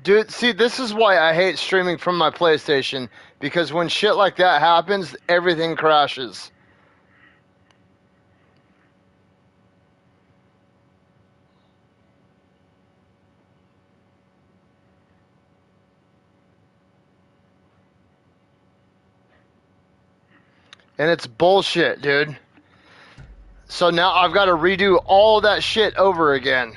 Dude, see, this is why I hate streaming from my PlayStation, because when shit like that happens, everything crashes. And it's bullshit, dude. So now I've got to redo all that shit over again.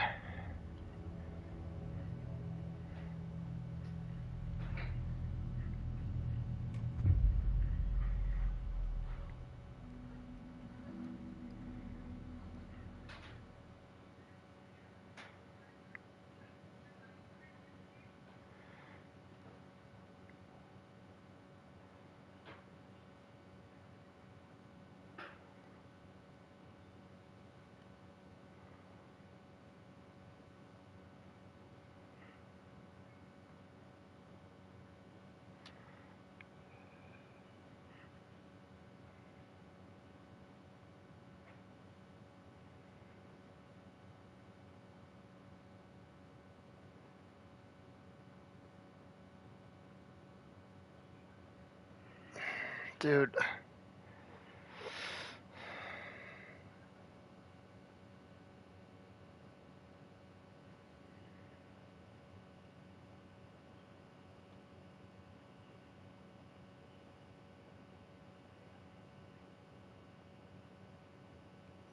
Dude.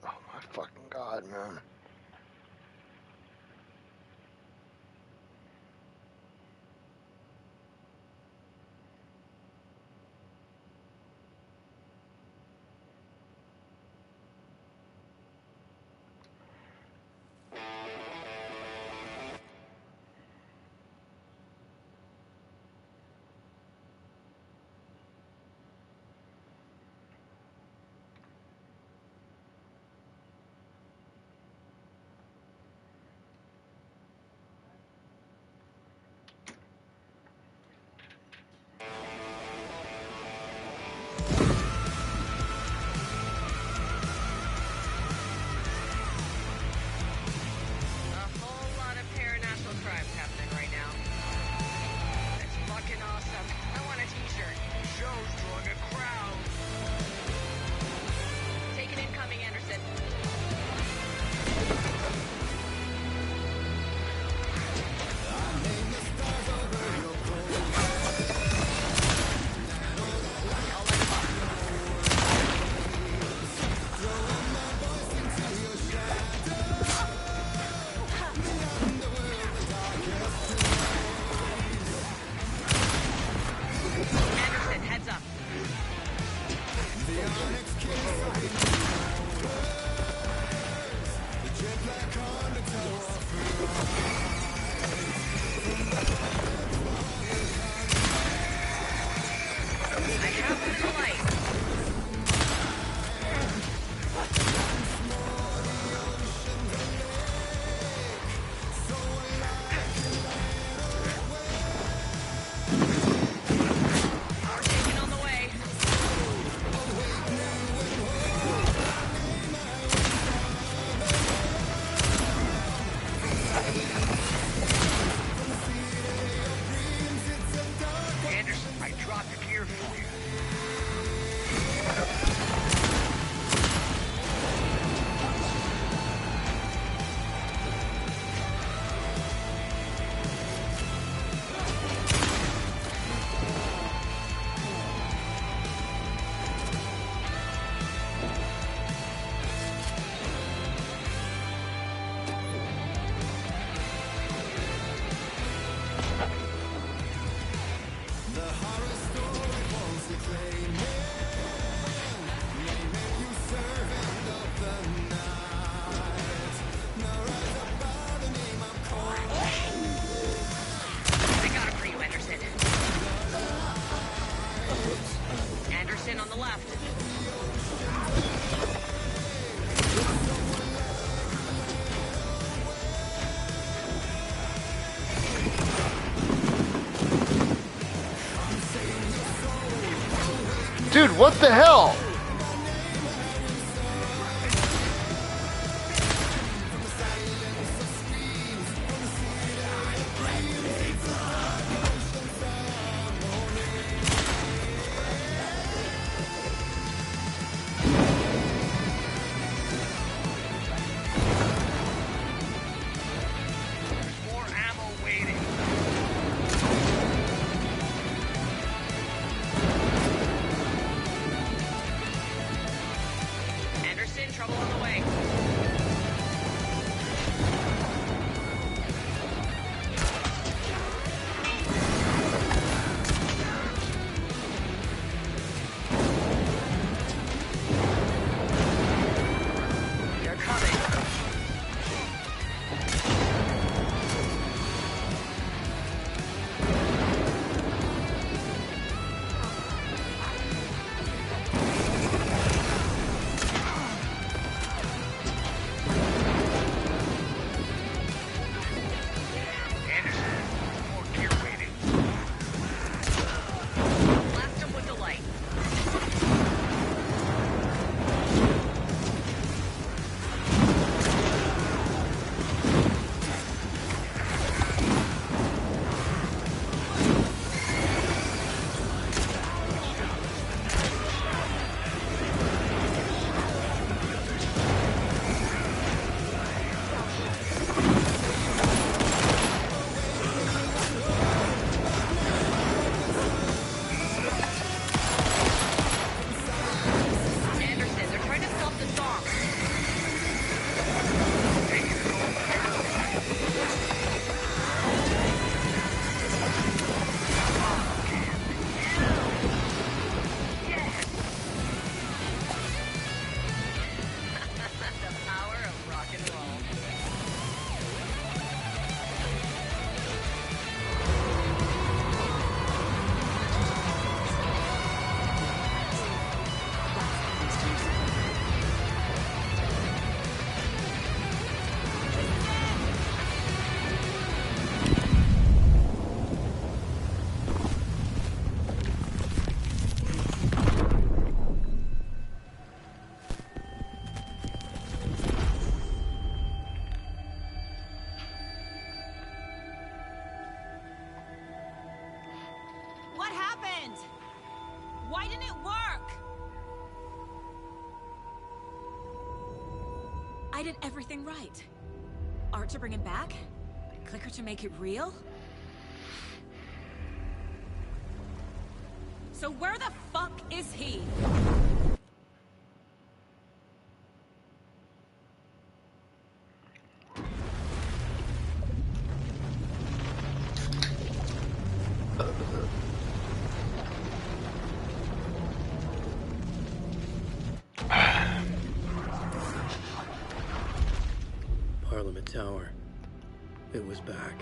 Oh my fucking God, man. Dude, what the hell? I did everything right. Art to bring him back? Clicker to make it real? So where the fuck is he? Parliament Tower. It was back.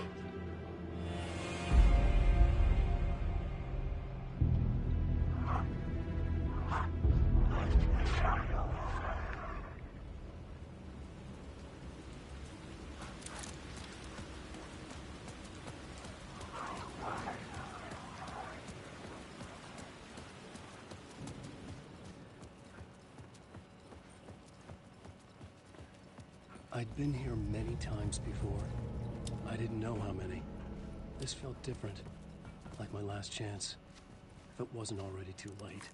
I'd been here many times before. I didn't know how many. This felt different, like my last chance, if it wasn't already too late.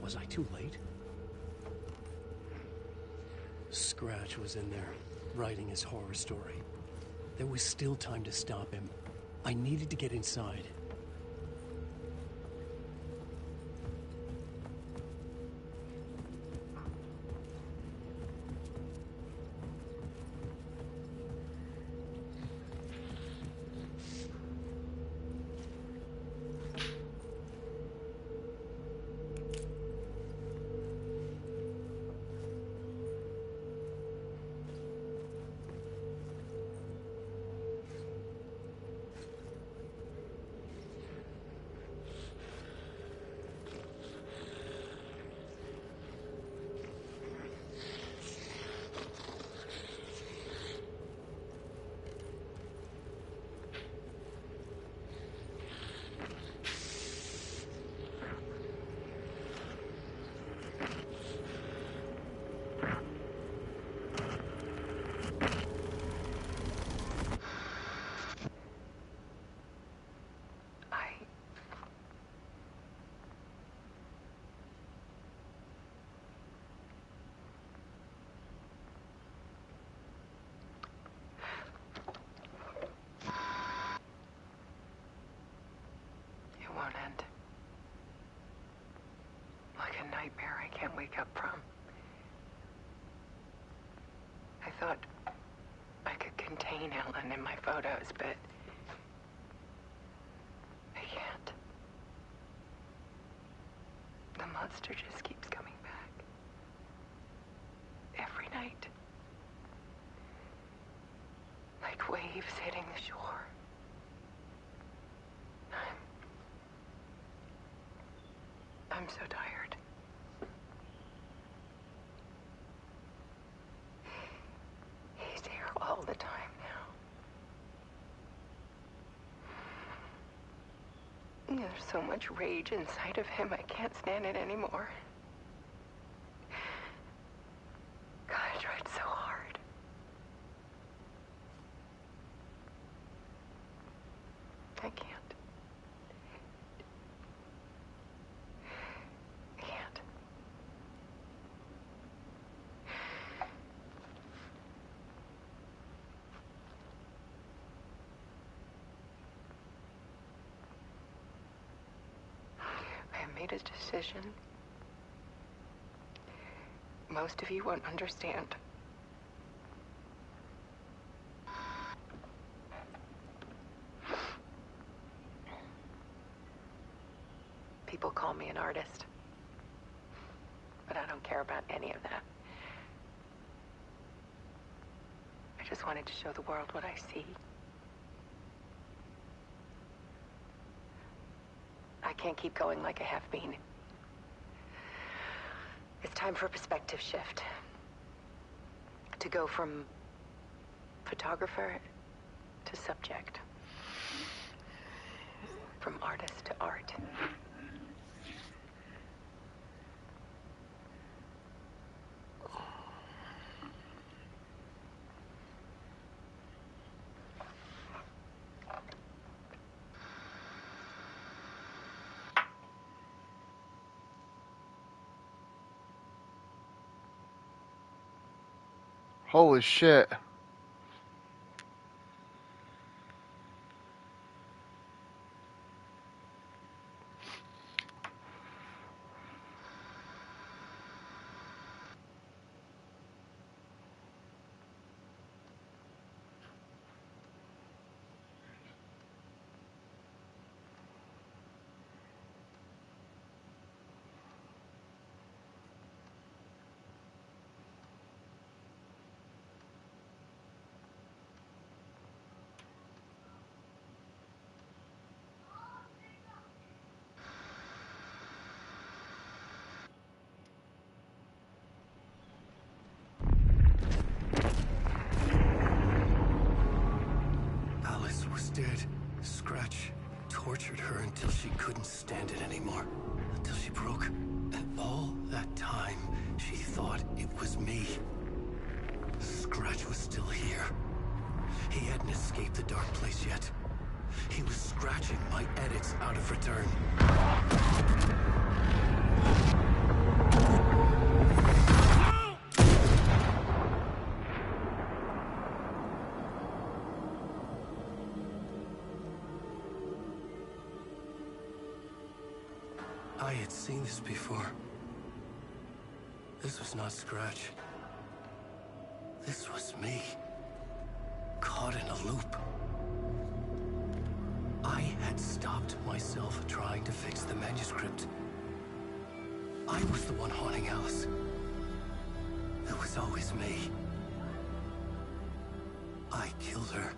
Was I too late? Scratch was in there, writing his horror story. There was still time to stop him. I needed to get inside. End. Like a nightmare I can't wake up from. I thought I could contain Ellen in my photos, but I can't. The monster just keeps coming back. Every night. Like waves hitting the shore. I'm so tired. He's here all the time now. There's so much rage inside of him, I can't stand it anymore. God, I tried so hard. I can't. Made a decision. Most of you won't understand. People call me an artist, but I don't care about any of that. I just wanted to show the world what I see. I can't keep going like I have been. It's time for a perspective shift. To go from photographer to subject. From artist to art. Holy shit. Alice was dead. Scratch tortured her until she couldn't stand it anymore. Until she broke. And all that time, she thought it was me. Scratch was still here. He hadn't escaped the dark place yet. He was scratching my edits out of return. I had seen this before. This was not Scratch. This was me. Caught in a loop. I had stopped myself trying to fix the manuscript. I was the one haunting Alice. It was always me. I killed her.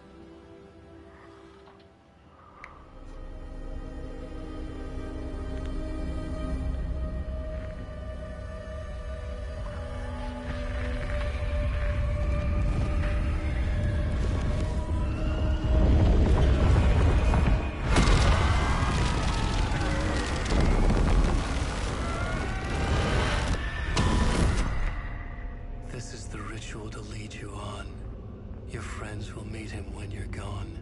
This is the ritual to lead you on. Your friends will meet him when you're gone.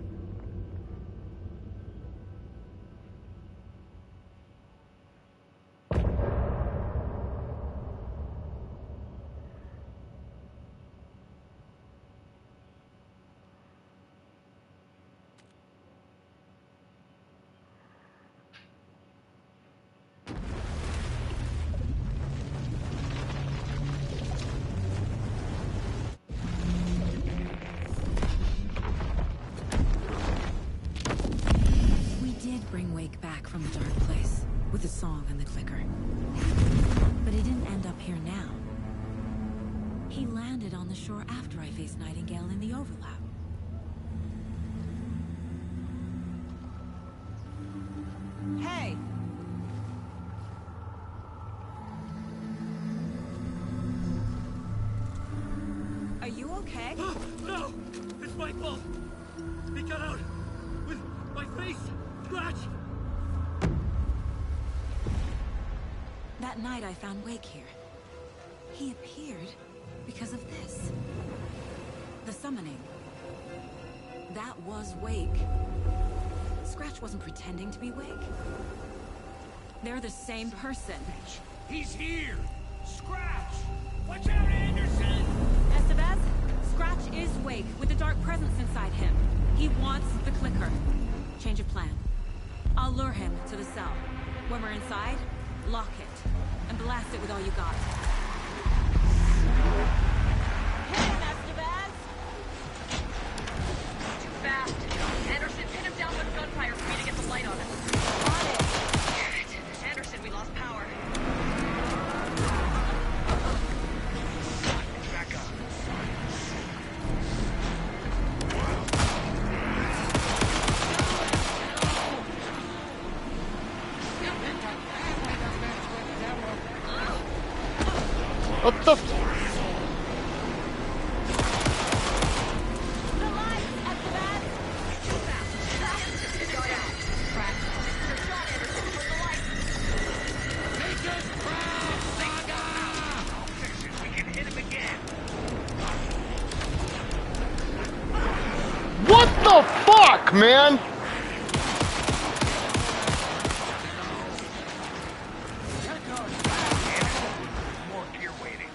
Bring Wake back from the dark place with the song and the clicker. But he didn't end up here now. He landed on the shore after I faced Nightingale in the overlap. Hey! Are you okay? No! It's my fault! He got out with my face! Scratch! That night I found Wake here. He appeared because of this. The summoning. That was Wake. Scratch wasn't pretending to be Wake. They're the same person. He's here! Scratch! Watch out, Anderson! Estevez, Scratch is Wake with the dark presence inside him. He wants the clicker. Change of plan. I'll lure him to the cell. When we're inside, lock it, and blast it with all you got. Hit him, Estevez! Too fast. Anderson, pin him down with gunfire for me to get the light on him. On it! Damn it. Anderson, we lost power. Back up. What the f- The lights, Estevez! the fuck, man? More gear waiting.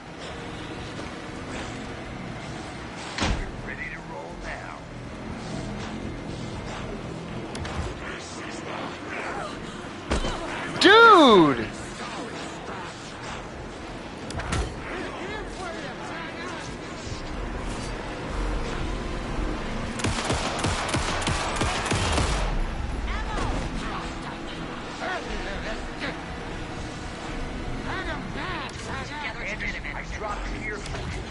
You're ready to roll now. Dude! I dropped here for you.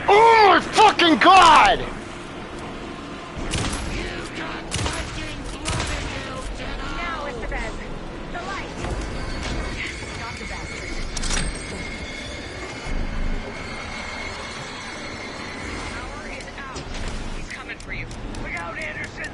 Oh my fucking god! Now, Estevez. The light. Stop the bastard. Power is out. He's coming for you. Look out, Anderson!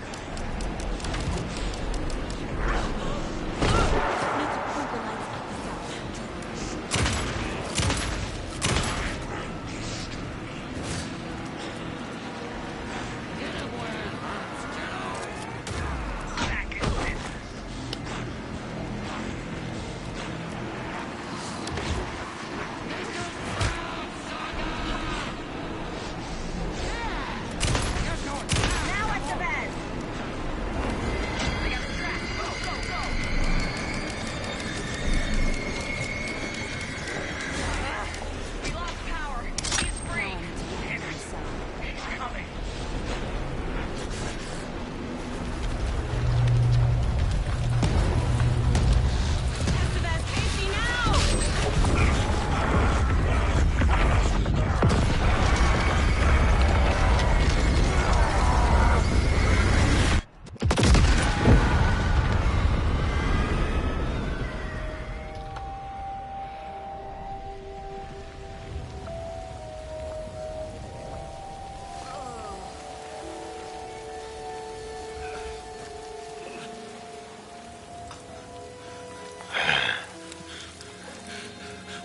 Need to pull the lights out the cell. Back in business. Now, Estevez. I got a track. Go, go, go. We lost power. He's free. Anderson, he's coming. Estevez, Casey, now!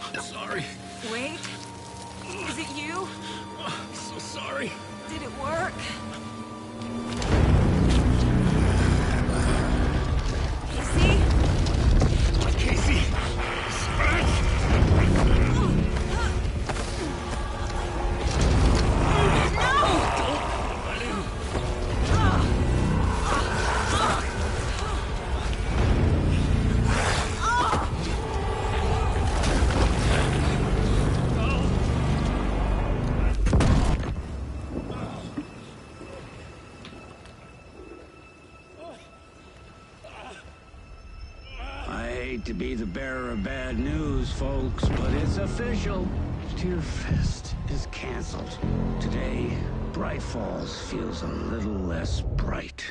I'm sorry. Wait. Is it you? I'm so sorry. Did it work? Casey? Casey! I hate to be the bearer of bad news, folks, but it's official. Tearfest is canceled. Today, Bright Falls feels a little less bright.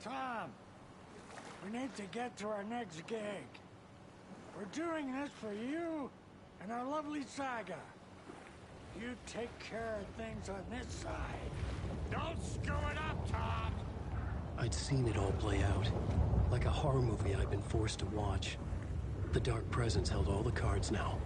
Tom, we need to get to our next gig. We're doing this for you and our lovely saga. You take care of things on this side. Don't screw it up, Tom! I'd seen it all play out. Like a horror movie I'd been forced to watch. The Dark Presence held all the cards now.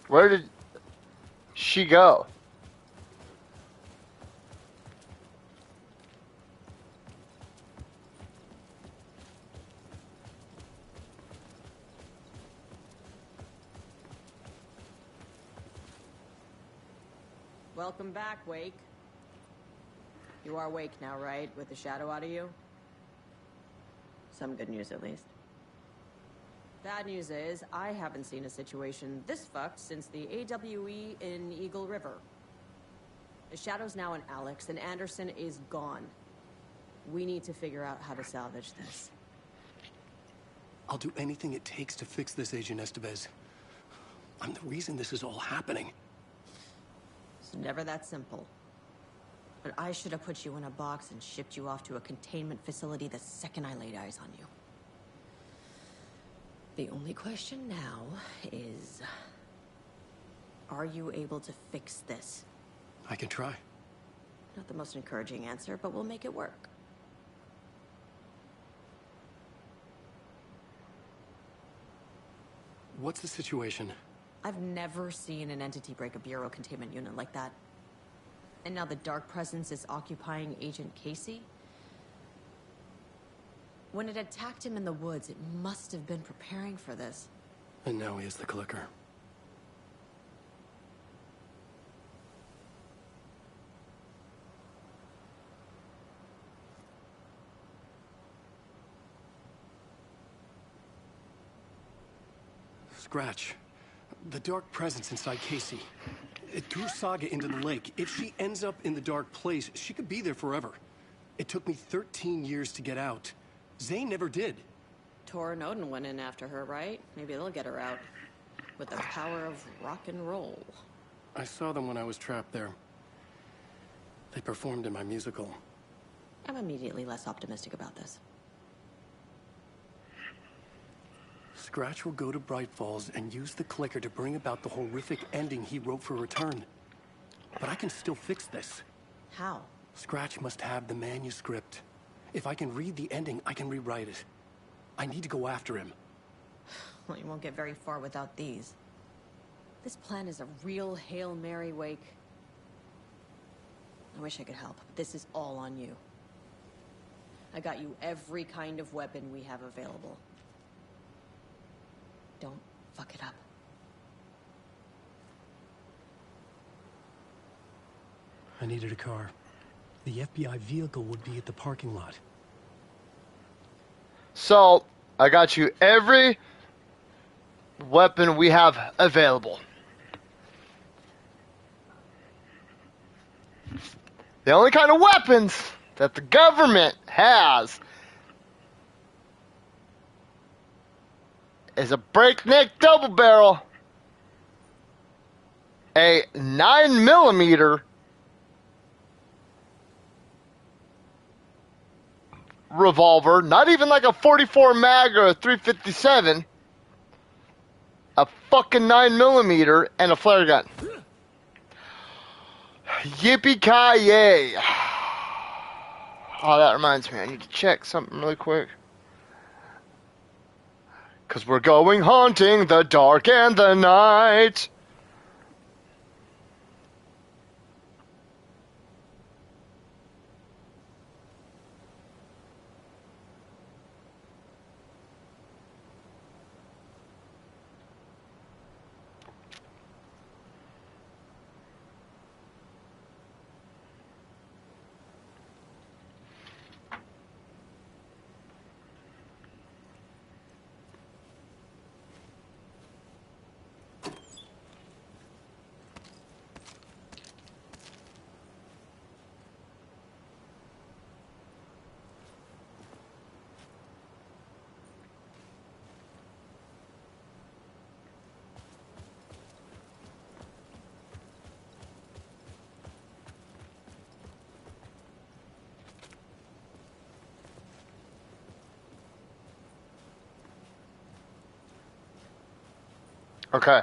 Where did she go? Welcome back, Wake. You are Wake now, right? With the shadow out of you? Some good news, at least. Bad news is, I haven't seen a situation this fucked since the AWE in Eagle River. The Shadow's now in Alex, and Anderson is gone. We need to figure out how to salvage this. I'll do anything it takes to fix this, Agent Estevez. I'm the reason this is all happening. It's never that simple. But I should have put you in a box and shipped you off to a containment facility the second I laid eyes on you. The only question now is... are you able to fix this? I can try. Not the most encouraging answer, but we'll make it work. What's the situation? I've never seen an entity break a Bureau containment unit like that. And now the Dark Presence is occupying Agent Casey? When it attacked him in the woods, it must have been preparing for this. And now he has the clicker. Scratch. The Dark Presence inside Casey. It threw Saga into the lake. If she ends up in the Dark Place, she could be there forever. It took me 13 years to get out. Zane never did. Tor and Odin went in after her, right? Maybe they'll get her out. With the power of rock and roll. I saw them when I was trapped there. They performed in my musical. I'm immediately less optimistic about this. Scratch will go to Bright Falls and use the clicker to bring about the horrific ending he wrote for Return. But I can still fix this. How? Scratch must have the manuscript. If I can read the ending, I can rewrite it. I need to go after him. Well, you won't get very far without these. This plan is a real Hail Mary, Wake. I wish I could help, but this is all on you. I got you every kind of weapon we have available. Don't fuck it up. I needed a car. The FBI vehicle would be at the parking lot. So, I got you every weapon we have available. The only kind of weapons that the government has is a breakneck double barrel, a 9mm revolver, not even like a 44 mag or a 357, a fucking 9mm, and a flare gun. Yippee-ki-yay. Oh, that reminds me, I need to check something really quick. 'Cause we're going haunting the dark and the night. Okay.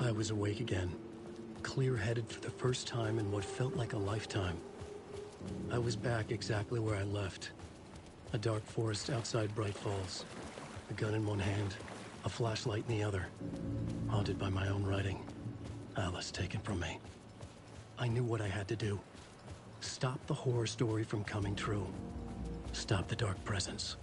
I was awake again. Clear-headed for the first time in what felt like a lifetime. I was back exactly where I left. A dark forest outside Bright Falls. A gun in one hand, a flashlight in the other. haunted by my own writing. Alice taken from me. I knew what I had to do. Stop the horror story from coming true. Stop the dark presence.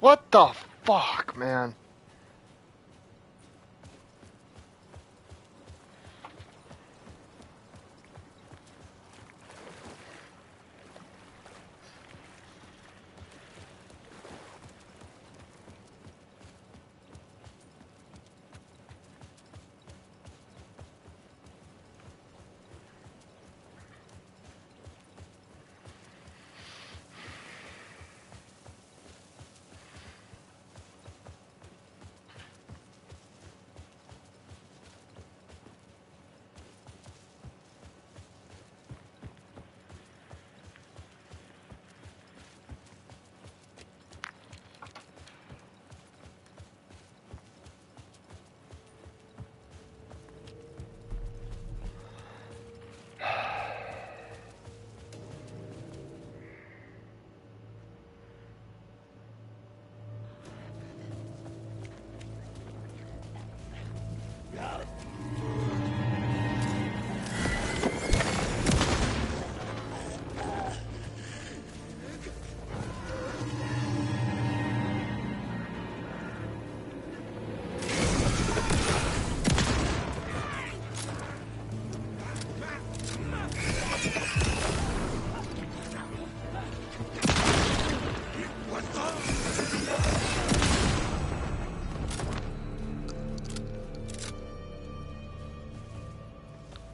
What the fuck, man?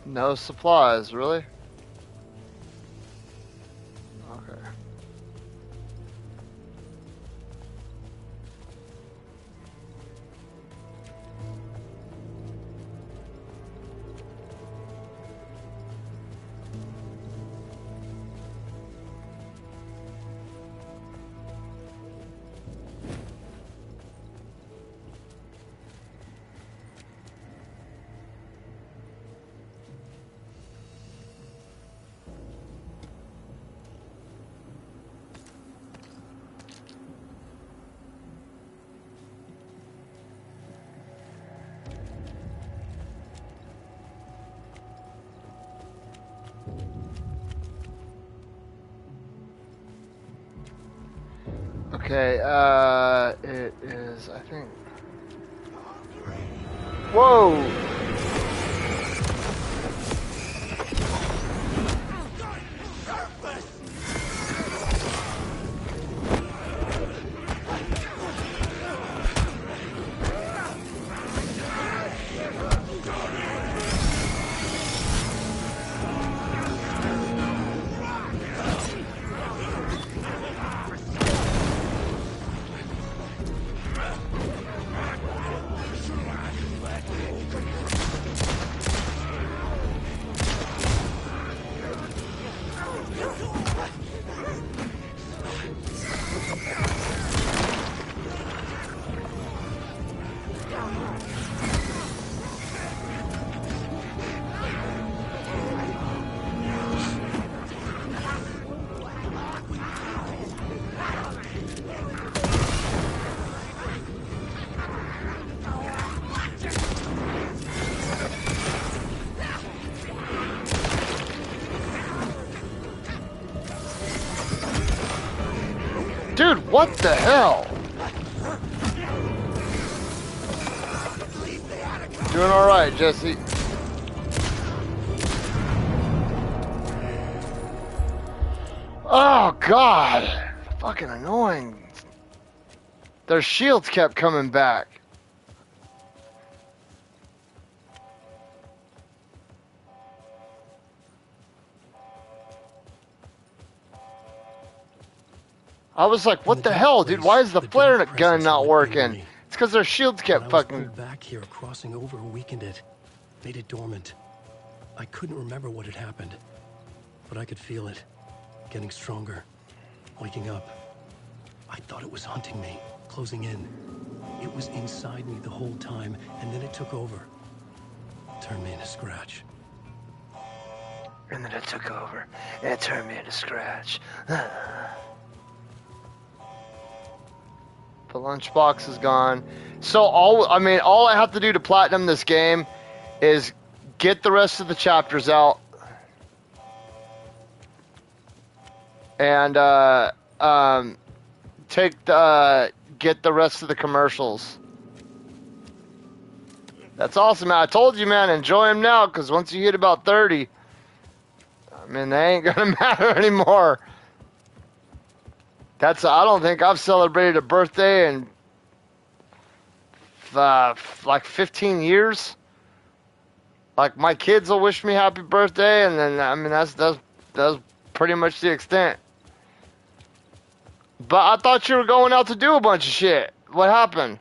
No supplies, really? Okay. Okay, it is, I think. Whoa! Dude, what the hell? Doing all right, Jesse. Oh God, fucking annoying. Their shields kept coming back. I was like, what the hell, dude? Why is the flare gun not working? It's because their shields kept fucking... back here, crossing over, weakened it. Made it dormant. I couldn't remember what had happened. But I could feel it. Getting stronger. Waking up. I thought it was hunting me. Closing in. It was inside me the whole time, and then it took over. Turned me into Scratch. And then it took over, and it turned me into Scratch. The lunchbox is gone. So all I have to do to platinum this game is get the rest of the chapters out and get the rest of the commercials. That's awesome, man. I told you, man, enjoy them now, because once you hit about 30, I mean, they ain't gonna matter anymore. I don't think I've celebrated a birthday in like 15 years. Like, my kids will wish me happy birthday, and then, I mean, that's pretty much the extent. But I thought you were going out to do a bunch of shit. What happened?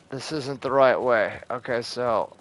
This isn't the right way. Okay, so...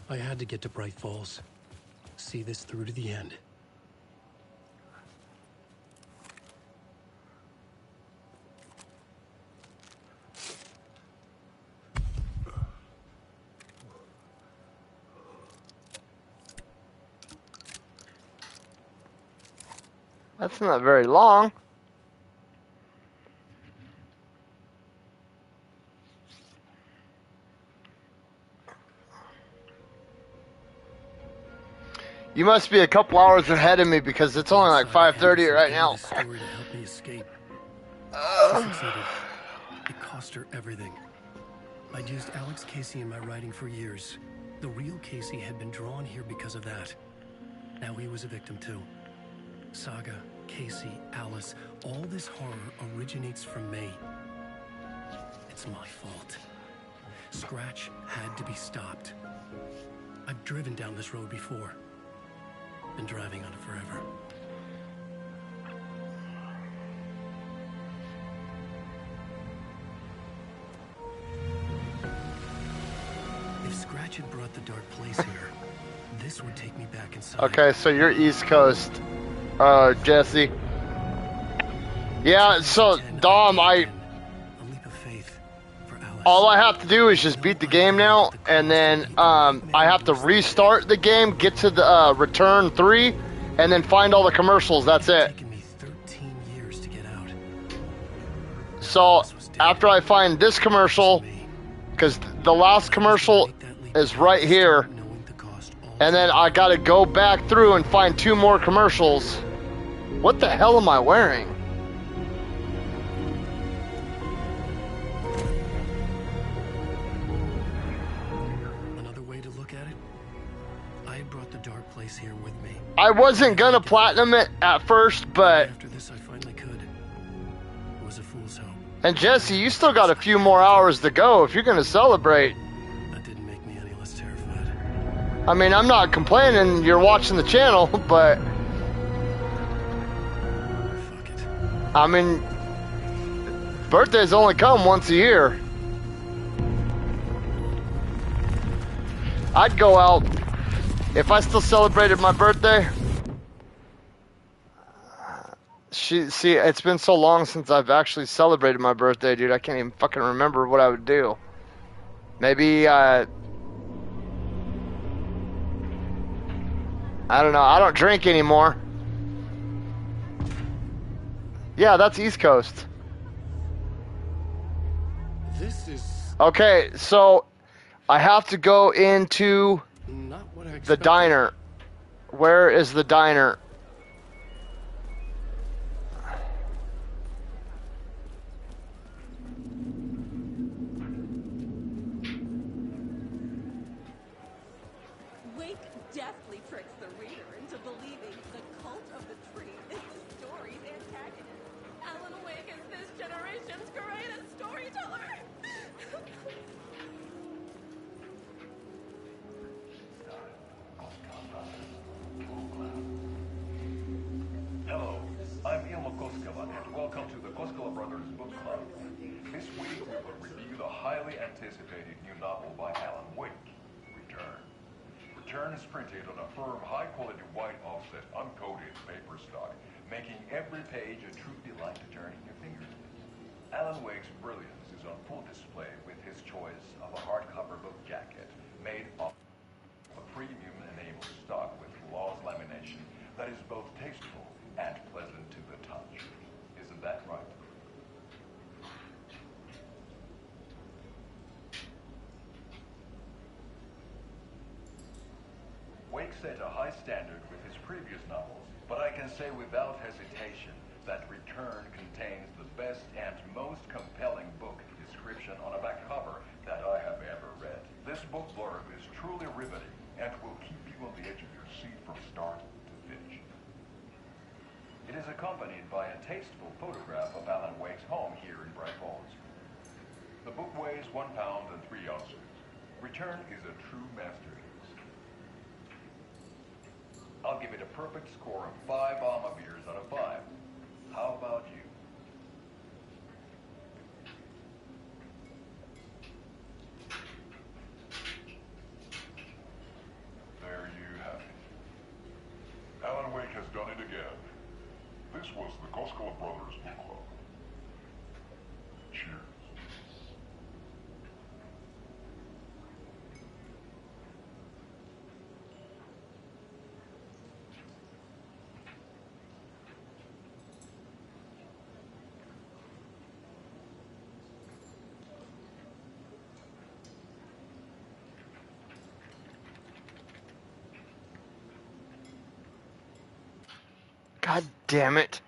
I had to get to Bright Falls. See this through to the end. That's not very long. You must be a couple hours ahead of me, because it's only like 5:30 right now. Story to help me escape. She succeeded. It cost her everything. I'd used Alex Casey in my writing for years. The real Casey had been drawn here because of that. Now he was a victim too. Saga, Casey, Alice, all this horror originates from me. It's my fault. Scratch had to be stopped. I've driven down this road before. Been driving on it forever. If Scratch had brought the dark place here, this would take me back inside. Okay, so you're East Coast, Jesse. Yeah, so Dom, all I have to do is just beat the game now, and then I have to restart the game, get to the Return 3, and then find all the commercials. That's it. So after I find this commercial, because the last commercial is right here, and then I gotta go back through and find 2 more commercials. What the hell am I wearing? Here with me. I wasn't gonna platinum it at first, but after this I finally could. It was a fool's hope. And Jesse, you still got a few more hours to go if you're gonna celebrate. That didn't make me any less terrified. I mean, I'm not complaining you're watching the channel, but Fuck it. I mean, birthdays only come once a year. I'd go out if I still celebrated my birthday. See, it's been so long since I've actually celebrated my birthday, dude. I can't even fucking remember what I would do. Maybe, I don't know. I don't drink anymore. Yeah, that's East Coast. This is Okay, so I have to go into not what I the expected. diner. Where is the diner? Wake deftly tricks the reader into believing the cult of the tree is the story's antagonist. Alan Wake is this generation's greatest storyteller. Hello, I'm Ilmo Koskela, and welcome to the Koskela Brothers Book Club. This week we will review the highly anticipated new novel by Alan Wake, Return. Return is printed on a firm, high-quality white offset, uncoated paper stock, making every page a true delight to turn in your fingers. Alan Wake's brilliance is on full display with his choice of a hardcover book jacket made of a premium-enabled stock with gloss lamination that is both tasteful and pleasant to the touch. Isn't that right? Wake set a high standard with his previous novels, but I can say without hesitation that Return contains the best and most compelling book description on a back cover that I have ever read. This book blurb is truly riveting and will keep you on the edge of your seat from start to finish. It is accompanied by a tasteful photograph of Alan Wake's home here in Bright Falls. The book weighs 1 pound and 3 ounces. Return is a true masterpiece. I'll give it a perfect score of 5 Alma beers out of 5. How about you? There you have it. Alan Wake has done it again. This was the Koskela Brothers Book Club. Cheers. God damn it.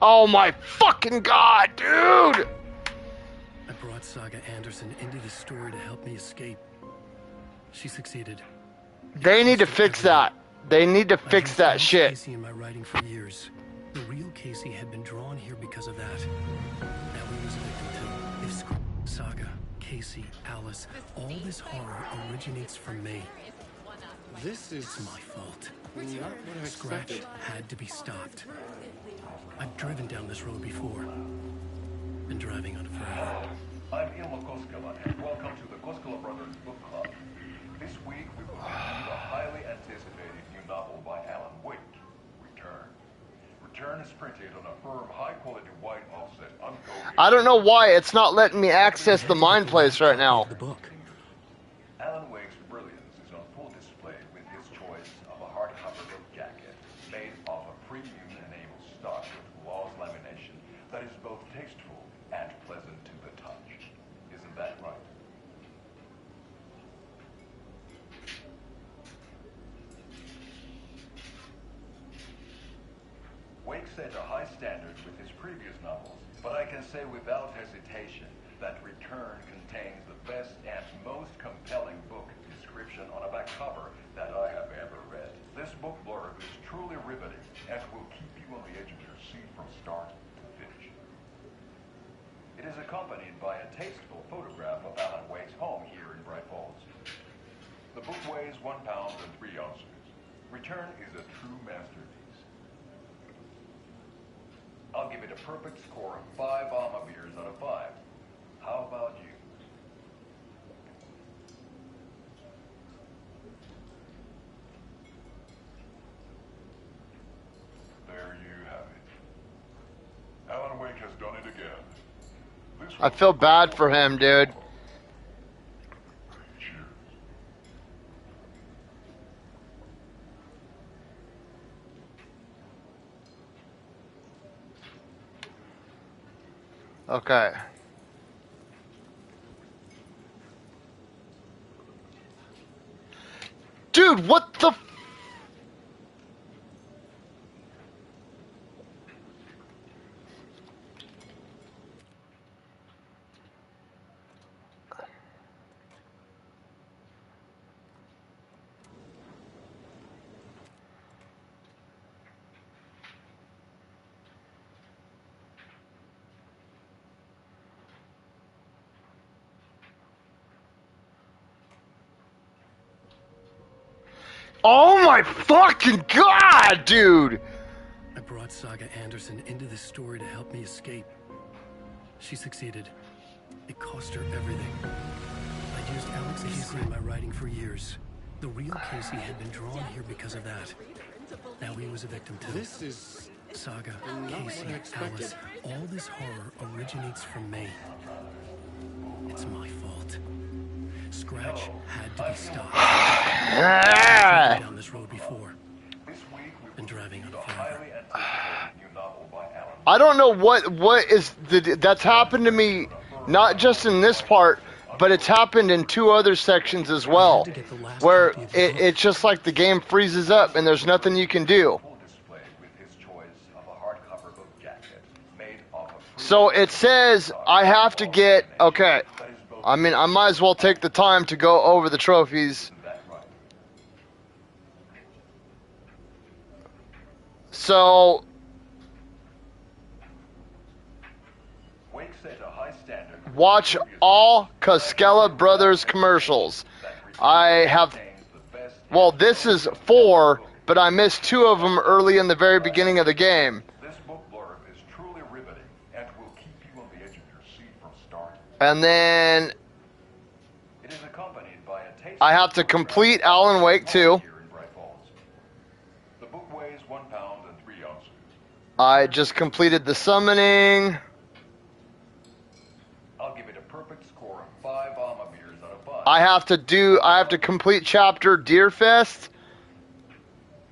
Oh my fucking god, dude! I brought Saga Anderson into the story to help me escape. She succeeded. They need to fix that. They need to fix that shit. Casey in my writing for years. The real Casey had been drawn here because of that. Now he was a victim too. If Saga, Casey, Alice, all this horror originates from me. This is It's my fault. not what I Scratch expected. had to be stopped. I've driven down this road before. Been driving on it forever. I'm Ilmo Koskela, and welcome to the Koskela Brothers Book Club. This week we will review the highly anticipated new novel by Alan Wake, Return. Return is printed on a firm, high-quality white offset, uncoated. I don't know why it's not letting me access the Mind Place right now. The book. Alan Wake's brilliance is on full display with his choice of a hardcover book jacket made of a premium-enabled stock with gloss lamination that is both tasteful and pleasant to the touch. Isn't that right? Wake set a high standard with his previous novels, but I can say without hesitation that Return contains the best and most compelling book description on a back cover that I have ever read. This book blurb is truly riveting and will keep you on the edge of your seat from start to finish. It is accompanied by a tasteful photograph of Alan Wake's home here in Bright Falls. The book weighs 1 pound and 3 ounces. Return is a true masterpiece. I'll give it a perfect score of 5 Alma beers out of 5. How about you? There you have it. Alan Wake has done it again. I feel bad for him, dude. Okay. Dude, what the f- Oh my fucking god, dude! I brought Saga Anderson into this story to help me escape. She succeeded. It cost her everything. I used Alex Casey in my writing for years. The real Casey had been drawn here because of that. Now he was a victim too. This is Saga, not Casey, what I expected. Alice. All this horror originates from me. It's my fault. Scratch had to be stopped. I've been down this road before. Been driving on forever. I don't know what is that's happened to me, not just in this part, but it's happened in 2 other sections as well, where it's just like the game freezes up and there's nothing you can do. So it says I have to get, okay, I mean, I might as well take the time to go over the trophies. So, watch all Koskela Brothers commercials. I have, well, this is 4, but I missed 2 of them early in the very beginning of the game. And then I have to complete Alan Wake 2. The book weighs 1 pound and 3 ounces. I just completed the summoning. I'll give it a perfect score of 5 Alma beers out of 5. I have to complete chapter Deerfest.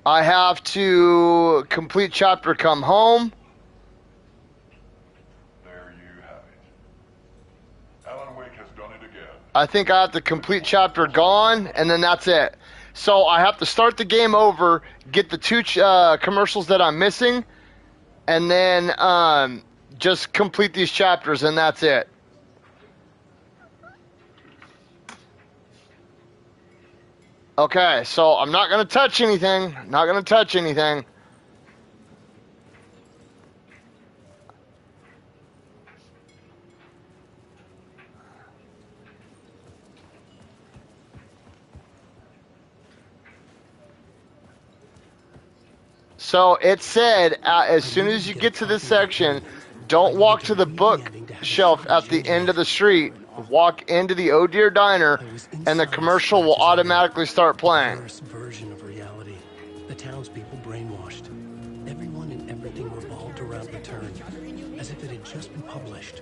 I have to complete chapter Come Home. I think I have to complete chapter Gone, and then that's it. So I have to start the game over, get the 2 commercials that I'm missing, and then just complete these chapters, and that's it. Okay, so I'm not going to touch anything. Not going to touch anything. So it said, as soon as you get to this section, don't walk to the bookshelf at the end of the street. Walk into the Oh Dear Diner, and the commercial will automatically start playing. Version of reality. The townspeople brainwashed. Everyone and everything revolved around Return, as if it had just been published.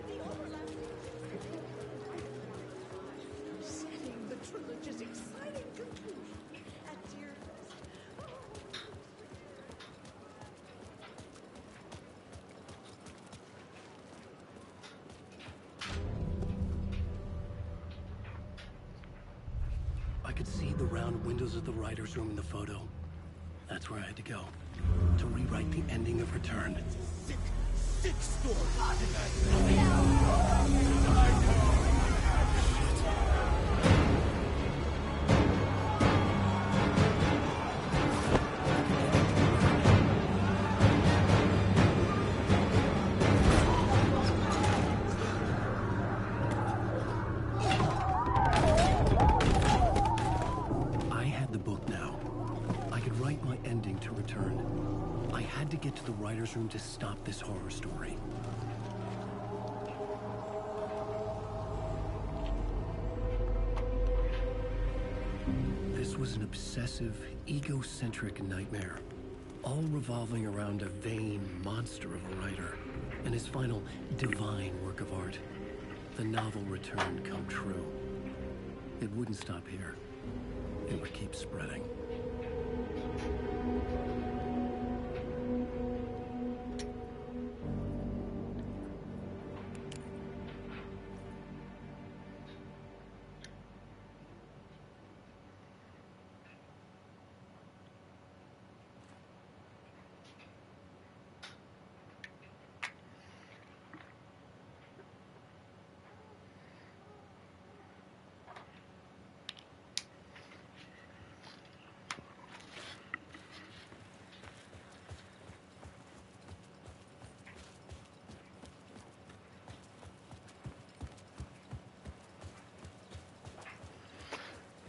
Setting the trilogy's exciting conclusion at Deerfest. I could see the round windows of the writer's room in the photo. That's where I had to go. To rewrite the ending of Return. Sick story. to get to the writer's room to stop this horror story. This was an obsessive, egocentric nightmare, all revolving around a vain monster of a writer and his final divine work of art, the novel Return come true. It wouldn't stop here. It would keep spreading.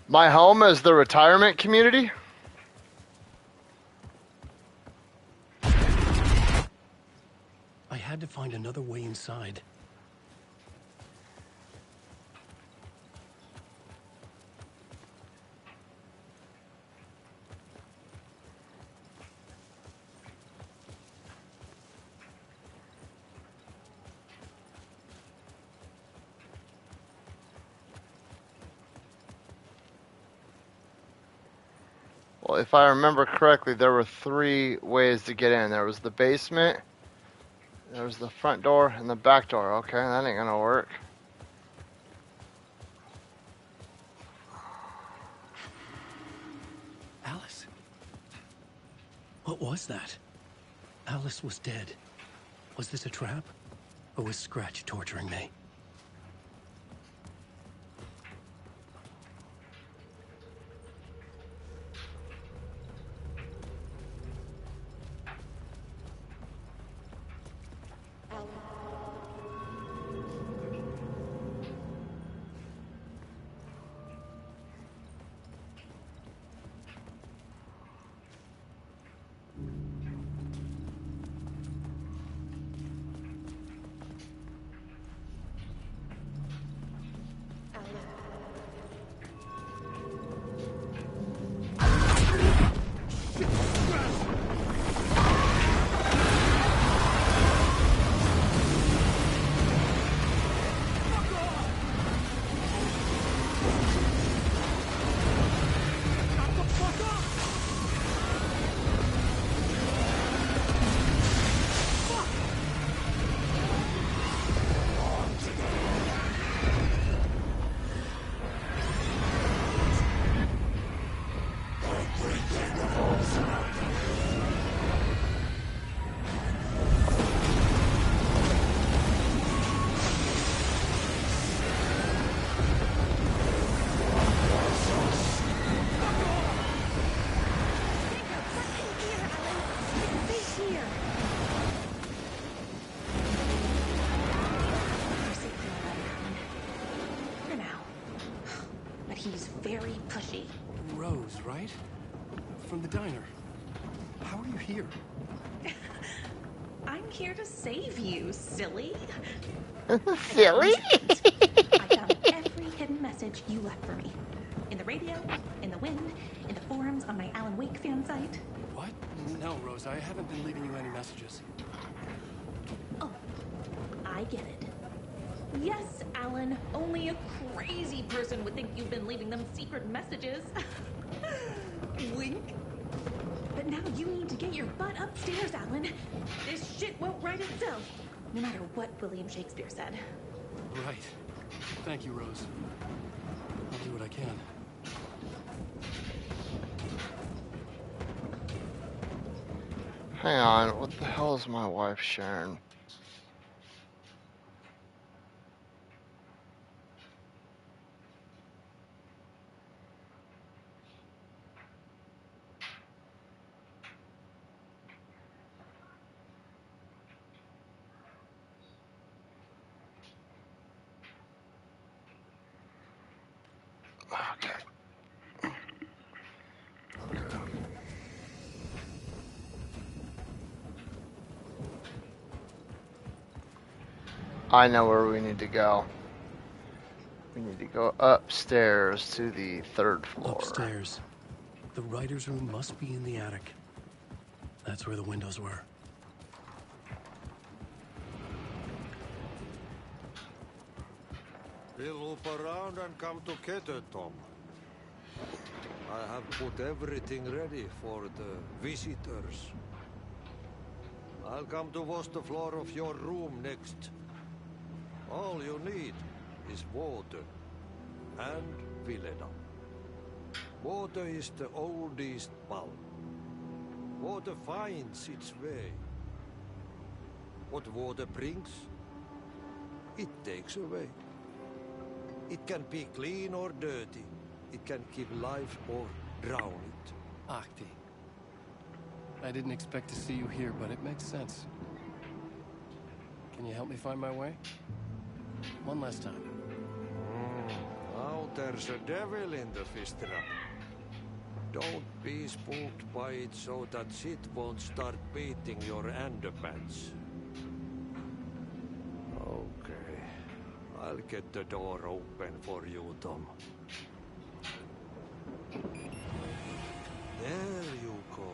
My home is the retirement community. I had to find another way inside. Well, if I remember correctly, there were 3 ways to get in. There was the basement, there was the front door, and the back door. Okay, that ain't gonna work. Alice? What was that? Alice was dead. Was this a trap? Or was Scratch torturing me? He's very pushy. Rose, right? From the diner. How are you here? I'm here to save you, silly. Silly? I found every hidden message you left for me. In the radio, in the wind, in the forums on my Alan Wake fan site. What? No, Rose, I haven't been leaving you any messages. Oh, I get it. Yes, Alan, only a crazy person would think you've been leaving them secret messages. Wink. But now you need to get your butt upstairs, Alan. This shit won't right itself, no matter what William Shakespeare said. Right. Thank you, Rose. I'll do what I can. Hang on, what the hell is my wife sharing? I know where we need to go. We need to go upstairs to the 3rd floor. Upstairs. The writer's room must be in the attic. That's where the windows were. We'll loop around and come together, Tom. I have put everything ready for the visitors. I'll come to wash the floor of your room next. All you need is water and Vileda. Water is the oldest bulb. Water finds its way. What water brings, it takes away. It can be clean or dirty. It can give life or drown it. Ahti. I didn't expect to see you here, but it makes sense. Can you help me find my way? One last time. Now there's a devil in the fish trap. Don't be spooked by it so that shit won't start beating your underpants. Okay. I'll get the door open for you, Tom. There you go.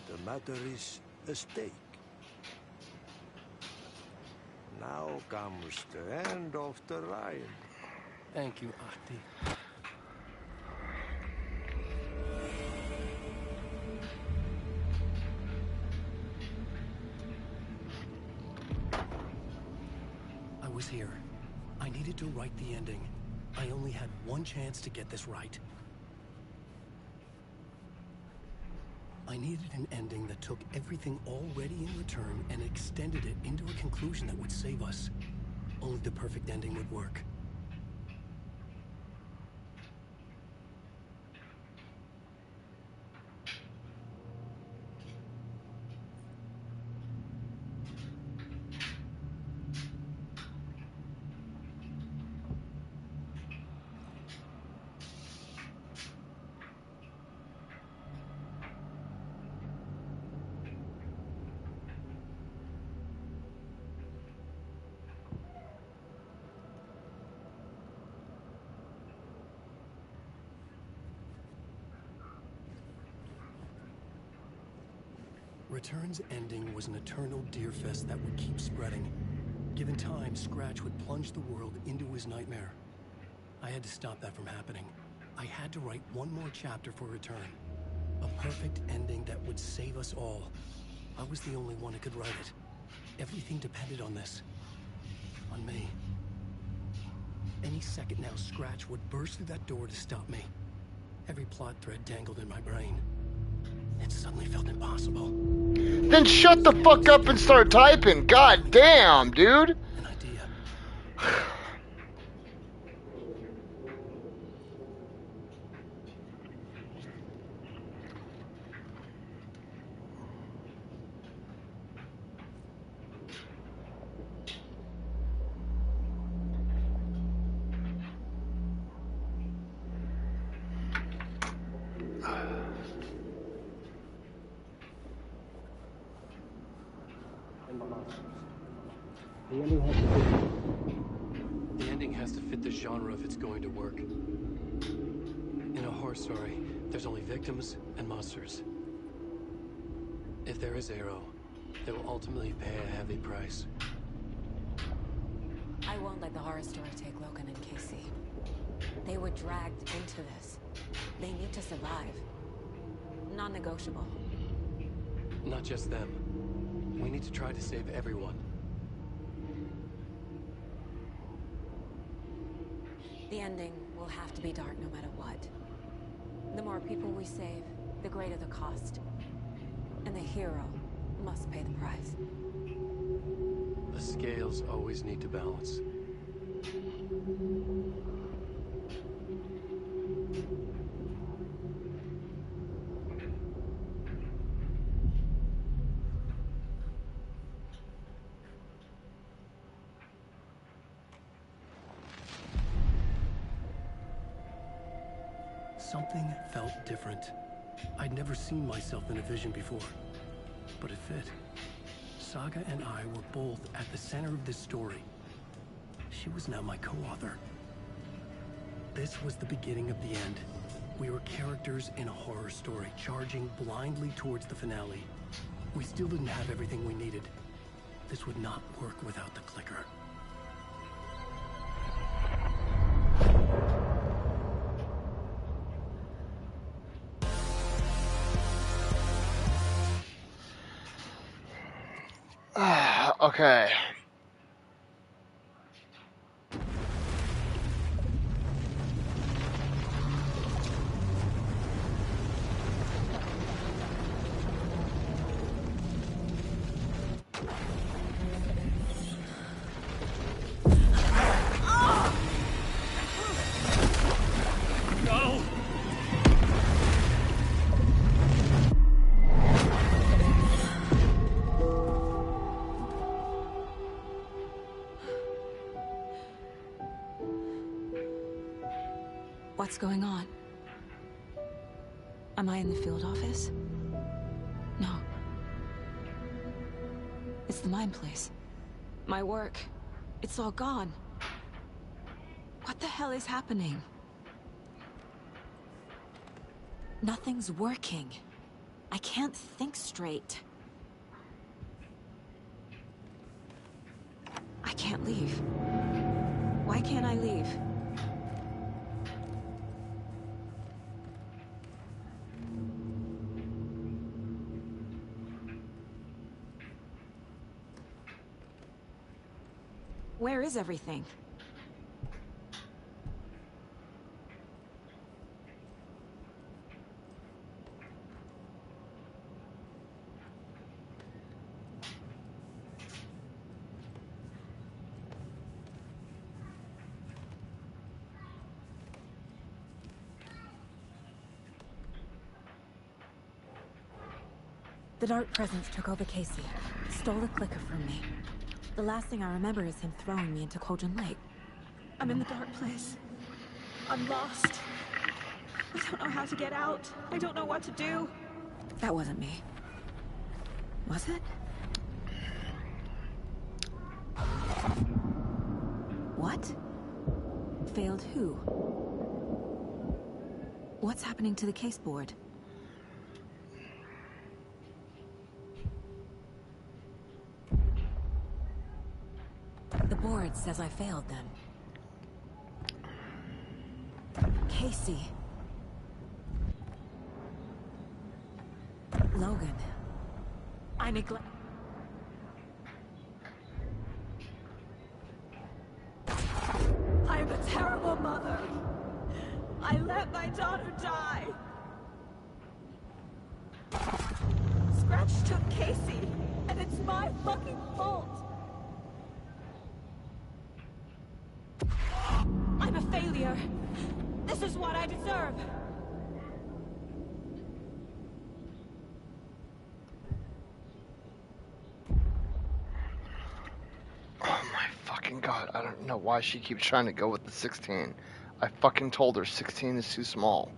The matter is a stake. Now comes the end of the line. Thank you, Ahti. I was here. I needed to write the ending. I only had one chance to get this right. I needed an ending that took everything already in return and extended it into a conclusion that would save us. Only the perfect ending would work. Return's ending was an eternal Deerfest that would keep spreading. Given time, Scratch would plunge the world into his nightmare. I had to stop that from happening. I had to write one more chapter for Return. A perfect ending that would save us all. I was the only one who could write it. Everything depended on this. On me. Any second now, Scratch would burst through that door to stop me. Every plot thread dangled in my brain. It suddenly felt impossible. Then shut the fuck up and start typing. God damn, dude. An idea. The ending has to fit the genre if it's going to work. In a horror story, there's only victims and monsters. If there is Arrow, they will ultimately pay a heavy price. I won't let the horror story take Logan and Casey. They were dragged into this. They need to survive. Non-negotiable. Not just them. We need to try to save everyone. The ending will have to be dark no matter what. The more people we save, the greater the cost. And the hero must pay the price. The scales always need to balance. Something felt different. I'd never seen myself in a vision before, but it fit. Saga and I were both at the center of this story. She was now my co-author. This was the beginning of the end. We were characters in a horror story, charging blindly towards the finale. We still didn't have everything we needed. This would not work without the clicker. Okay. No! What's going on? Am I in the field office? No. It's the mine place. My work. It's all gone. What the hell is happening? Nothing's working. I can't think straight. I can't leave. Why can't I leave? Where is everything? The Dark Presence took over Casey, stole the clicker from me. The last thing I remember is him throwing me into Cauldron Lake. I'm in the dark place. I'm lost. I don't know how to get out. I don't know what to do. That wasn't me. Was it? What? Failed who? What's happening to the case board? The board says I failed them. Casey. Logan. I neglect... I'm a terrible mother. I let my daughter die. Scratch took Casey, and it's my fucking fault. I'm a failure. This is what I deserve. Oh my fucking god, I don't know why she keeps trying to go with the 16. I fucking told her 16 is too small.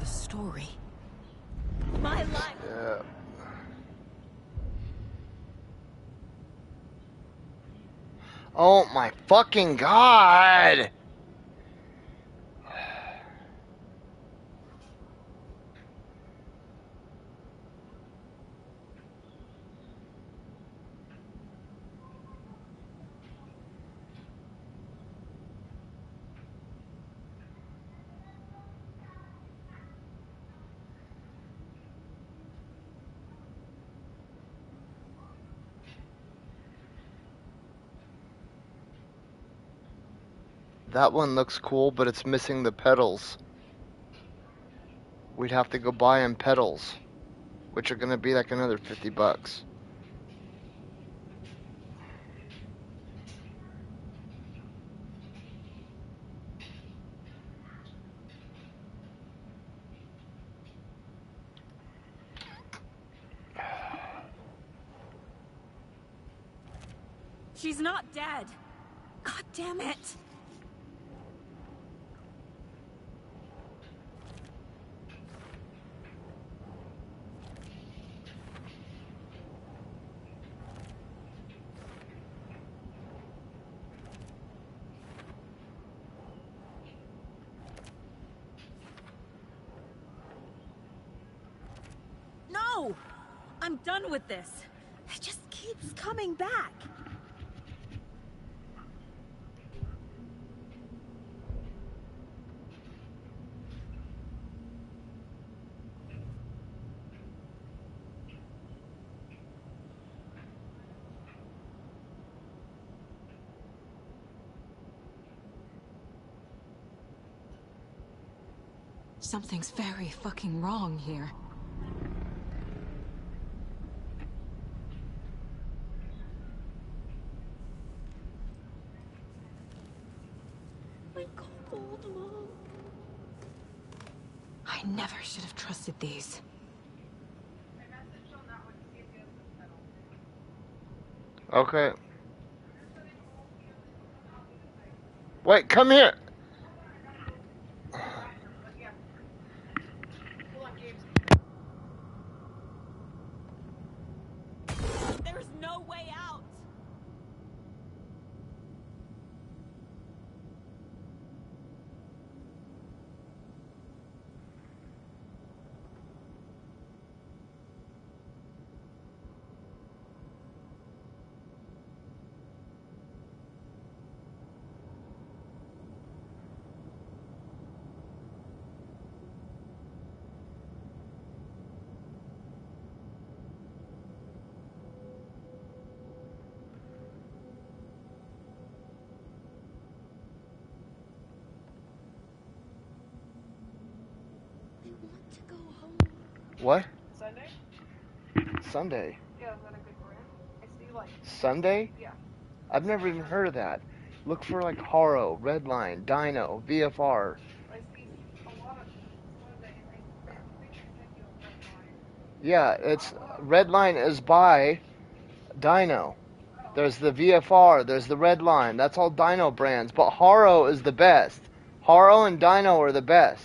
Story. My life. Yeah. Oh my fucking god! That one looks cool, but it's missing the pedals. We'd have to go buy him pedals, which are gonna be like another $50. She's not dead. God damn it. No! I'm done with this. It just keeps coming back. Something's very fucking wrong here. My cold, Mom. I never should have trusted these. Okay. Wait, come here. There's no way out. I want to go home. What? Sunday? Sunday. Yeah, is that a good brand? I see like... Sunday? Yeah. I've never even heard of that. Look for like Haro, Redline, Dino, VFR. I see a lot of Sunday, and I think I sent you a red line. Yeah, it's Redline is by Dino. There's the VFR, there's the Redline. That's all Dino brands, but Haro is the best. Haro and Dino are the best.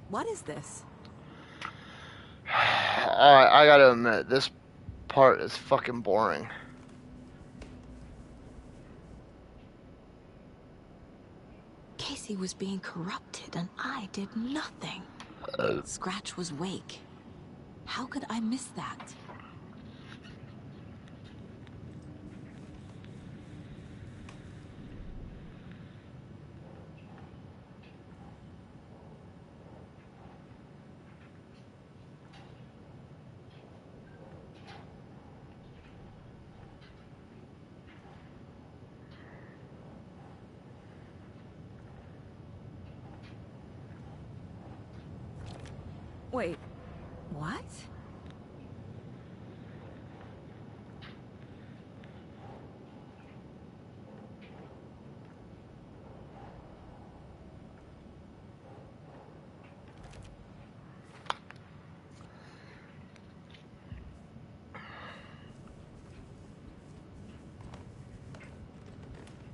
What is this? Alright, I gotta admit, this part is fucking boring. Casey was being corrupted and I did nothing. Scratch was Wake. How could I miss that? Wait, what?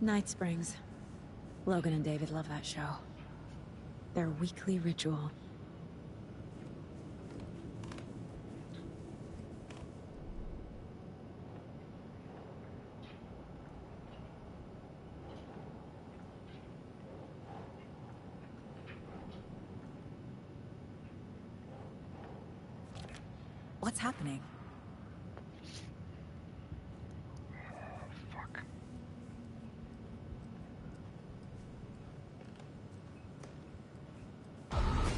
Night Springs. Logan and David love that show. Their weekly ritual. What's happening? Fuck.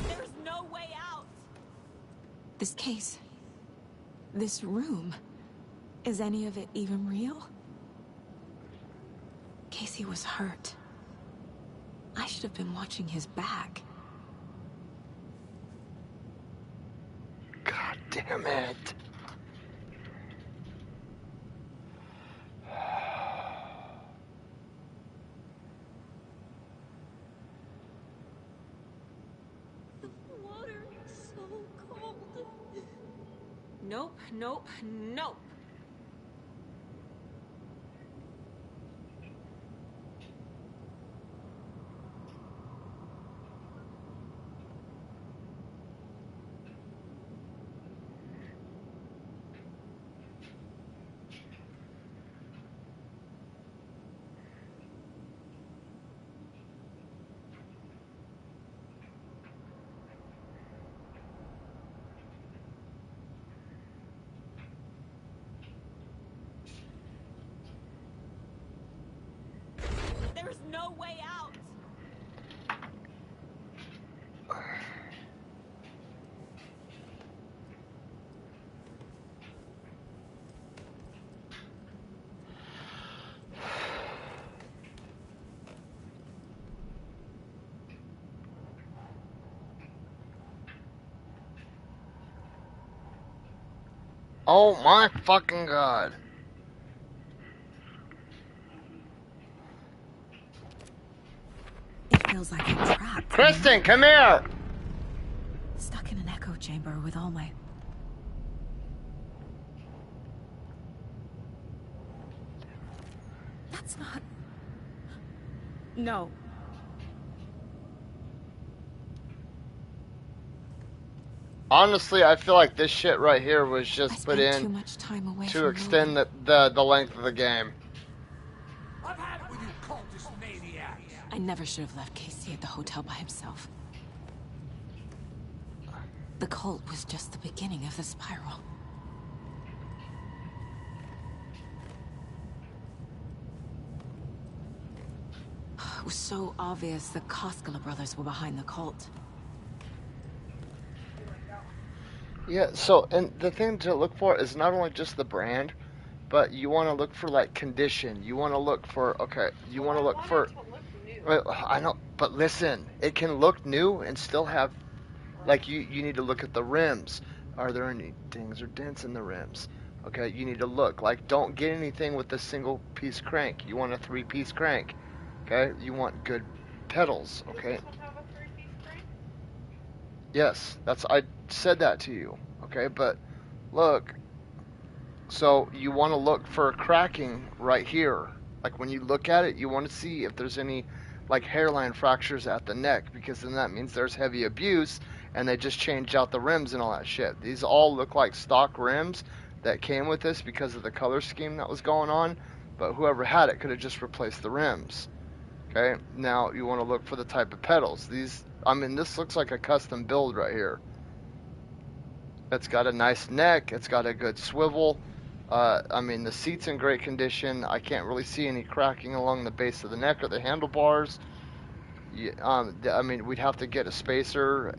There's no way out! This case. This room. Is any of it even real? Casey was hurt. I should have been watching his back. God damn it. The water is so cold. Nope, nope, nope. There's no way out. Oh my fucking god. It feels like I'm trapped. Kristen, come here! Stuck in an echo chamber with all my... That's not... No. Honestly, I feel like this shit right here was just put too in much time away to from extend the length of the game. I've had it with you cultist maniacs. I never should have left Casey at the hotel by himself. The cult was just the beginning of the spiral. It was so obvious the Koskela brothers were behind the cult. Yeah, so, and the thing to look for is not only just the brand, but you want to look for, like, condition. You want to look for, okay, you want to look for... Well, I know, but listen, it can look new and still have, like, you need to look at the rims. Are there any dings or dents in the rims? Okay, you need to look. Like, don't get anything with a single-piece crank. You want a three-piece crank. Okay, you want good pedals, okay? Yes, I said that to you, okay? But look, so you want to look for cracking right here. Like when you look at it, you want to see if there's any like hairline fractures at the neck, because then that means there's heavy abuse and they just changed out the rims and all that shit. These all look like stock rims that came with this because of the color scheme that was going on, but whoever had it could have just replaced the rims. Okay, now you want to look for the type of pedals. These, I mean, this looks like a custom build right here. It's got a nice neck. It's got a good swivel. I mean, the seat's in great condition. I can't really see any cracking along the base of the neck or the handlebars. I mean, we'd have to get a spacer,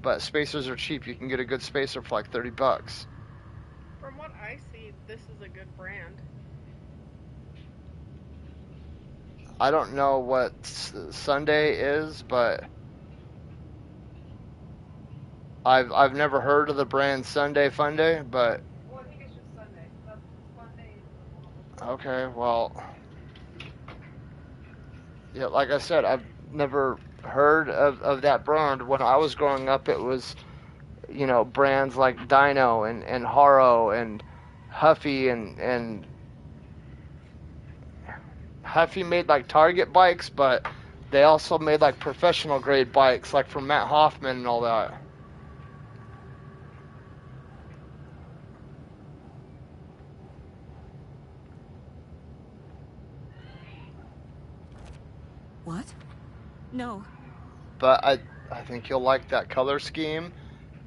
but spacers are cheap. You can get a good spacer for like $30. From what I see, this is a good brand. I don't know what Sunday is, but I've never heard of the brand Sunday Funday, but Well, I think it's just Sunday. That's Sunday. okay, well, yeah, like I said, I've never heard of that brand. When I was growing up, it was, you know, brands like Dino and Haro and Huffy and Huffy made like Target bikes, but they also made like professional grade bikes, like from Matt Hoffman and all that. What? No. But I think you'll like that color scheme.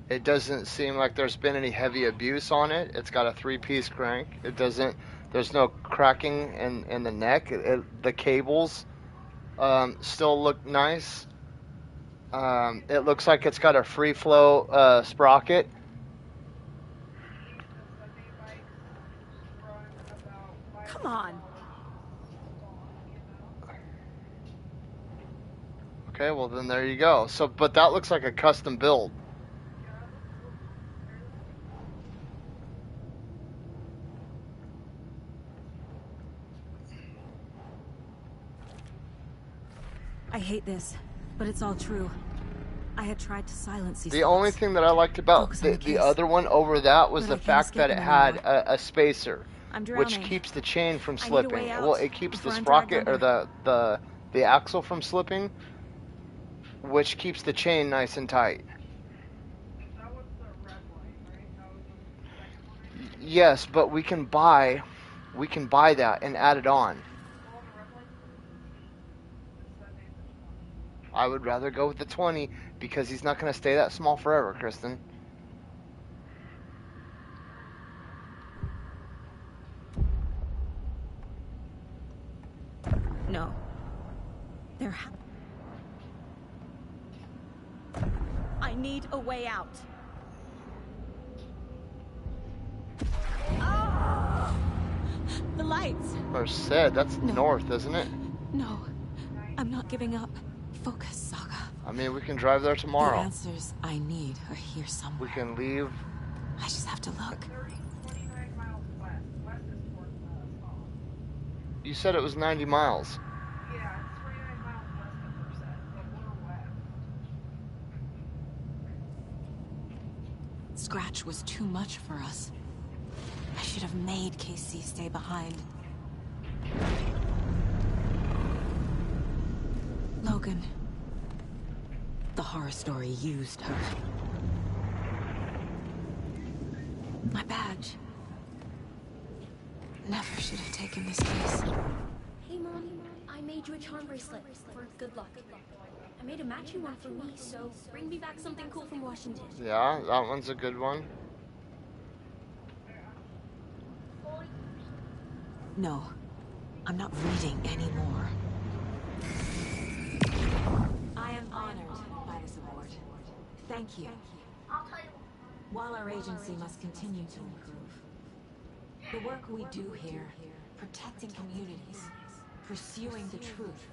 It doesn't seem like there's been any heavy abuse on it. It's got a 3-piece crank. There's no cracking in the neck. The cables still look nice. It looks like it's got a free flow sprocket. Come on. Okay, well then there you go. So, but that looks like a custom build. I hate this, but it's all true. I had tried to silence these The only thoughts. thing that I liked about Focus on the the case. other one over that was But the I can't fact escape that it them had anymore. a spacer, I'm which drowning. keeps the chain from I need a slipping. way out Well, it keeps the before I'm dragged sprocket or under. the axle from slipping, which keeps the chain nice and tight. Yes, but we can buy that and add it on. I would rather go with the 20 because he's not going to stay that small forever, Kristen. No. I need a way out. Oh! The lights. Merced, that's north, isn't it? No. I'm not giving up. Focus, Saga. I mean, we can drive there The tomorrow. answers I need are here somewhere. We can leave. I just have to look. You said it was 90 miles. Yeah, it's 49 miles west of Merced, but we're west. Scratch was too much for us. I should have made KC stay behind. Logan. The horror story used her. My badge. Never should have taken this case. Hey, Mom. I made you a charm bracelet for good luck. I made a matching one for me, so bring me back something cool from Washington. Yeah, that one's a good one. No, I'm not reading anymore. I am honored by this award. Thank you. While our agency must continue to improve, the work we do here, protecting communities, pursuing the truth,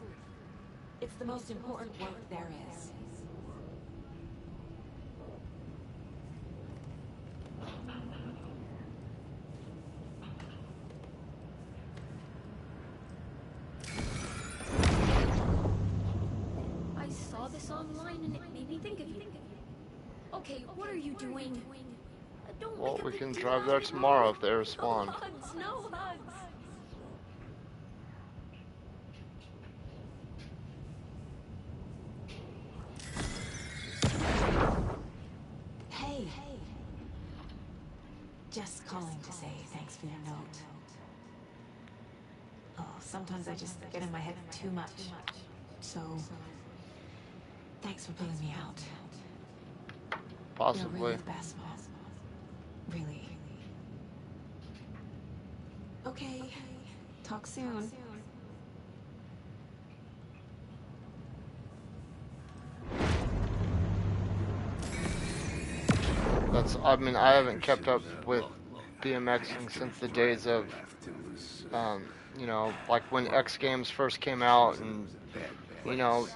it's the most important work there is. I saw this online and it made me think of you. Okay, what are you doing? Don't Well, make a we big can deal drive out there of it. tomorrow if they respond. No hugs, no hugs. Hey. Just calling to say thanks for your note. Oh, sometimes I just get in my head too much. So, thanks for pulling me out. Possibly. You're really the best, Mom. Really. Okay. Talk soon. I mean, I haven't kept up with BMXing since the days of, you know, like when X Games first came out, and, you know,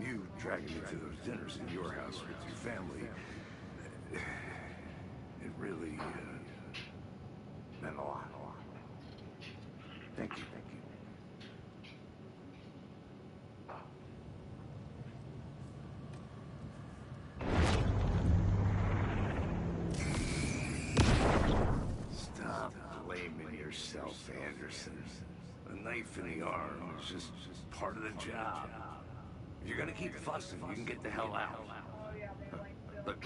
You dragging me to those dinners in your house with your family. It really meant a lot. Thank you. Stop blaming yourself, Anderson. A knife in the arm is just part of the job. If you're gonna keep fussing, you can get the hell out. Look,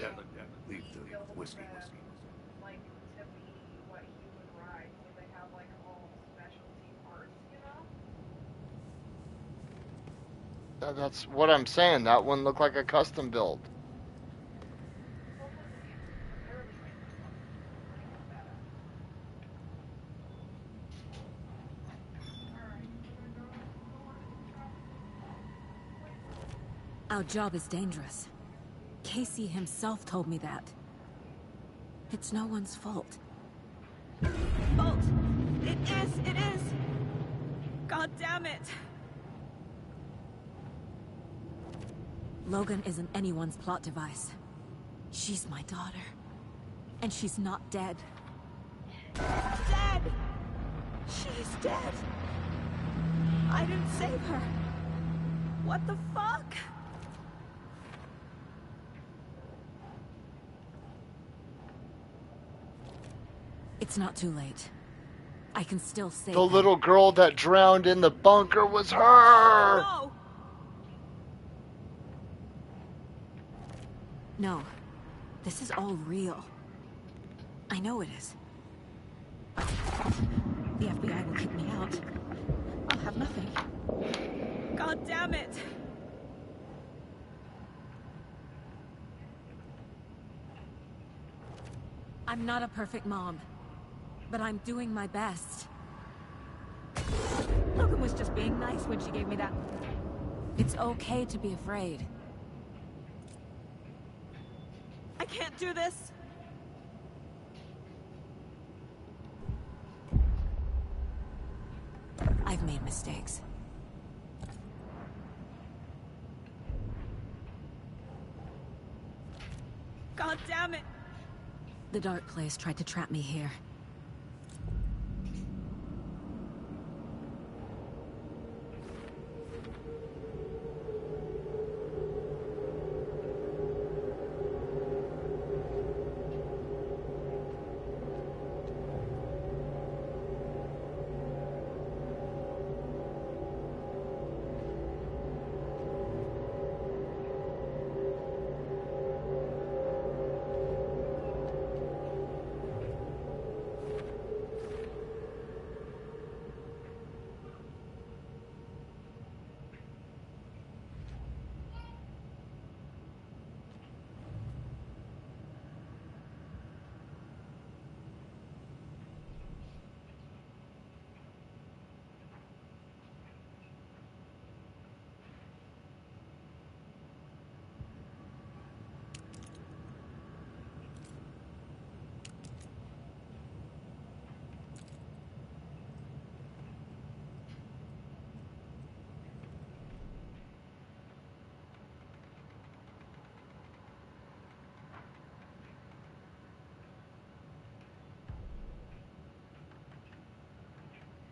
leave the whiskey. Like to be what he would ride, so they have like all specialty parts, you know? that's what I'm saying. That one looked like a custom build. Our job is dangerous. Casey himself told me that. It's no one's fault. Fault! It is! God damn it! Logan isn't anyone's plot device. She's my daughter. And she's not dead. Dead! She's dead! I didn't save her. What the fuck? It's not too late. I can still save The her. little girl that drowned in the bunker was her! No! No. This is all real. I know it is. The FBI will kick me out. I'll have nothing. God damn it! I'm not a perfect mom, but I'm doing my best. Logan was just being nice when she gave me that. It's okay to be afraid. I can't do this. I've made mistakes. God damn it! The Dark Place tried to trap me here.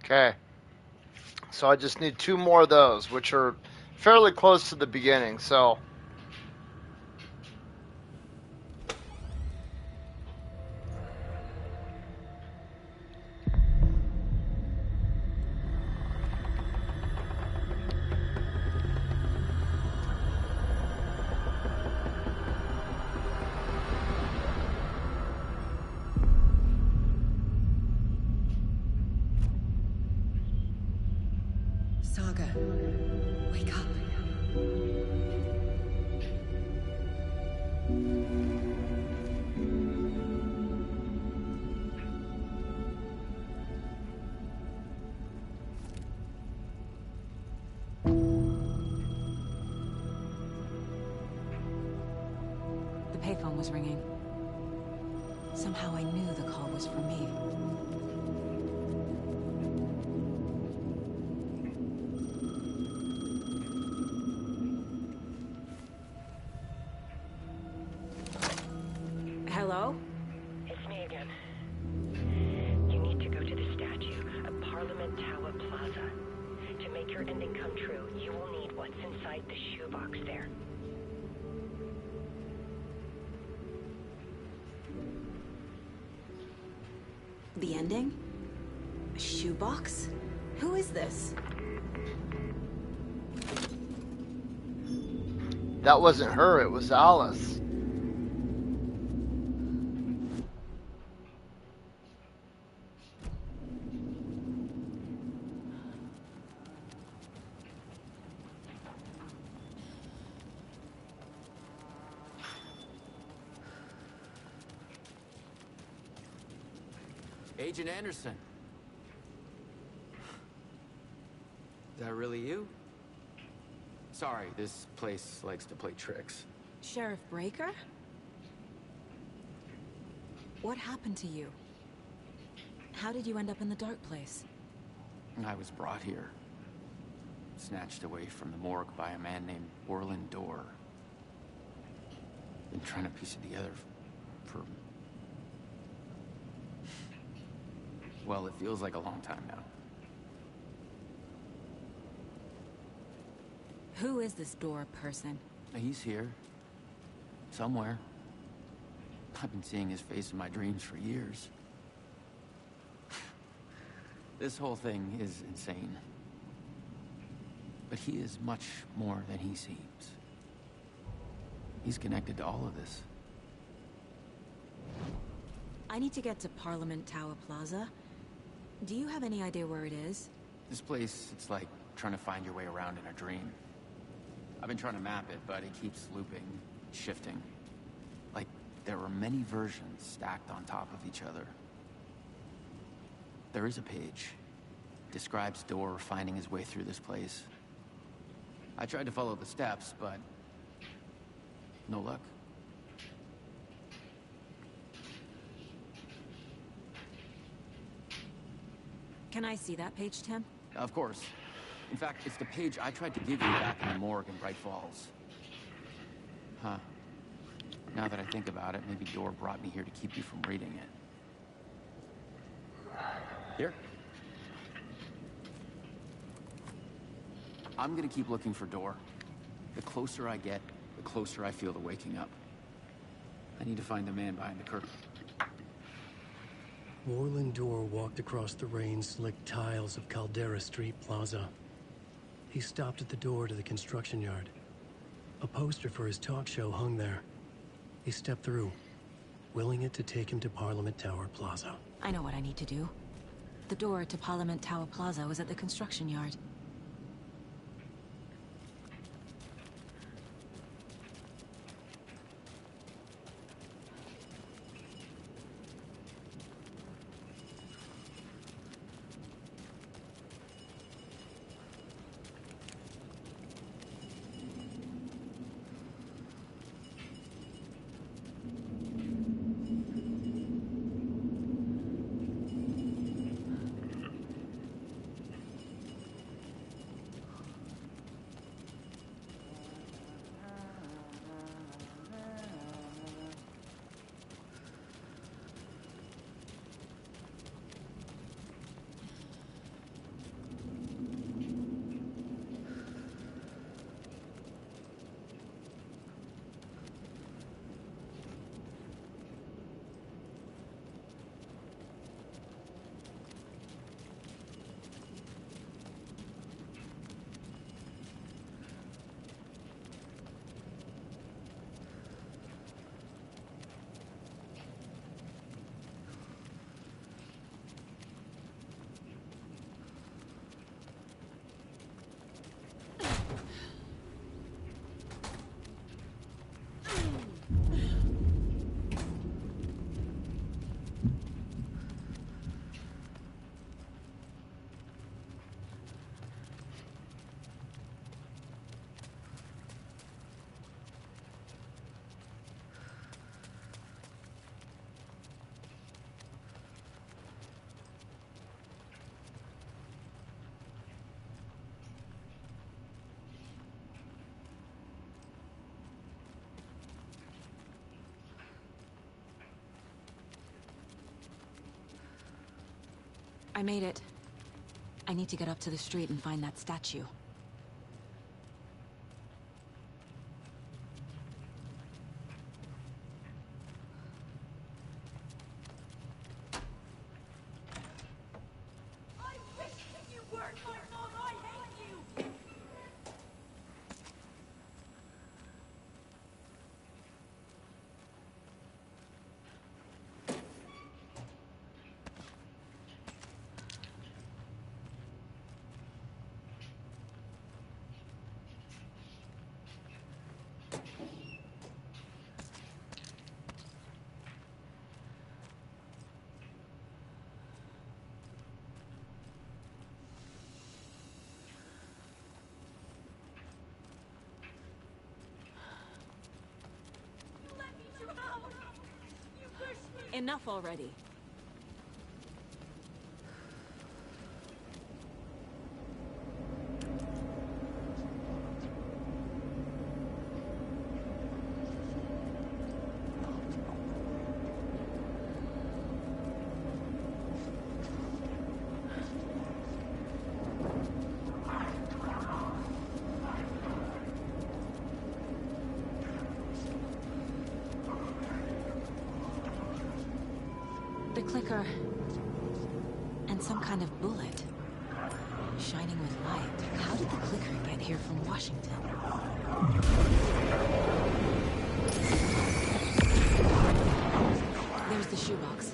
Okay. So I just need 2 more of those, which are fairly close to the beginning, so... Saga, wake up. The payphone was ringing. Somehow I knew the call was for me. Hello? It's me again. You need to go to the statue at Parliament Tower Plaza. To make your ending come true, you will need what's inside the shoebox there. The ending? A shoebox? Who is this? That wasn't her, it was Alice. Agent Anderson. Is that really you? Sorry, this place likes to play tricks. Sheriff Breaker? What happened to you? How did you end up in the dark place? I was brought here. Snatched away from the morgue by a man named Orland Dorr. Been trying to piece it together for... Well, it feels like a long time now. Who is this Dorr person? He's here. Somewhere. I've been seeing his face in my dreams for years. This whole thing is insane. But he is much more than he seems. He's connected to all of this. I need to get to Parliament Tower Plaza. Do you have any idea where it is? This place, it's like trying to find your way around in a dream. I've been trying to map it, but it keeps looping, shifting. Like there are many versions stacked on top of each other. There is a page. Describes Dorr finding his way through this place. I tried to follow the steps, but no luck. Can I see that page, Tim? Of course. In fact, it's the page I tried to give you back in the morgue in Bright Falls. Huh. Now that I think about it, maybe Dorr brought me here to keep you from reading it. Here. I'm gonna keep looking for Dorr. The closer I get, the closer I feel to waking up. I need to find the man behind the curtain. Orland Dorr walked across the rain-slicked tiles of Caldera Street Plaza. He stopped at the door to the construction yard. A poster for his talk show hung there. He stepped through, willing it to take him to Parliament Tower Plaza. I know what I need to do. The door to Parliament Tower Plaza was at the construction yard. I made it. I need to get up to the street and find that statue. Enough already. The clicker. And some kind of bullet. Shining with light. How did the clicker get here from Washington? There's the shoebox.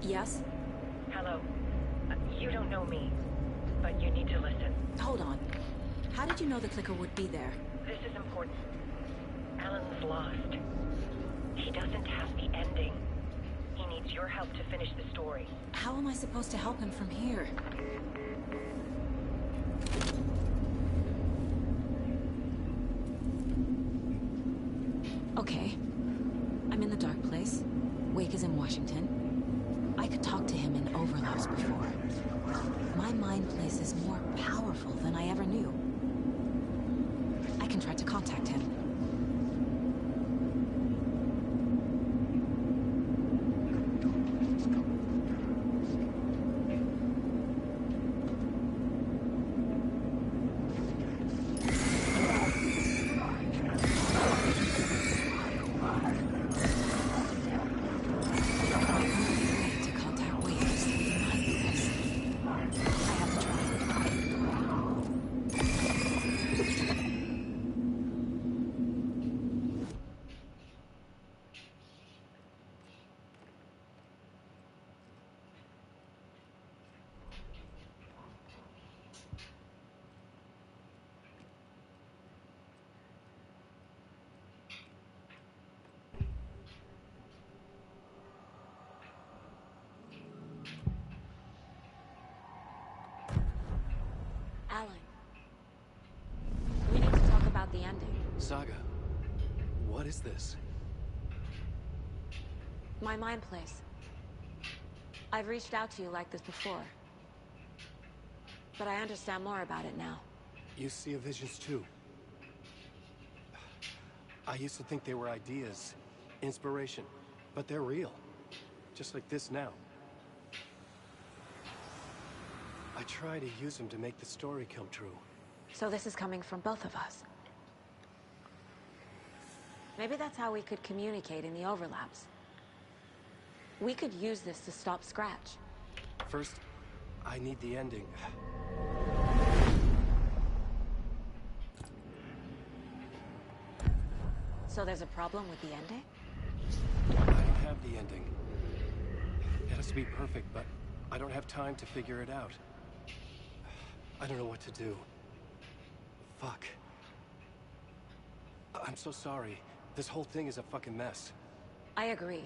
Yes? Hello. You don't know me, but you need to listen. Hold on. How did you know the clicker would be there? This is important. Alan's lost. He doesn't have the ending. He needs your help to finish the story. How am I supposed to help him from here? Okay. I'm in the dark place. Wake is in Washington. I could talk to him in overlaps before. My mind place is more powerful than I ever knew. I can try to contact him. Alan. We need to talk about the ending. Saga, what is this? My mind place. I've reached out to you like this before. But I understand more about it now. You see visions too. I used to think they were ideas, inspiration, but they're real. Just like this now. I try to use them to make the story come true. So this is coming from both of us. Maybe that's how we could communicate in the overlaps. We could use this to stop Scratch. First, I need the ending. So there's a problem with the ending? I don't have the ending. It has to be perfect, but I don't have time to figure it out. I don't know what to do. Fuck. I'm so sorry. This whole thing is a fucking mess. I agree.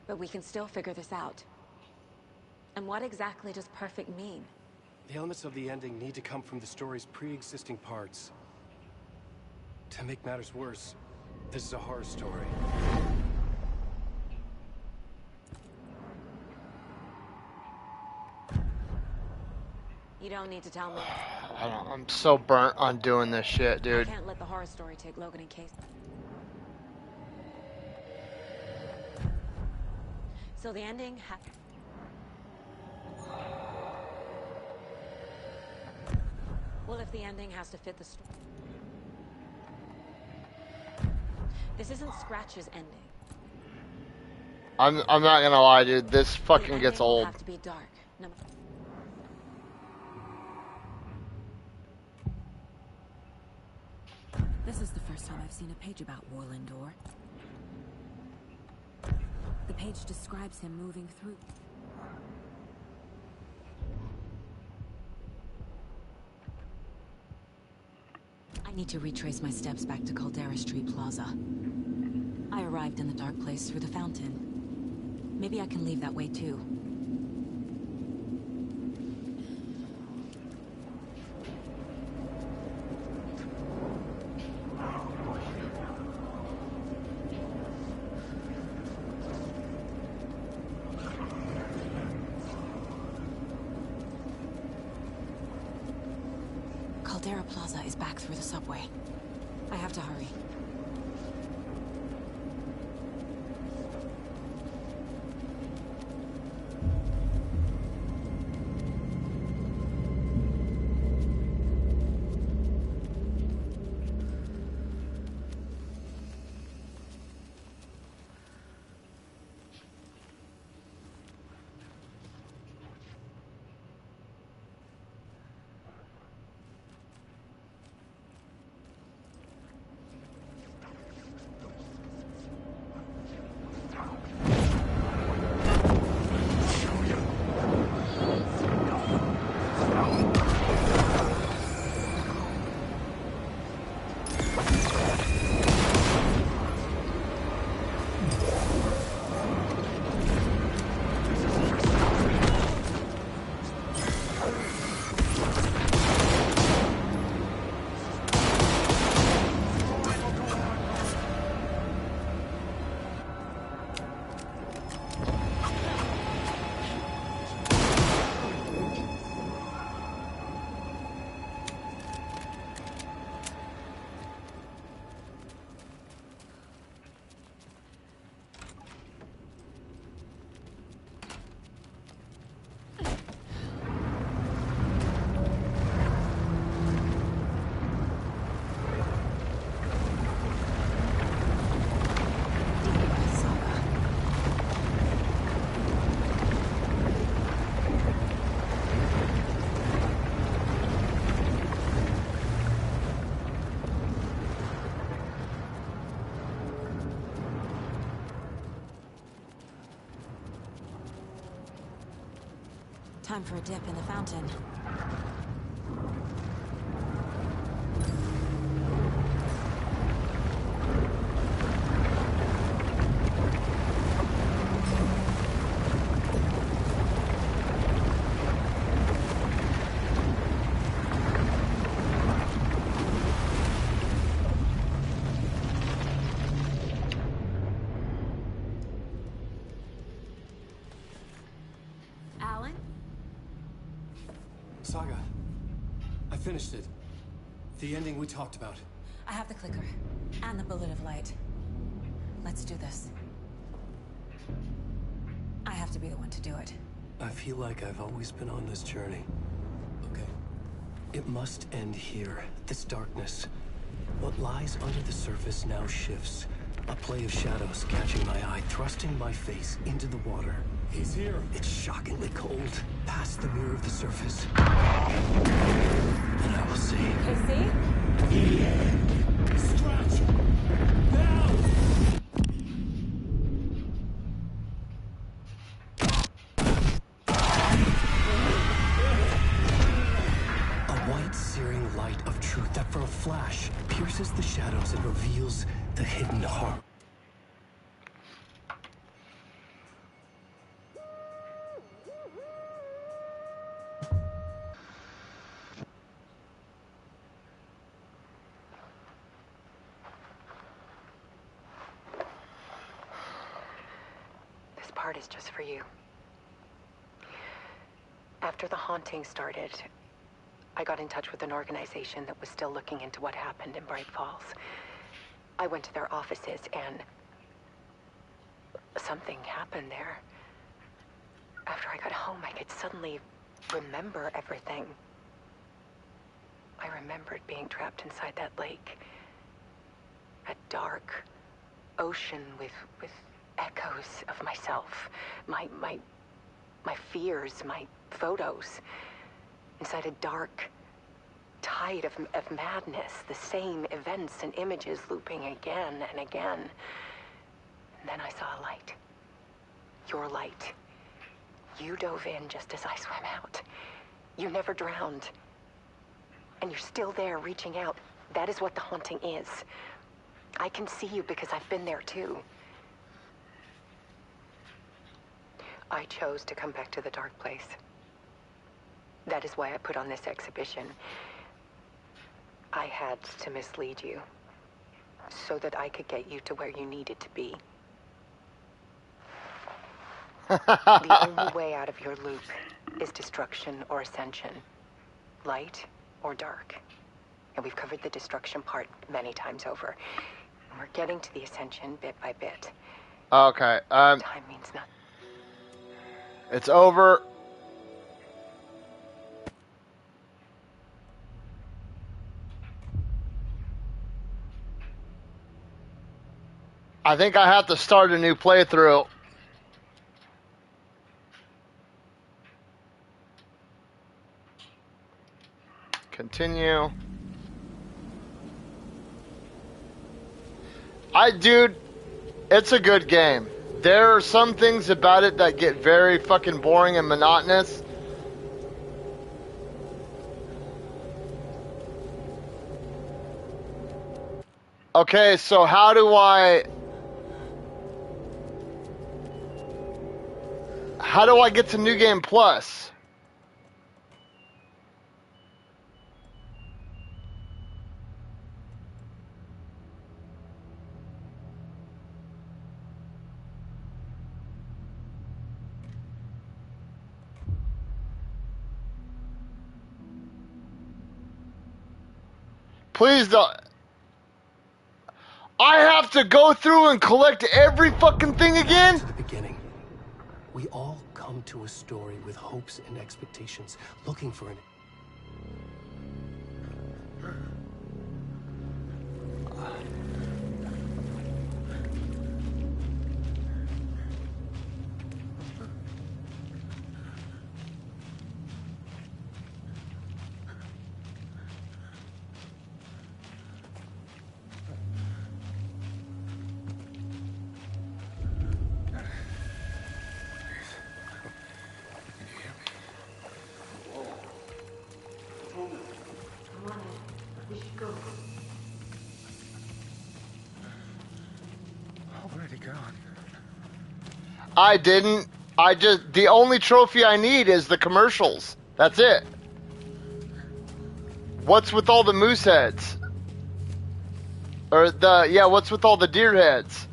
But we can still figure this out. And what exactly does perfect mean? The elements of the ending need to come from the story's pre-existing parts. To make matters worse, this is a horror story. You don't need to tell me. I'm so burnt on doing this shit, dude. I can't let the horror story take Logan and Case. So the ending well, if the ending has to fit the story. This isn't Scratch's ending. I'm not gonna lie, dude. This fucking gets Will old. have to be dark. No. This is the first time I've seen a page about Warlindor. The page describes him moving through. I need to retrace my steps back to Caldera Street Plaza. I arrived in the dark place through the fountain. Maybe I can leave that way too. Caldera Plaza is back through the subway. I have to hurry. Time for a dip in the fountain. Alan? Saga, I finished it. The ending we talked about. I have the clicker and the bullet of light. Let's do this. I have to be the one to do it. I feel like I've always been on this journey. Okay. It must end here. This darkness. What lies under the surface now shifts. A play of shadows catching my eye, thrusting my face into the water. He's here. It's shockingly cold. Past the mirror of the surface. And I will see. KC? The end. Scratch! Now! A white, searing light of truth that for a flash pierces the shadows and reveals the hidden heart. This part is just for you. After the haunting started, I got in touch with an organization that was still looking into what happened in Bright Falls. I went to their offices and something happened there. After I got home, I could suddenly remember everything. I remembered being trapped inside that lake. A dark ocean with echoes of myself. My fears, my photos. Inside a dark tide of madness. The same events and images looping again and again. And then I saw a light. Your light. You dove in just as I swam out. You never drowned. And you're still there reaching out. That is what the haunting is. I can see you because I've been there too. I chose to come back to the dark place. That is why I put on this exhibition. I had to mislead you, so that I could get you to where you needed to be. The only way out of your loop is destruction or ascension. Light or dark. And we've covered the destruction part many times over. And we're getting to the ascension bit by bit. Okay. Time means nothing. It's over. I think I have to start a new playthrough. Continue. Dude, it's a good game. There are some things about it that get very fucking boring and monotonous. Okay, so how do I get to New Game Plus? Please don't. I have to go through and collect every fucking thing again? To the beginning. We all come to a story with hopes and expectations, looking for an... I didn't. The only trophy I need is the commercials. That's it. What's with all the moose heads? Or what's with all the deer heads?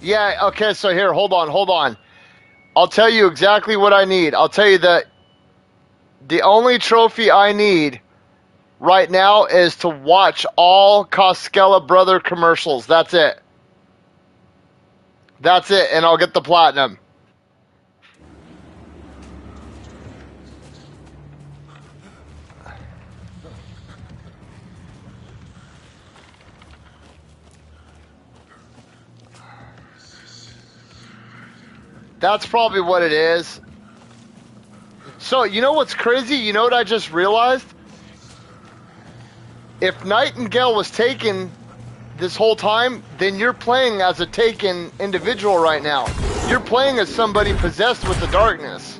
Yeah, okay, so here, hold on. I'll tell you exactly what I need. I'll tell you that the only trophy I need right now is to watch all Koskela Brother commercials. That's it. That's it, and I'll get the platinum. That's probably what it is. So, you know what's crazy? You know what I just realized? If Nightingale was taken this whole time, then you're playing as a taken individual right now. You're playing as somebody possessed with the darkness.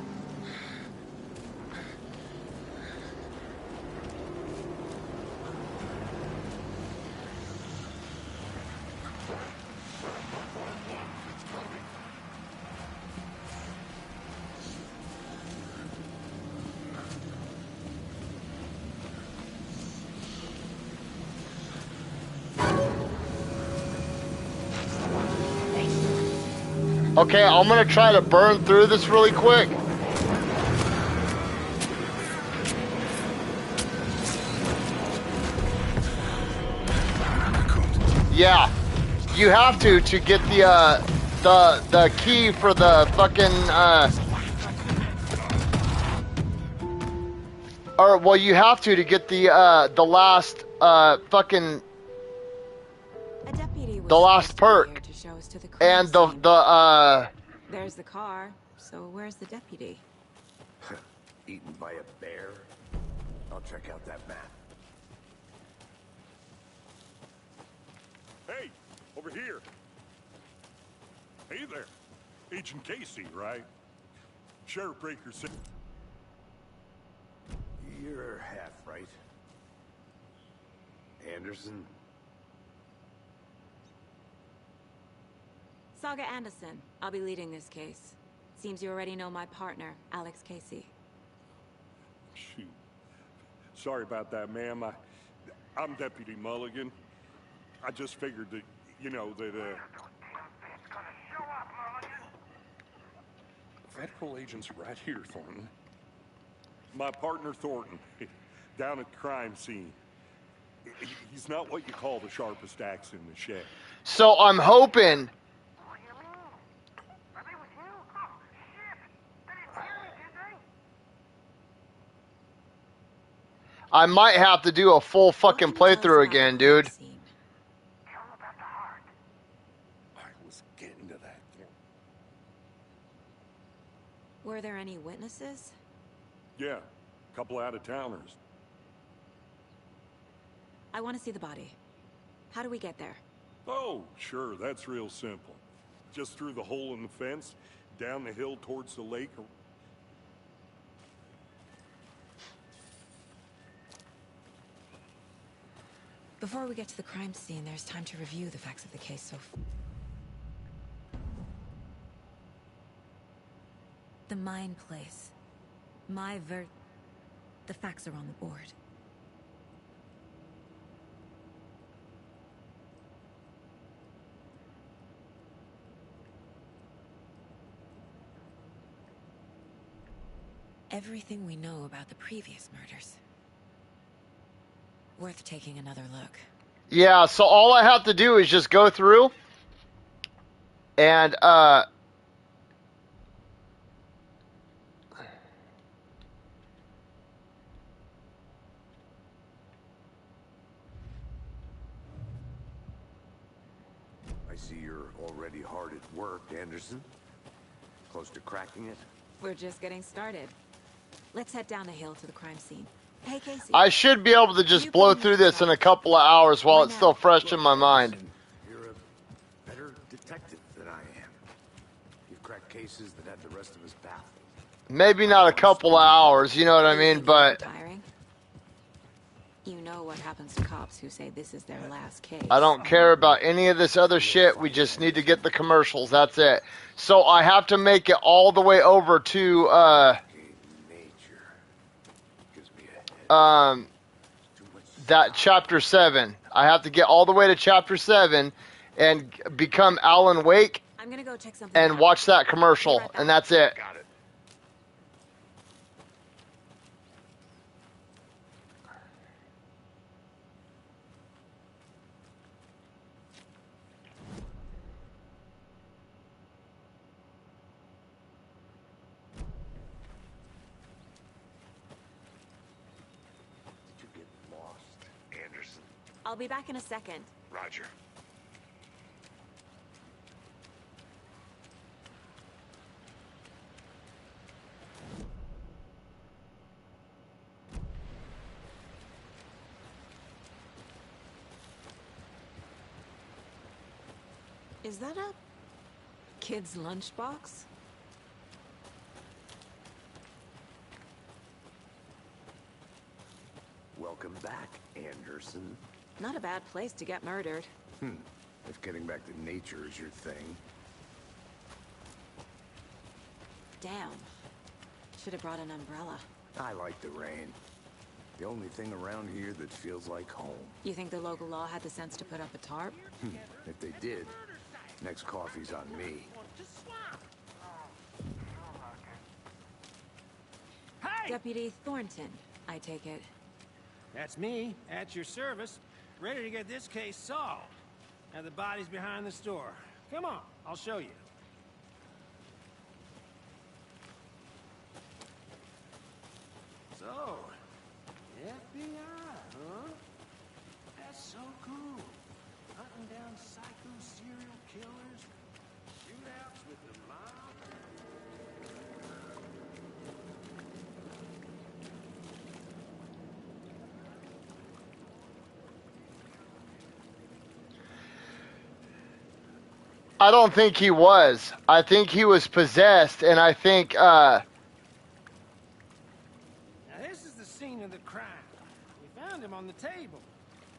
Okay, I'm gonna try to burn through this really quick. Yeah, you have to get the key for the fucking or well, you have to get the last fucking the last perk To show us to the and crime scene. the There's the car. So where's the deputy? Eaten by a bear? I'll check out that map. Hey, over here. Hey there. Agent Casey, right? Sheriff Breaker said... You're half right. Anderson? Saga Anderson. I'll be leading this case. Seems you already know my partner, Alex Casey. Shoot. Sorry about that, ma'am. I'm Deputy Mulligan. I just figured that, you know, that, Federal agents right here, Thornton. My partner, Thornton, down at the crime scene. He's not what you call the sharpest axe in the shed. so I'm hoping I might have to do a full fucking playthrough again, dude. I was getting to that. Were there any witnesses? Yeah, a couple out-of-towners. I want to see the body. How do we get there? Oh, sure, that's real simple. Just through the hole in the fence, down the hill towards the lake. Before we get to the crime scene, there's time to review the facts of the case so far. The mine place. The facts are on the board. Everything we know about the previous murders. Worth taking another look. Yeah, so all I have to do is just go through and I see you're already hard at work, Anderson. Close to cracking it? We're just getting started. Let's head down the hill to the crime scene. Hey, Casey. I should be able to just blow through this in a couple of hours while it's still fresh in my mind. You're a better detective than I am. You've cracked cases that had the rest of us baffled. Maybe not a couple of hours, you know what I mean, but Tiring? You know what happens to cops who say this is their last case. I don't care about any of this other shit. We just need to get the commercials. That's it. So I have to make it all the way over to that chapter 7. I have to get all the way to chapter 7 and become Alan Wake I'm gonna go check something and out. watch that commercial, and that's it. Got it. Did you get lost, Anderson? I'll be back in a second. Roger. Is that a kid's lunchbox? Welcome back, Anderson. Not a bad place to get murdered. If getting back to nature is your thing. Damn. Should have brought an umbrella. I like the rain. The only thing around here that feels like home. You think the local law had the sense to put up a tarp? If they did, next coffee's on me. Deputy Thornton, I take it. That's me, at your service, ready to get this case solved. Now the body's behind the store. Come on, I'll show you. So, FBI, huh? That's so cool. Hunting down psycho serial killers, shootouts with the mob. I don't think he was. I think he was possessed, and I think, Now this is the scene of the crime. We found him on the table.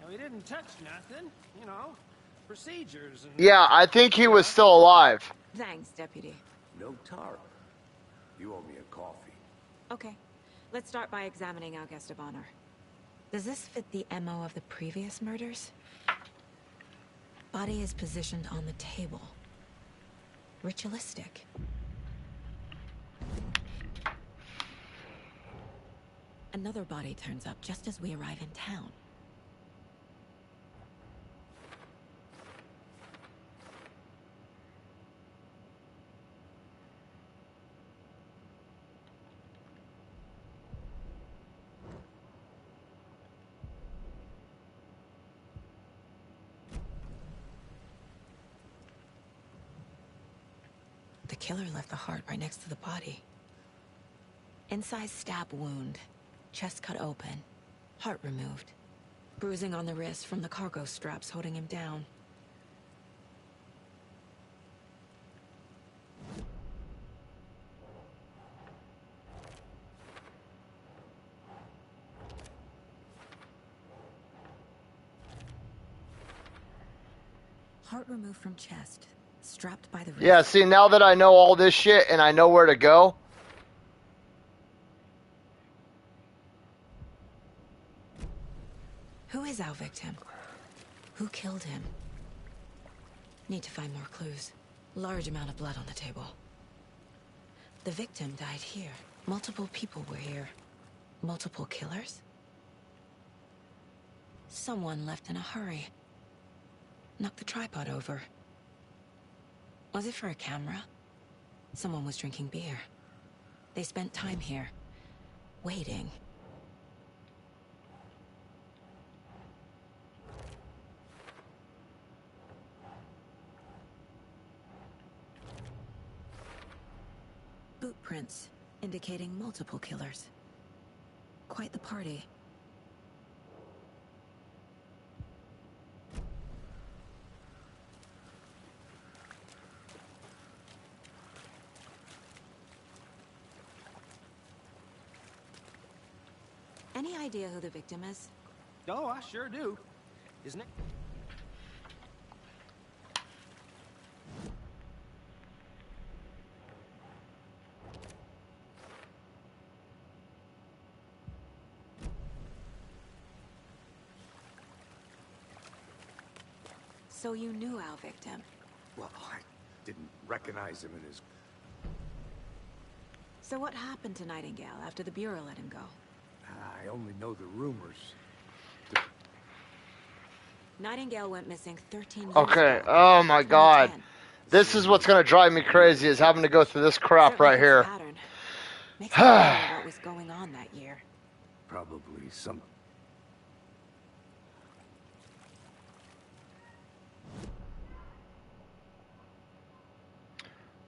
Now he didn't touch nothing, you know, procedures and... yeah, I think he was still alive. Thanks, Deputy. No tarp. You owe me a coffee. Okay, let's start by examining our guest of honor. Does this fit the MO of the previous murders? Body is positioned on the table. Ritualistic. Another body turns up just as we arrive in town. The killer left the heart right next to the body. Inside stab wound, chest cut open, heart removed. Bruising on the wrist from the cargo straps holding him down. Heart removed from chest, strapped by the wrist. Yeah, see, now that I know all this shit and I know where to go. Who is our victim? Who killed him? Need to find more clues. Large amount of blood on the table. The victim died here. Multiple people were here. Multiple killers? Someone left in a hurry. Knocked the tripod over. Was it for a camera? Someone was drinking beer. They spent time here, waiting. Boot prints, indicating multiple killers. Quite the party. Any idea who the victim is? Oh, I sure do. Isn't it? So you knew our victim? Well, I didn't recognize him in his... So what happened to Nightingale after the Bureau let him go? I only know the rumors. Nightingale went missing 13 years Okay, ago. oh my god. This is what's gonna drive me crazy, is having to go through this crap right here. Makes me wonder what was going on that year. Probably some...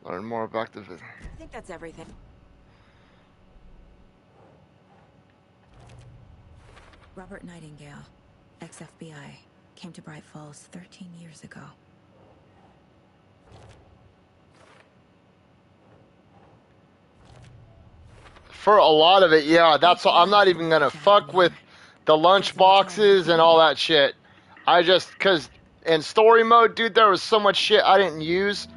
Learn more about the... I think that's everything. Robert Nightingale, ex-FBI, came to Bright Falls 13 years ago. For a lot of it, yeah, that's... I'm not even gonna fuck with the lunch boxes and all that shit. I just... Because in story mode, dude, there was so much shit I didn't use.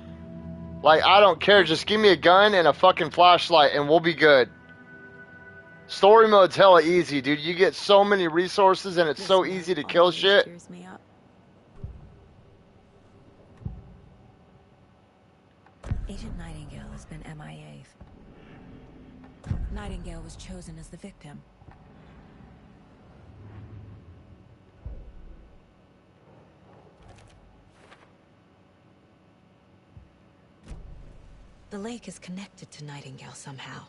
Like, I don't care. Just give me a gun and a fucking flashlight and we'll be good. Story mode's hella easy, dude. You get so many resources and it's so easy to kill shit. Cheers me up. Agent Nightingale has been MIA. Nightingale was chosen as the victim. The lake is connected to Nightingale somehow.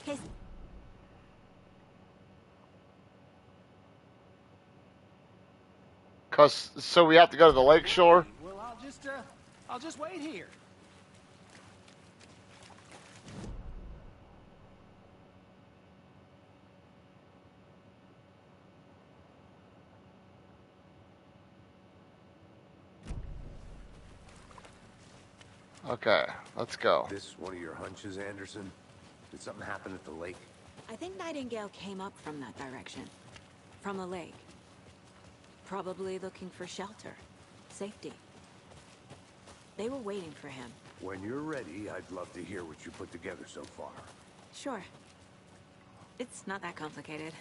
His... So we have to go to the lake shore? Well, I'll just wait here. Okay, let's go. This one of your hunches, Anderson? Did something happen at the lake? I think Nightingale came up from that direction. From the lake. Probably looking for shelter. Safety. They were waiting for him. When you're ready, I'd love to hear what you put together so far. Sure. It's not that complicated.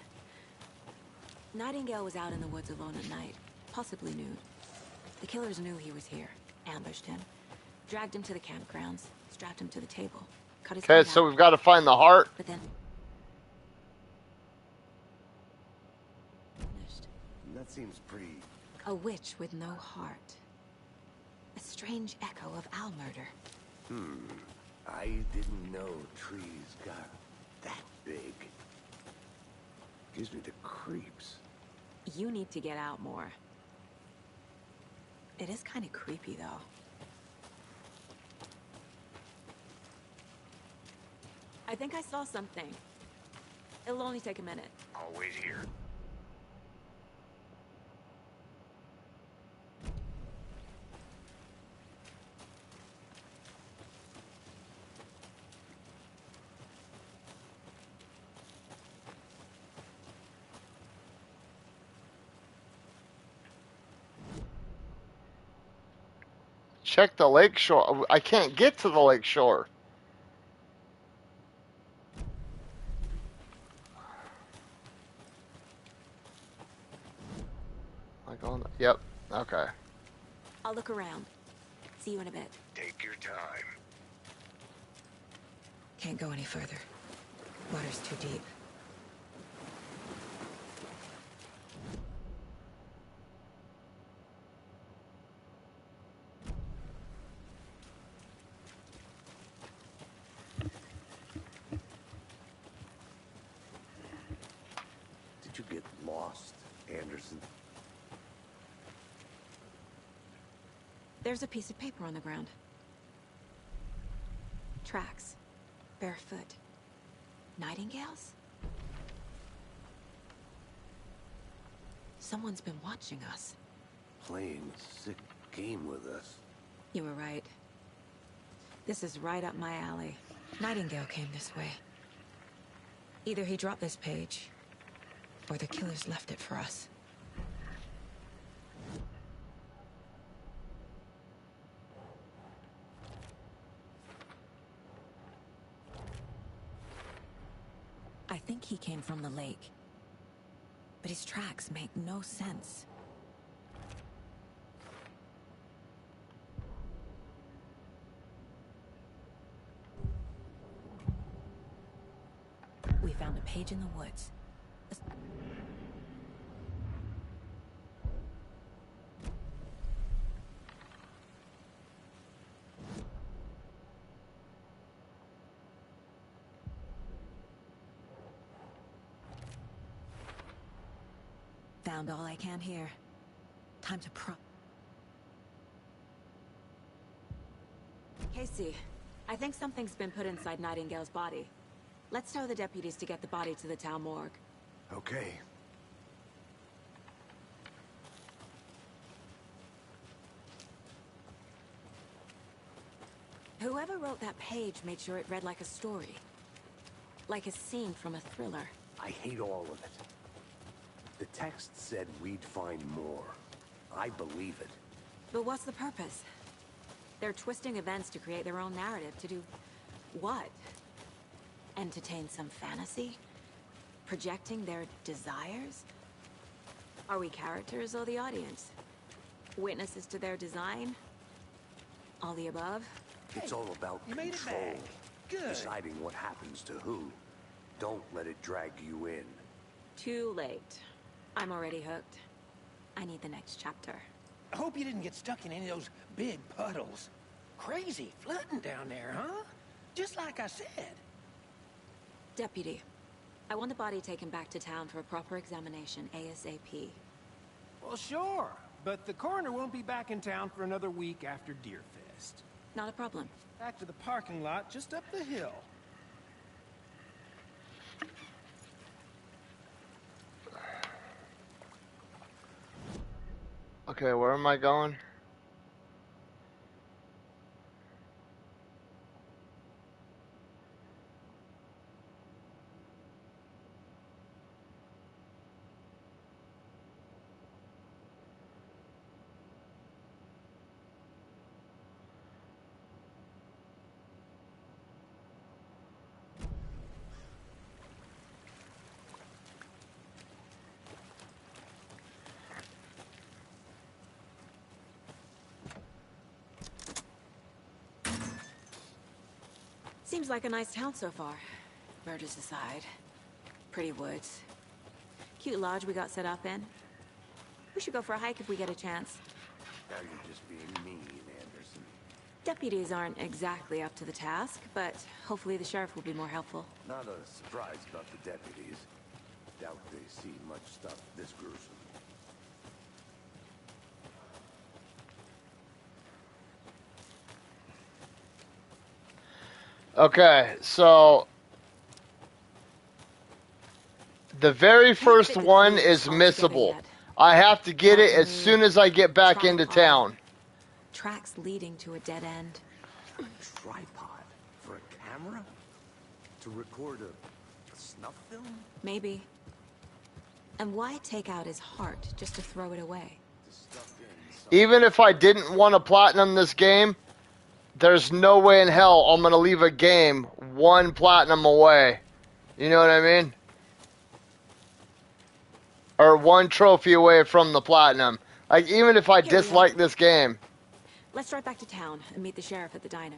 Nightingale was out in the woods alone at night. Possibly nude. The killers knew he was here. Ambushed him. Dragged him to the campgrounds. Strapped him to the table. Cut his Okay, head so out. we've got to find the heart. But then... That seems pretty... A witch with no heart. A strange echo of owl murder. I didn't know trees got that big. Gives me the creeps. You need to get out more. It is kind of creepy, though. I think I saw something. It'll only take a minute. I'll wait here. Check the lake shore. I can't get to the lake shore. Like on. Yep. Okay. I'll look around. See you in a bit. Take your time. Can't go any further. Water's too deep. Did you get lost, Anderson? There's a piece of paper on the ground. Tracks. Barefoot. Nightingales? Someone's been watching us. Playing a sick game with us. You were right. This is right up my alley. Nightingale came this way. Either he dropped this page, or the killers left it for us. I think he came from the lake. But his tracks make no sense. We found a page in the woods. Found all I can here. Time to Casey, I think something's been put inside Nightingale's body. Let's tell the deputies to get the body to the town morgue. Okay. Whoever wrote that page made sure it read like a story. Like a scene from a thriller. I hate all of it. The text said we'd find more. I believe it. But what's the purpose? They're twisting events to create their own narrative. To do what? Entertain some fantasy? Projecting their desires? Are we characters or the audience? Witnesses to their design? All the above? It's all about You made it control. back. Good. Deciding what happens to who. Don't let it drag you in. Too late. I'm already hooked. I need the next chapter. I hope you didn't get stuck in any of those big puddles. Crazy flooding down there, huh? Just like I said. Deputy, I want the body taken back to town for a proper examination ASAP. Well, sure. But the coroner won't be back in town for another week after Deerfest. Not a problem. Back to the parking lot just up the hill. Okay, where am I going? Seems like a nice town so far. Murders aside. Pretty woods. Cute lodge we got set up in. We should go for a hike if we get a chance. Now you're just being mean, Anderson. Deputies aren't exactly up to the task, but hopefully the sheriff will be more helpful. Not a surprise about the deputies. Doubt they see much stuff this gruesome. Okay, so the very first one is missable. I have to get it as soon as I get back into town. Tracks leading to a dead end. A tripod for a camera? To record a snuff film? Maybe. And why take out his heart just to throw it away? Even if I didn't want to platinum this game, there's no way in hell I'm going to leave a game one platinum away. You know what I mean? Or one trophy away from the platinum. Like, even if I dislike this game, Let's drive back to town and meet the sheriff at the diner.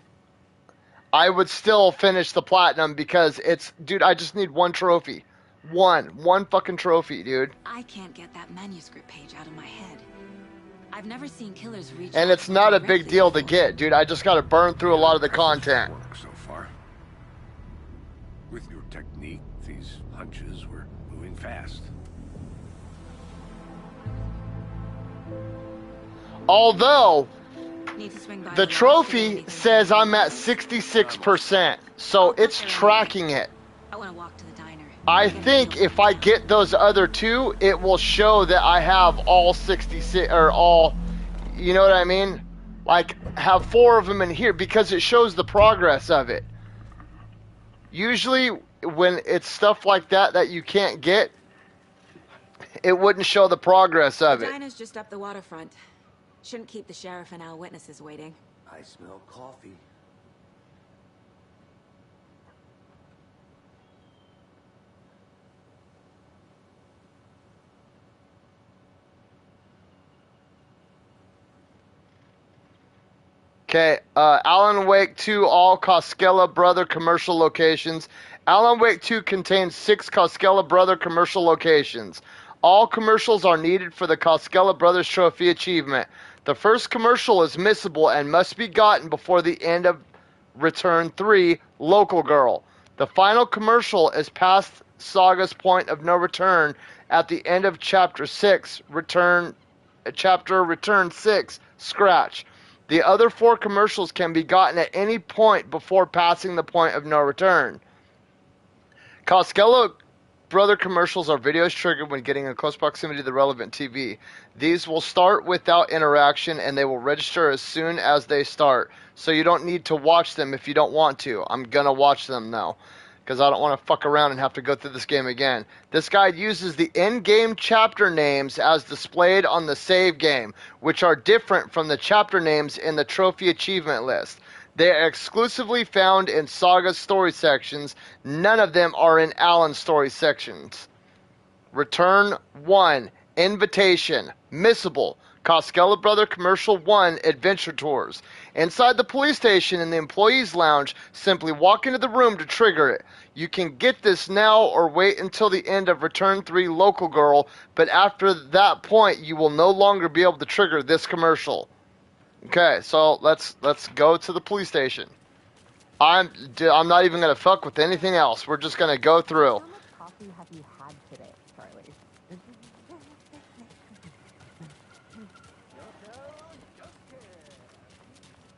I would still finish the platinum because it's... Dude, I just need one trophy. One fucking trophy, dude. I can't get that manuscript page out of my head. I've never seen killers reach... And it's not a big deal to get, dude. I just got to burn through a lot of the content. So far. With your technique, these hunches were moving fast. Although, Need to swing by the trophy says I'm at 66%, so it's tracking it. I want to walk to the diner. I think if I get those other two, it will show that I have all 66, or all, you know what I mean? Like, have 4 of them in here, because it shows the progress of it. Usually, when it's stuff like that that you can't get, it wouldn't show the progress of The it. diner's just up the waterfront. Shouldn't keep the sheriff and our witnesses waiting. I smell coffee. Okay, Alan Wake 2, all Koskela Brother commercial locations. Alan Wake 2 contains 6 Koskela Brother commercial locations. All commercials are needed for the Koskela Brothers Trophy achievement. The first commercial is missable and must be gotten before the end of Return 3, Local Girl. The final commercial is past Saga's point of no return at the end of Chapter 6, Return 6, Scratch. The other 4 commercials can be gotten at any point before passing the point of no return. Koskela Brother commercials are videos triggered when getting in close proximity to the relevant TV. These will start without interaction and they will register as soon as they start. So you don't need to watch them if you don't want to. I'm gonna watch them though, because I don't want to fuck around and have to go through this game again. This guide uses the in-game chapter names as displayed on the save game, which are different from the chapter names in the trophy achievement list. They are exclusively found in Saga's story sections. None of them are in Alan's story sections. Return 1, Invitation, Missable, Koskela Brother Commercial 1 Adventure Tours. Inside the police station in the employees lounge, simply walk into the room to trigger it. You can get this now or wait until the end of Return 3 Local Girl, but after that point you will no longer be able to trigger this commercial. Okay, so let's go to the police station. I'm not even gonna fuck with anything else. We're just gonna go through. How much coffee have you had today, Charlie?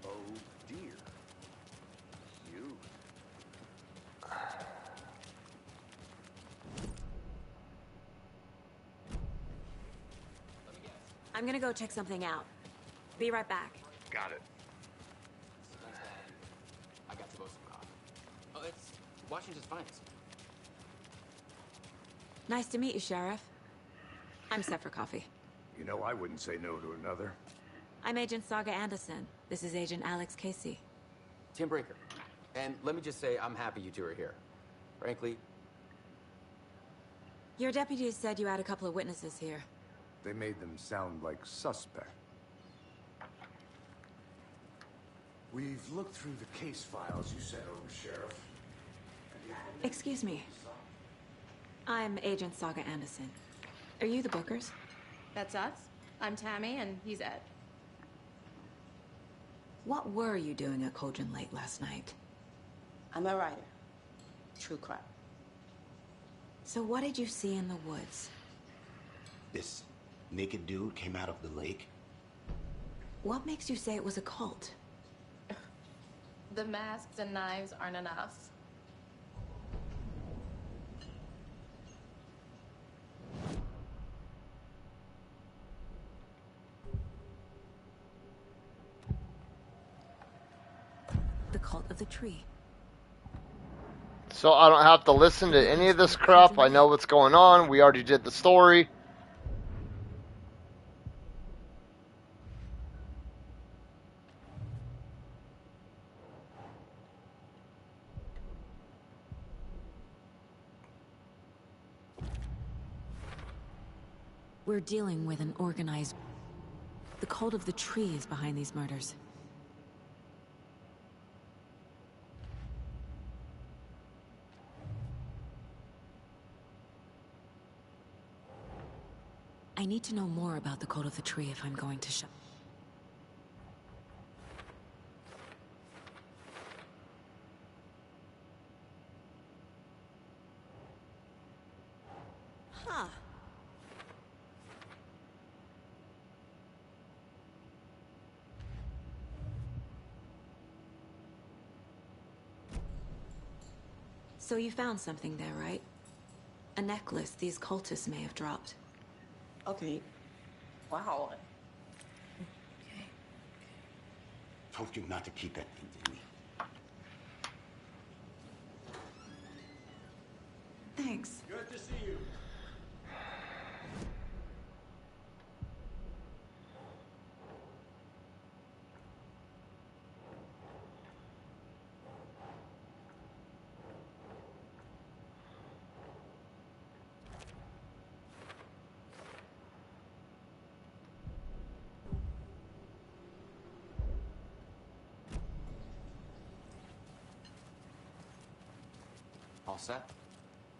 Oh dear. You. I'm gonna go check something out. Be right back. Got it. I got to go some coffee. Oh, it's Washington's finest. Nice to meet you, Sheriff. I'm set for coffee. You know, I wouldn't say no to another. I'm Agent Saga Anderson. This is Agent Alex Casey. Tim Breaker. And let me just say, I'm happy you two are here. Frankly, Your deputies said you had a couple of witnesses here. They made them sound like suspect. We've looked through the case files you sent over, Sheriff. Excuse me. I'm Agent Saga Anderson. Are you the Bookers? That's us. I'm Tammy, and he's Ed. What were you doing at Cauldron Lake last night? I'm a writer. True crime. So what did you see in the woods? This naked dude came out of the lake. What makes you say it was a cult? The masks and knives aren't enough. The Cult of the Tree. So I don't have to listen to any of this crap. I know what's going on. We already did the story. We're dealing with an organized... The Cult of the Tree is behind these murders. I need to know more about the Cult of the Tree if I'm going to show. Huh. So you found something there, right? A necklace these cultists may have dropped. Okay. Wow. Told you not to keep that thing to me. Thanks. Good to see you. all set.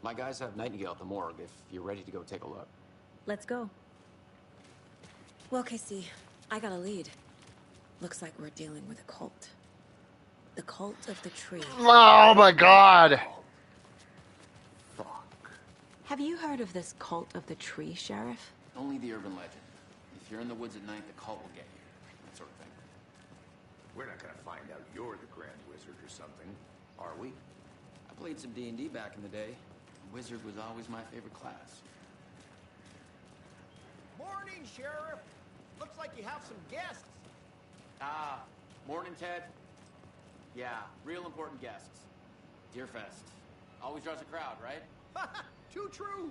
My guys have Nightingale at the morgue if you're ready to go take a look. Let's go. Well, Casey, I got a lead. Looks like we're dealing with a cult. The Cult of the Tree. Oh my god! Have you heard of this Cult of the Tree, Sheriff? Only the urban legend. If you're in the woods at night, the cult will get you. That sort of thing. We're not gonna find out you're the Grand Wizard or something, are we? I played some D&D back in the day. Wizard was always my favorite class. Morning, Sheriff. Looks like you have some guests. Ah, morning, Ted. Yeah, real important guests. Deerfest. Always draws a crowd, right? Too true.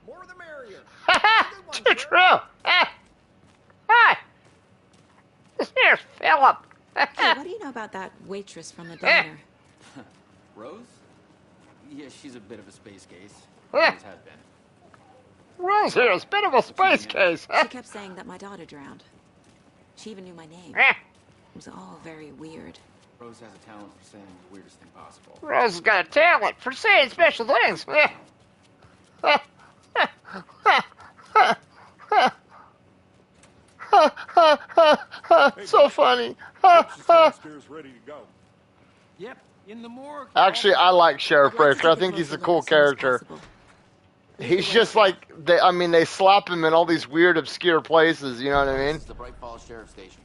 More the merrier. Too true. Hi. Here's Philip. Hey, what do you know about that waitress from the diner? Rose? Yeah, she's a bit of a space case. Always has been. Rose here is a bit of a space case. She kept saying that my daughter drowned. She even knew my name. Eh. It was all very weird. Rose has a talent for saying the weirdest thing possible. Rose has got a talent for saying special things. So funny. Upstairs ready to go. Yep, in the morgue. Actually, I like Sheriff Breaker. I think he's a cool character. He's just like, they slap him in all these weird, obscure places, you know what I mean? This is the Bright Falls Sheriff Station.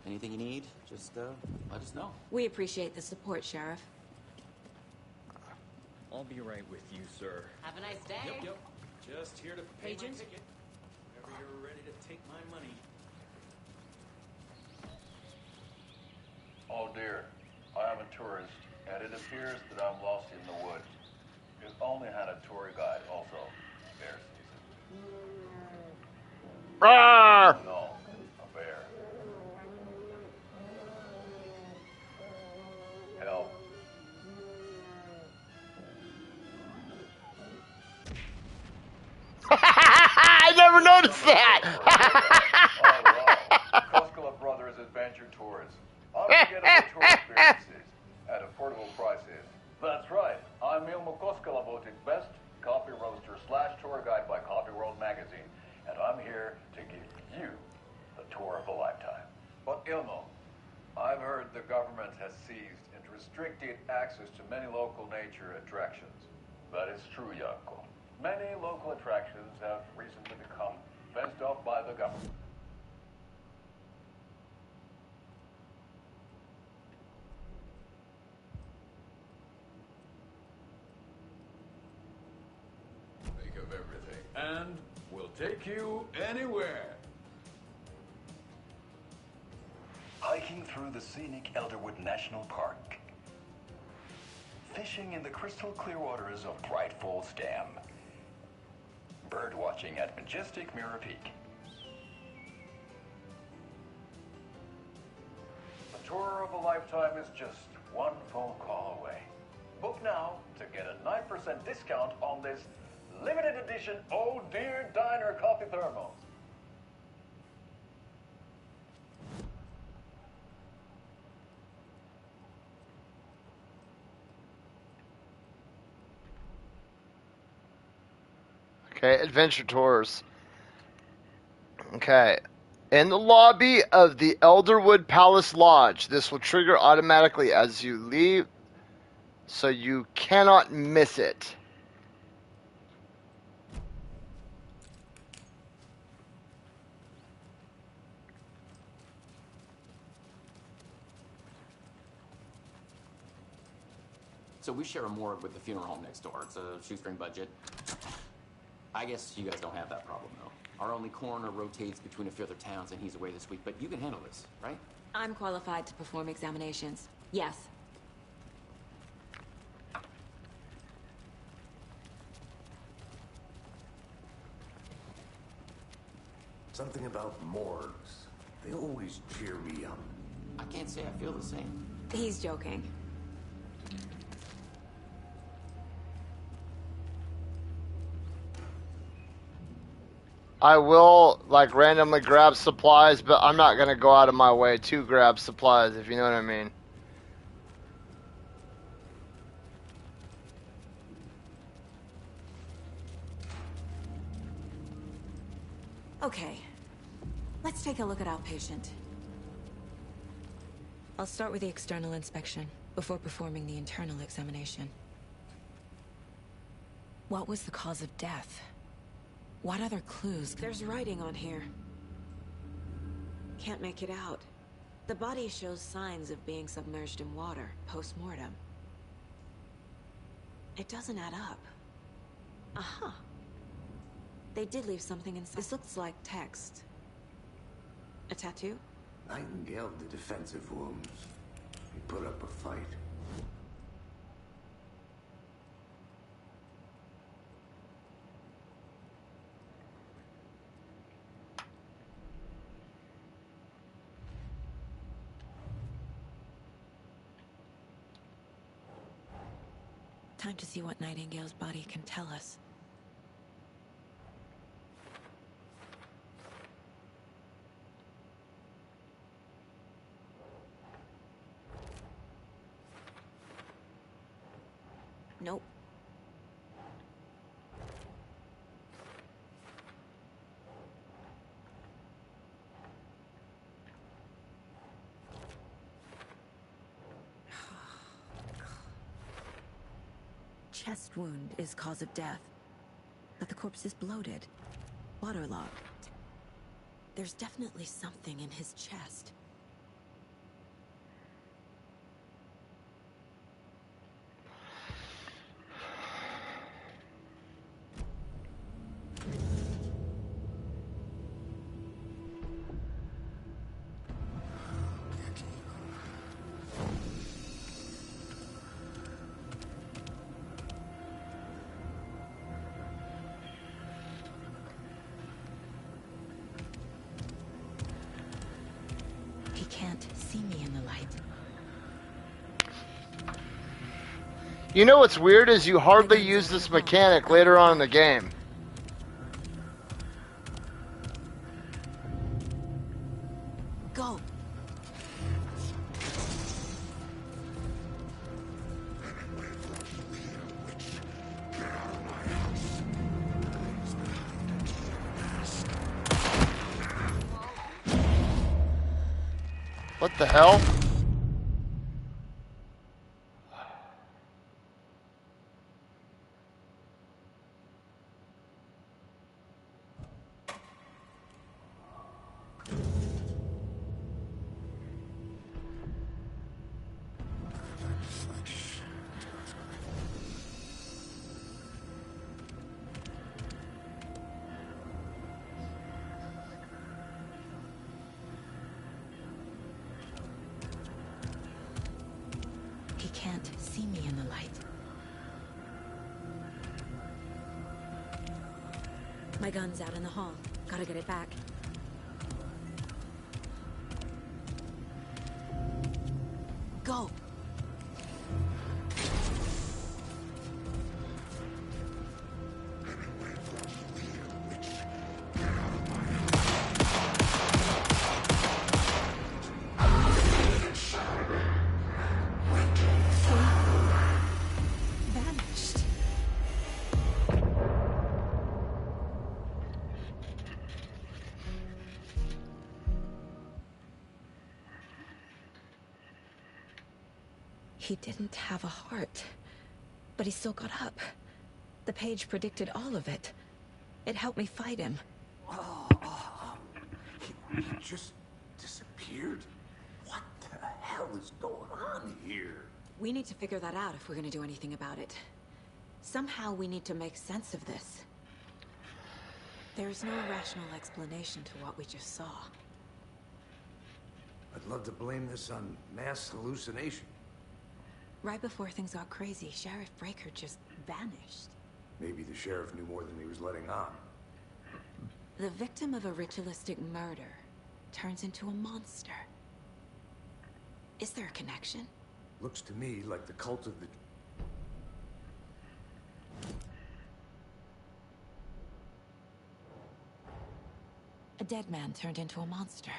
Anything you need, just let us know. We appreciate the support, Sheriff. I'll be right with you, sir. Have a nice day. Yep. Just here to pay Agent? my ticket. Whenever you're ready to take my money. Oh dear, I am a tourist, and it appears that I'm lost in the woods. We've only had a tour guide, also bear season. Roar! No, a bear. Help. I never noticed that! Koskela Brothers Adventure Tours. Unforgettable tour experiences at affordable prices. That's right. I'm Ilmo Koskela, voted best coffee roaster / tour guide by Coffee World magazine, and I'm here to give you the tour of a lifetime. But Ilmo, I've heard the government has seized and restricted access to many local nature attractions. That is true, Janko. Many local attractions have recently become fenced off by the government. Think of everything. And we'll take you anywhere. Hiking through the scenic Elderwood National Park. Fishing in the crystal clear waters of Bright Falls Dam. Bird watching at majestic Mirror Peak. The tour of a lifetime is just one phone call away. Book now to get a 9% discount on this limited edition Oh Dear Diner coffee thermos. Okay, adventure tours. Okay. In the lobby of the Elderwood Palace Lodge. This will trigger automatically as you leave, so you cannot miss it. So we share a morgue with the funeral home next door. It's a shoestring budget. I guess you guys don't have that problem, though. Our only coroner rotates between a few other towns, and he's away this week. But you can handle this, right? I'm qualified to perform examinations. Yes. Something about morgues. They always cheer me up. I can't say I feel the same. He's joking. I will, like, randomly grab supplies, but I'm not going to go out of my way to grab supplies, if you know what I mean. Okay. Let's take a look at outpatient. I'll start with the external inspection before performing the internal examination. What was the cause of death? What other clues? There's writing on here. Can't make it out. The body shows signs of being submerged in water, post-mortem. It doesn't add up. Aha. They did leave something inside. This looks like text. A tattoo? Nightingale did defensive wounds. He put up a fight. Time to see what Nightingale's body can tell us. Nope. Chest wound is cause of death, but the corpse is bloated, waterlogged. There's definitely something in his chest. He can't see me in the light. You know what's weird is you hardly use this mechanic later on in the game. Go. What the hell? He can't see me in the light. My gun's out in the hall. Gotta get it back. Go. Vanished. He didn't have a heart, but he still got up. The page predicted all of it. It helped me fight him. He just disappeared? What the hell is going on here? We need to figure that out if we're gonna do anything about it. Somehow we need to make sense of this. There's no rational explanation to what we just saw. I'd love to blame this on mass hallucination. Right before things got crazy, Sheriff Breaker just vanished. Maybe the sheriff knew more than he was letting on. The victim of a ritualistic murder turns into a monster. Is there a connection? Looks to me like the cult of the... A dead man turned into a monster.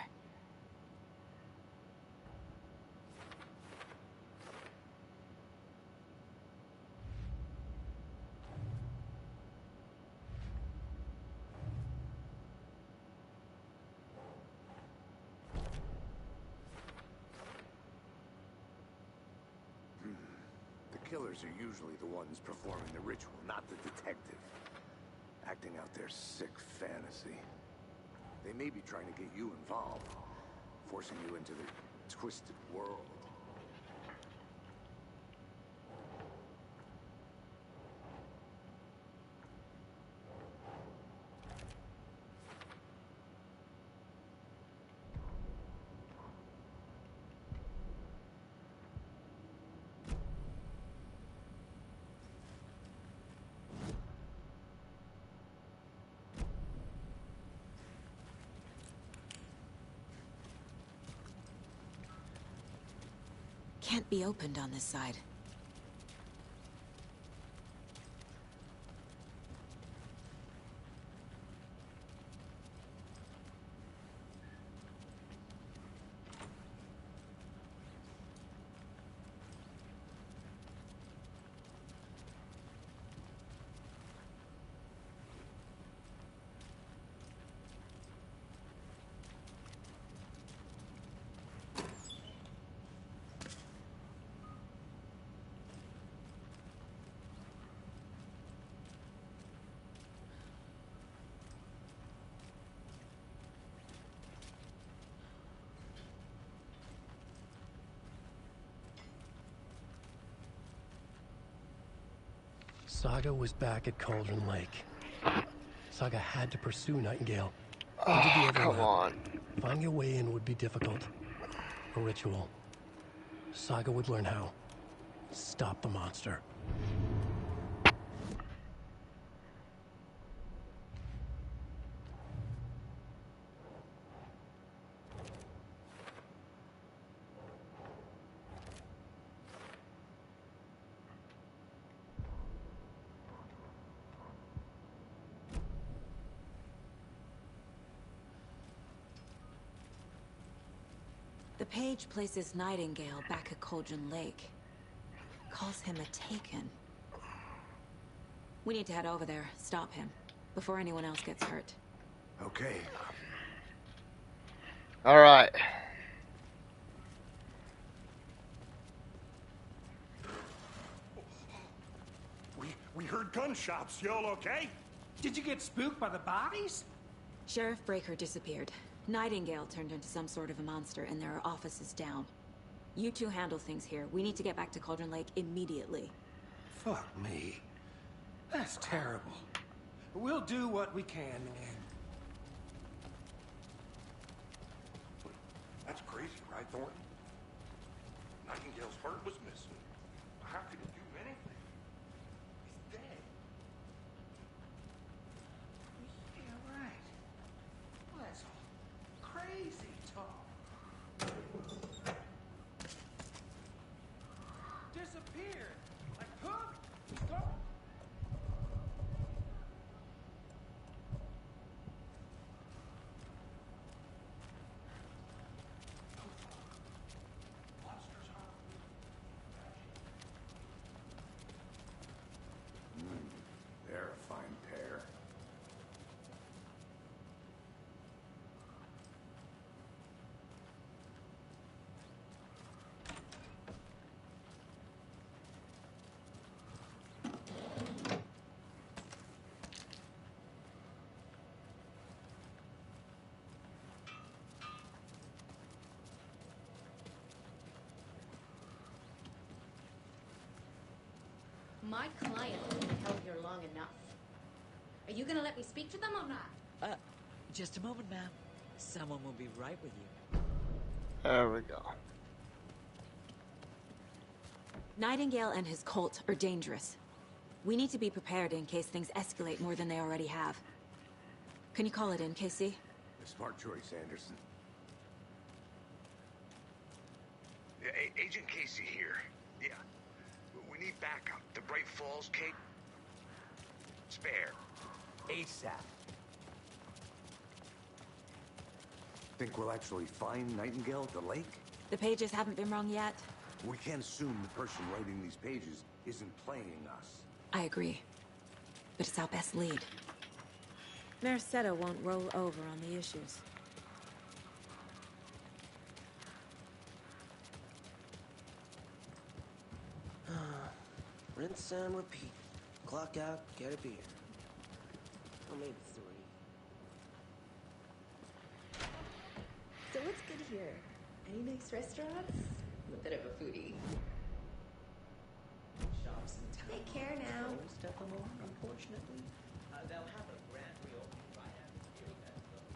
The killers are usually the ones performing the ritual, not the detective. Acting out their sick fantasy. They may be trying to get you involved, forcing you into their twisted world. Can't be opened on this side. Saga was back at Cauldron Lake. Saga had to pursue Nightingale. Into the overlap. Come on. Finding a way in would be difficult. A ritual. Saga would learn how. Stop the monster. The page places Nightingale back at Cauldron Lake. Calls him a Taken. We need to head over there, stop him, before anyone else gets hurt. Okay. All right. We heard gunshots. Y'all okay? Did you get spooked by the bodies? Sheriff Breaker disappeared. Nightingale turned into some sort of a monster, and there are offices down. You two handle things here. We need to get back to Cauldron Lake immediately. Fuck me. That's terrible. We'll do what we can, man. That's crazy, right, Thornton? Nightingale's heart was missing. How could he do anything? He's dead. Yeah, right. Well, that's all crazy talk. Disappeared. Like poof. He's gone. They're a fine pair. My client has been held here long enough. Are you gonna let me speak to them or not? Just a moment, ma'am. Someone will be right with you. There we go. Nightingale and his cult are dangerous. We need to be prepared in case things escalate more than they already have. Can you call it in, Casey? A smart choice, Anderson. Yeah, Agent Casey here. Yeah. We need backup. The Bright Falls, Kate? Spare. ASAP. Think we'll actually find Nightingale at the lake? The pages haven't been wrong yet. We can't assume the person writing these pages isn't playing us. I agree. But it's our best lead. Mercado won't roll over on the issues. Rinse and repeat. Clock out, get a beer. Or maybe 3. So what's good here? Any nice restaurants? I'm a bit of a foodie. Shops in town. Take care now. Step them over, unfortunately. They'll have a grand reopening right after viewing that film.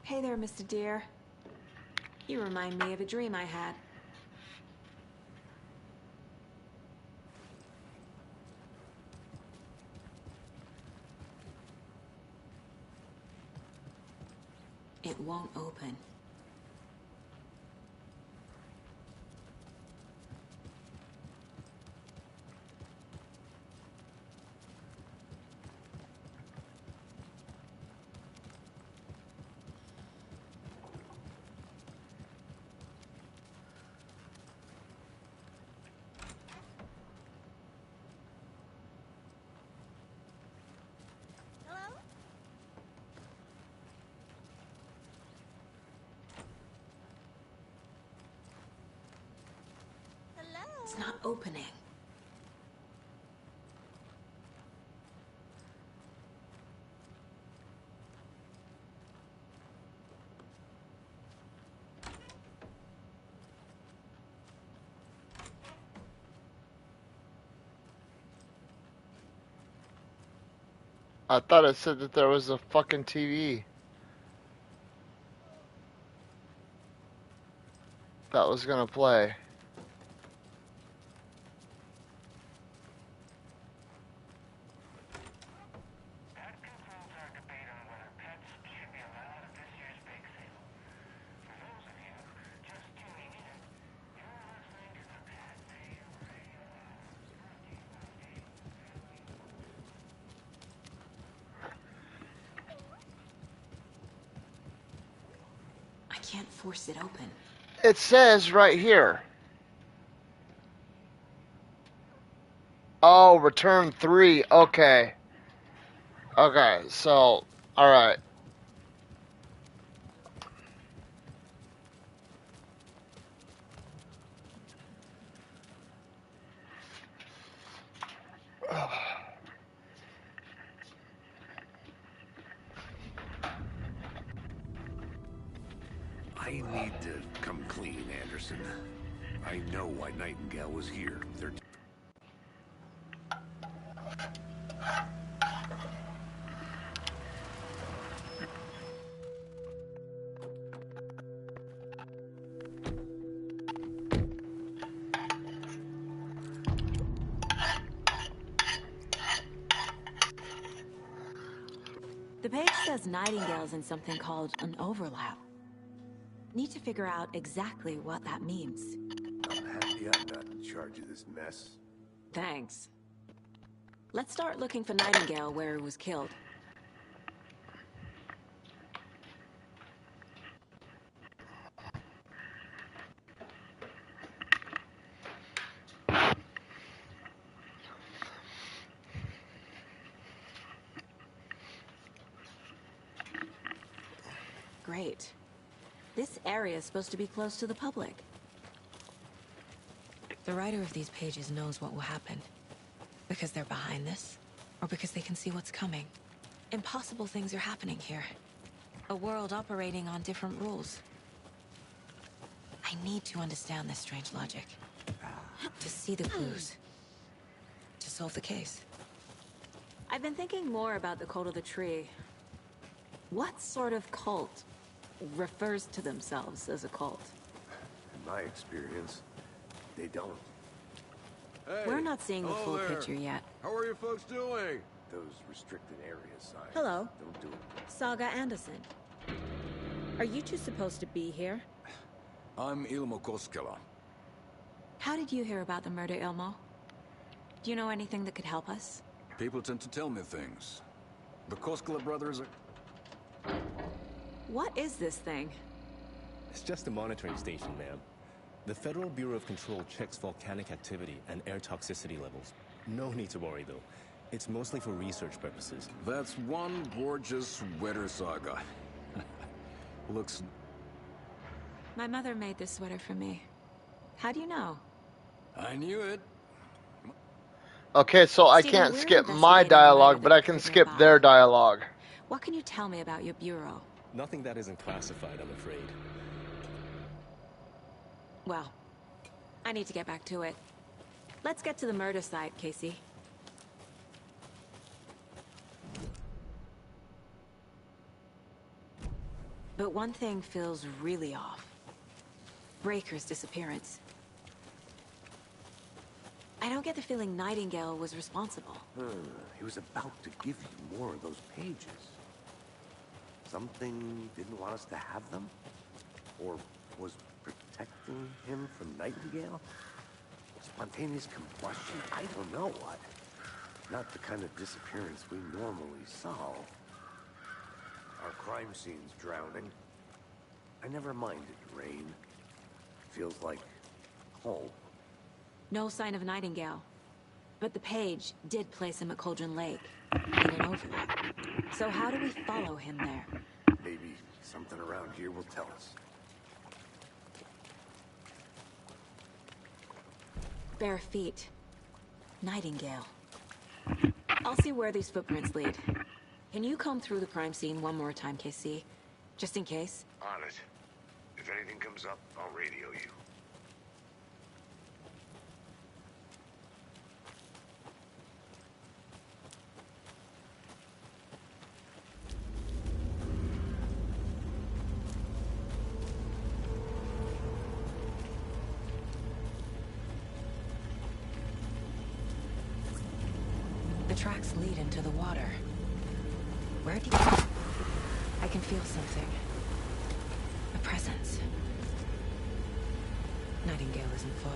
Hey there, Mr. Deer. You remind me of a dream I had. It won't open. opening. I thought it said that there was a fucking TV that was gonna play. I can't force it open. It says right here. Oh, return 3. Okay. Okay, so, alright. I need to come clean, Anderson. I know why Nightingale was here. The page says Nightingale's in something called an overlap. Need to figure out exactly what that means. I'm happy I'm not in charge of this mess. Thanks. Let's start looking for Nightingale where he was killed. Great. This area is supposed to be close to the public. The writer of these pages knows what will happen. Because they're behind this, or because they can see what's coming. Impossible things are happening here. A world operating on different rules. I need to understand this strange logic. To see the clues. To solve the case. I've been thinking more about the cult of the tree. What sort of cult refers to themselves as a cult? In my experience, they don't. Hey, We're not seeing the full there. picture yet. How are you folks doing? Those restricted areas signs. Hello. Don't do it. Saga Anderson. Are you two supposed to be here? I'm Ilmo Koskela. How did you hear about the murder, Ilmo? Do you know anything that could help us? People tend to tell me things. The Koskela brothers are... What is this thing? It's just a monitoring station, ma'am. The Federal Bureau of Control checks volcanic activity and air toxicity levels. No need to worry, though. It's mostly for research purposes. That's one gorgeous sweater, Saga. Looks... My mother made this sweater for me. How do you know? I knew it. Okay, so I Steven, can't we're skip my investigating dialogue, murder but I that can occurred skip nearby. their dialogue. What can you tell me about your bureau? Nothing that isn't classified, I'm afraid. Well, I need to get back to it. Let's get to the murder site, Casey. But one thing feels really off. Breaker's disappearance. I don't get the feeling Nightingale was responsible. He was about to give you more of those pages. Something didn't want us to have them? Or was protecting him from Nightingale? Spontaneous combustion? I don't know what. Not the kind of disappearance we normally solve. Our crime scene's drowning. I never minded rain. Feels like home. No sign of Nightingale. But the page did place him at Cauldron Lake, in an overlap. So how do we follow him there? Maybe something around here will tell us. Bare feet. Nightingale. I'll see where these footprints lead. Can you comb through the crime scene one more time, KC? Just in case? On it. If anything comes up, I'll radio you. The tracks lead into the water. Where do you... I can feel something. A presence. Nightingale isn't far.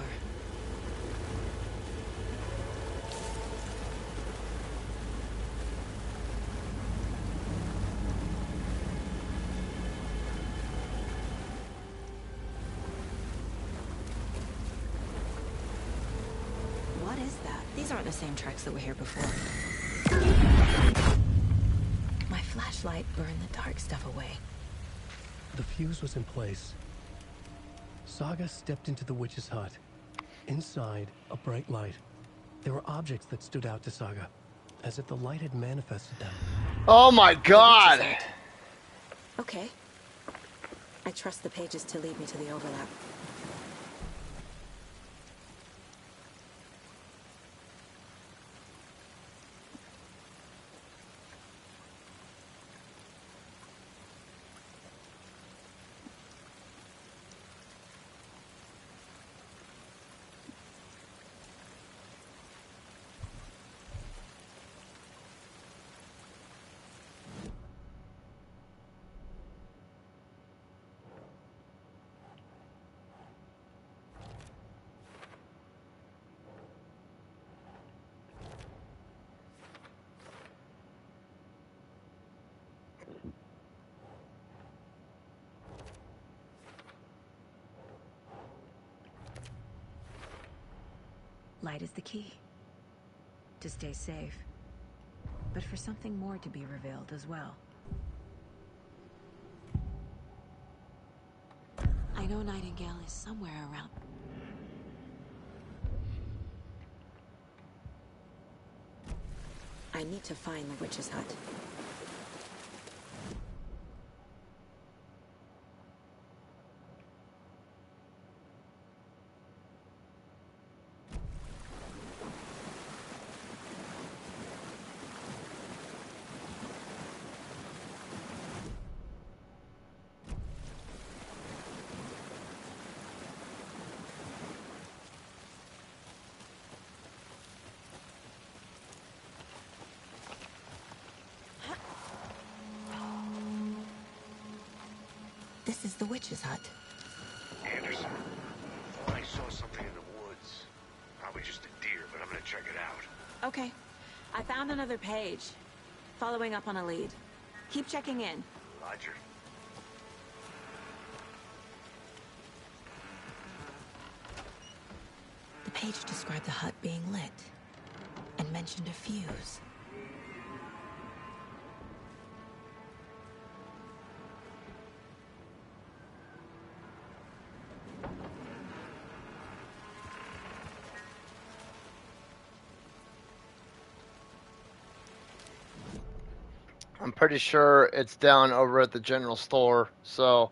What is that? These aren't the same tracks that were here before. My flashlight burned the dark stuff away. The fuse was in place. Saga stepped into the witch's hut. Inside, a bright light. There were objects that stood out to Saga, as if the light had manifested them. Oh my god! Okay. I trust the pages to lead me to the overlap. Light is the key. To stay safe. But for something more to be revealed as well. I know Nightingale is somewhere around. I need to find the witch's hut. This is the witch's hut. Anderson, thought I saw something in the woods. Probably just a deer, but I'm gonna check it out. Okay. I found another page. Following up on a lead. Keep checking in. Roger. The page described the hut being lit. And mentioned a fuse. I'm pretty sure it's down over at the general store, so...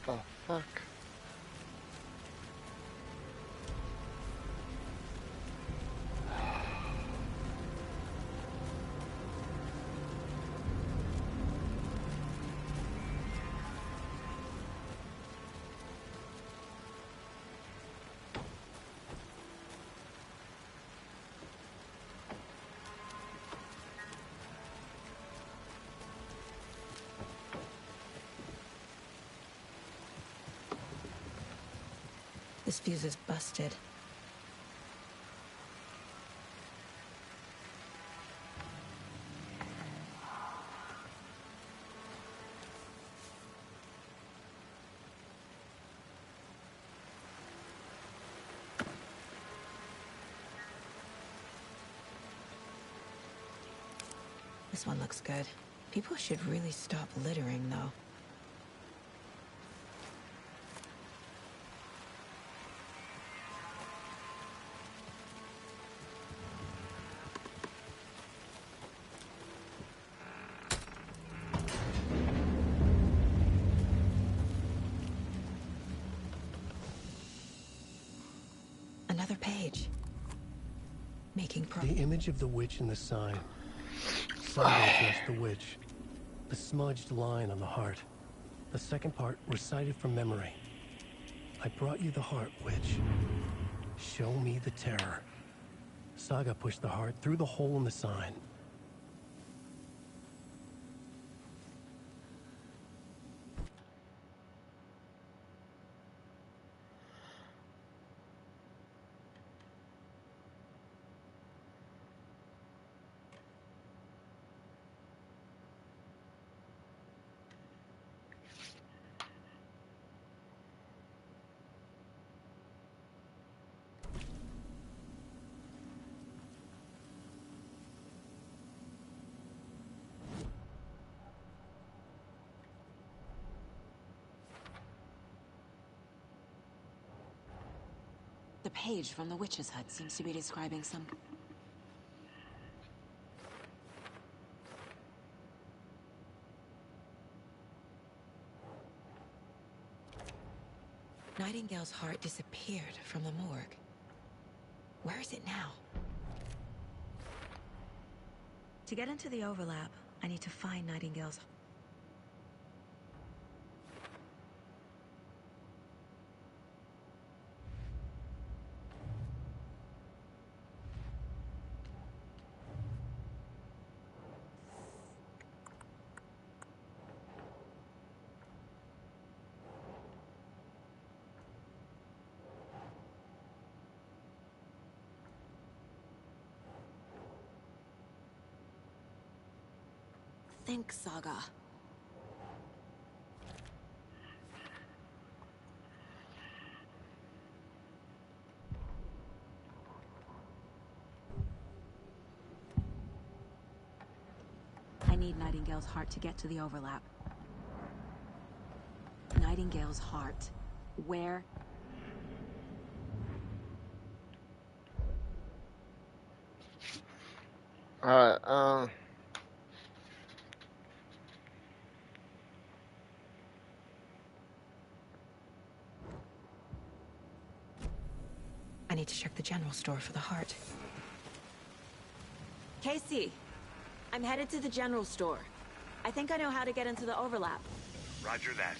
the fuck? This fuse is busted. This one looks good. People should really stop littering, though. Another page. Making The image of the witch in the sign. Saga addressed the witch. The smudged line on the heart. The second part recited from memory. I brought you the heart, witch. Show me the terror. Saga pushed the heart through the hole in the sign. The page from the witch's hut seems to be describing some... Nightingale's heart disappeared from the morgue. Where is it now? To get into the overlap, I need to find Nightingale's... Think, Saga. I need Nightingale's heart to get to the overlap. Nightingale's heart. Where? Alright, I need to check the general store for the heart. Casey, I'm headed to the general store. I think I know how to get into the overlap. Roger that.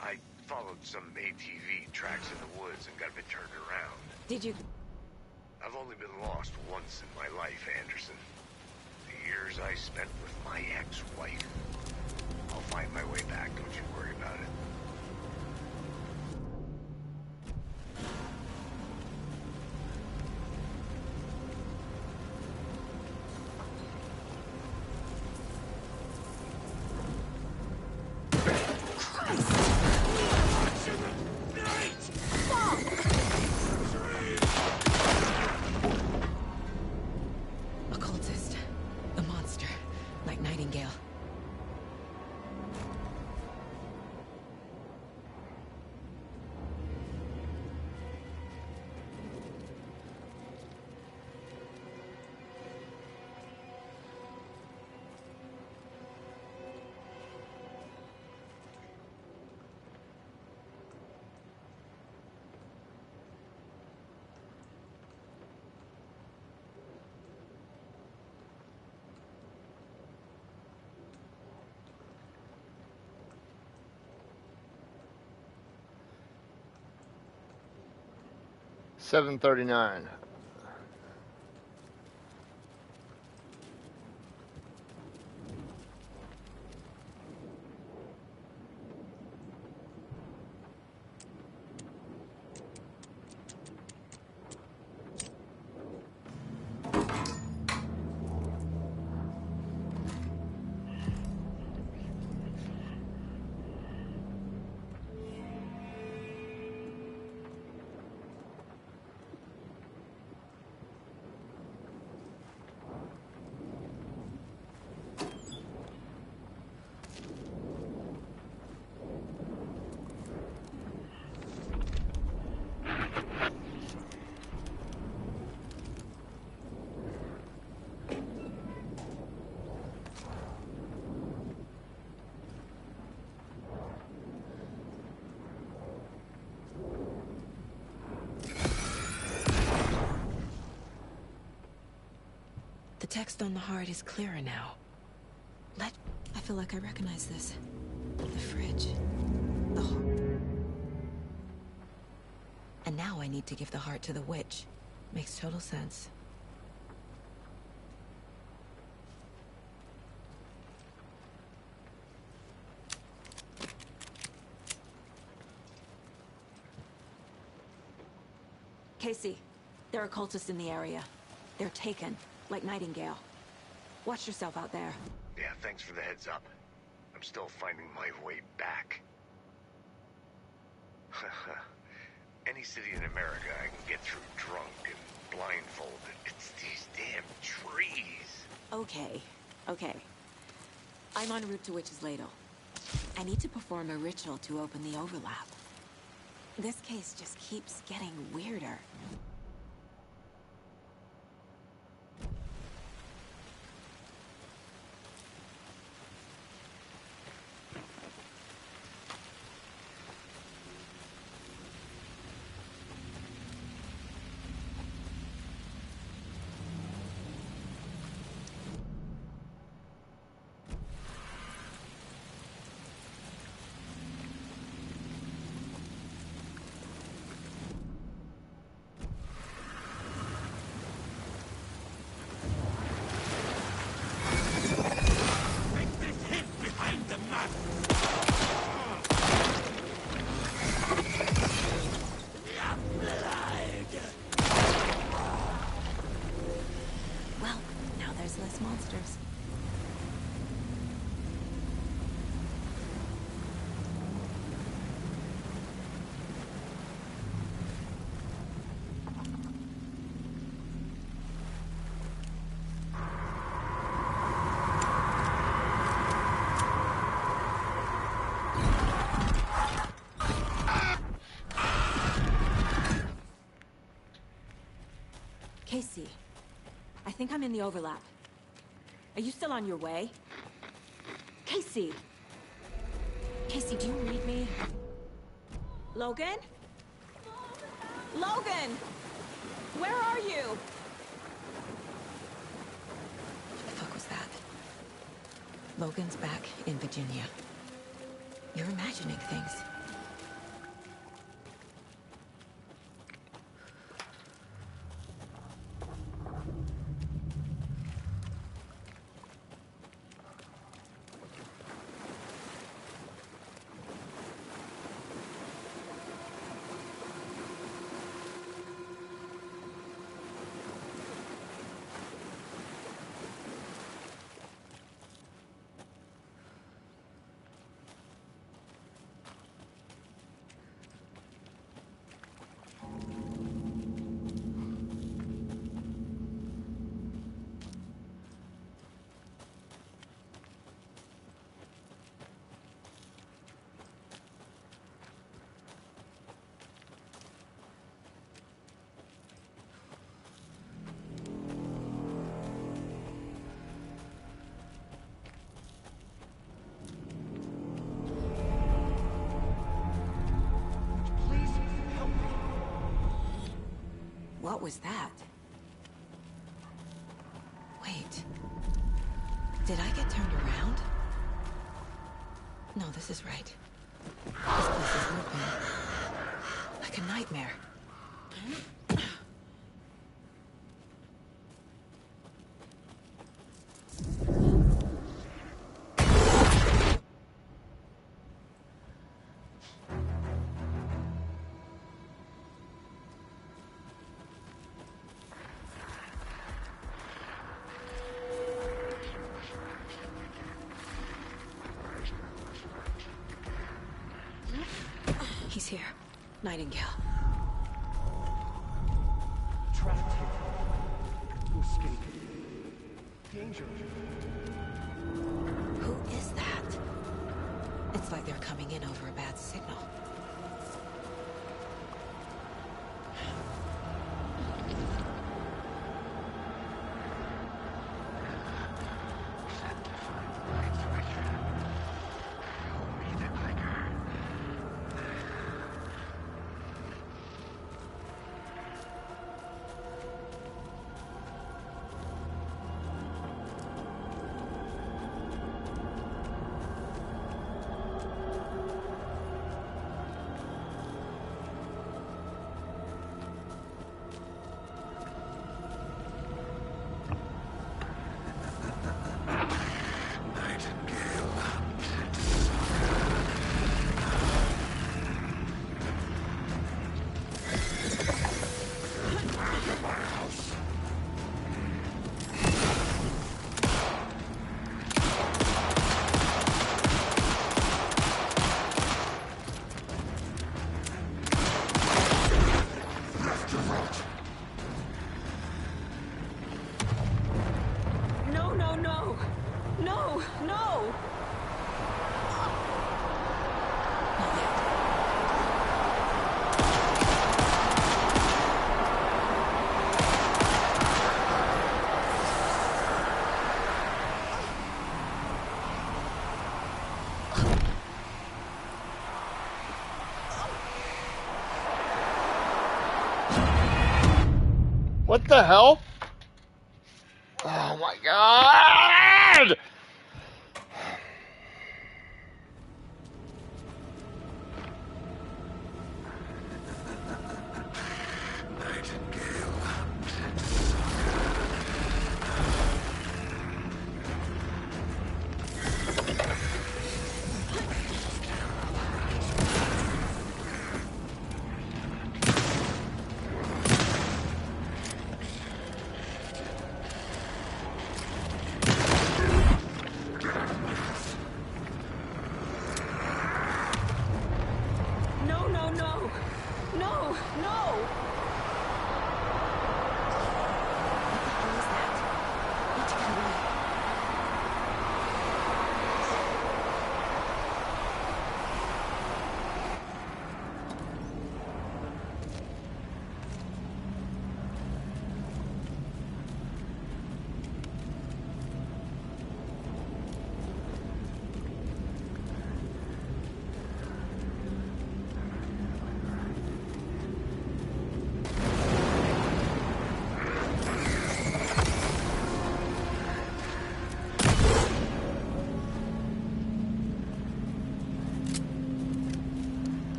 I followed some ATV tracks in the woods and got a bit turned around. Did you... I've only been lost once in my life, Anderson. The years I spent with my ex-wife. I'll find my way back, don't you worry about it. Occultist. The monster. Like Nightingale. 7:39. The text on the heart is clearer now. I feel like I recognize this. The fridge. The heart. And now I need to give the heart to the witch. Makes total sense. Casey, there are cultists in the area. They're taken, like Nightingale. Watch yourself out there. Yeah, thanks for the heads up. I'm still finding my way back. Any city in America I can get through drunk and blindfolded. It's these damn trees. Okay. I'm en route to Witch's Ladle. I need to perform a ritual to open the overlap. This case just keeps getting weirder. Monsters. Casey, I think I'm in the overlap. Are you still on your way? Casey! Casey, do you read me? Logan? Logan! Where are you? What the fuck was that? Logan's back in Virginia. You're imagining things. What was that? Wait. Did I get turned around? No, this is right. This place is looping. Like a nightmare. here. Nightingale. Trapped here. To escape. Danger. Who is that? It's like they're coming in over a bad signal. What the hell? Oh my god!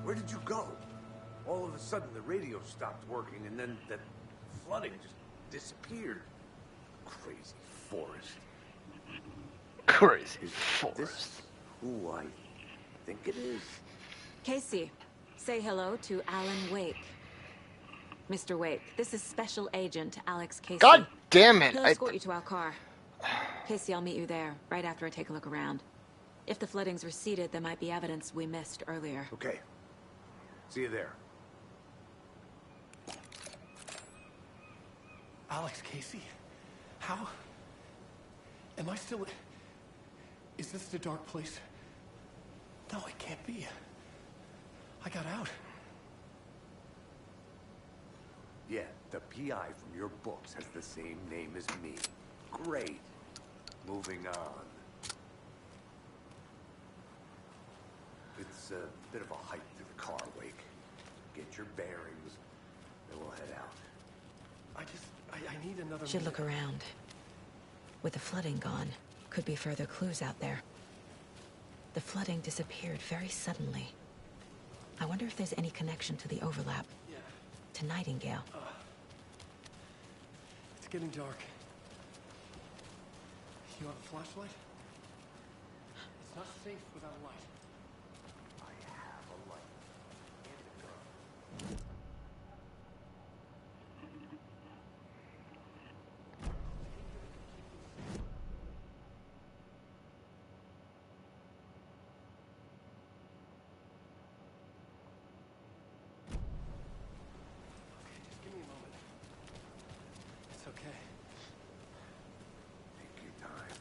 Where did you go? All of a sudden, the radio stopped working, and then that flooding just disappeared. Crazy forest. Crazy Is forest. this who I think it is? Casey, say hello to Alan Wake. Mr. Wake, this is Special Agent Alex Casey. God damn it! He'll escort you to our car. Casey, I'll meet you there, right after I take a look around. If the flooding's receded, there might be evidence we missed earlier. Okay. See you there. Alex Casey? How? Am I still... Is this the dark place? No, it can't be. I got out. Yeah, the PI from your books has the same name as me. Great. Moving on. It's a bit of a hike through the car, Wake. Get your bearings, then we'll head out. I need another... Should look around. With the flooding gone, could be further clues out there. The flooding disappeared very suddenly. I wonder if there's any connection to the overlap. Yeah. To Nightingale. It's getting dark. You have a flashlight? It's not safe without a light. I have a light. And a gun. Just give me a moment. It's okay. Take your time.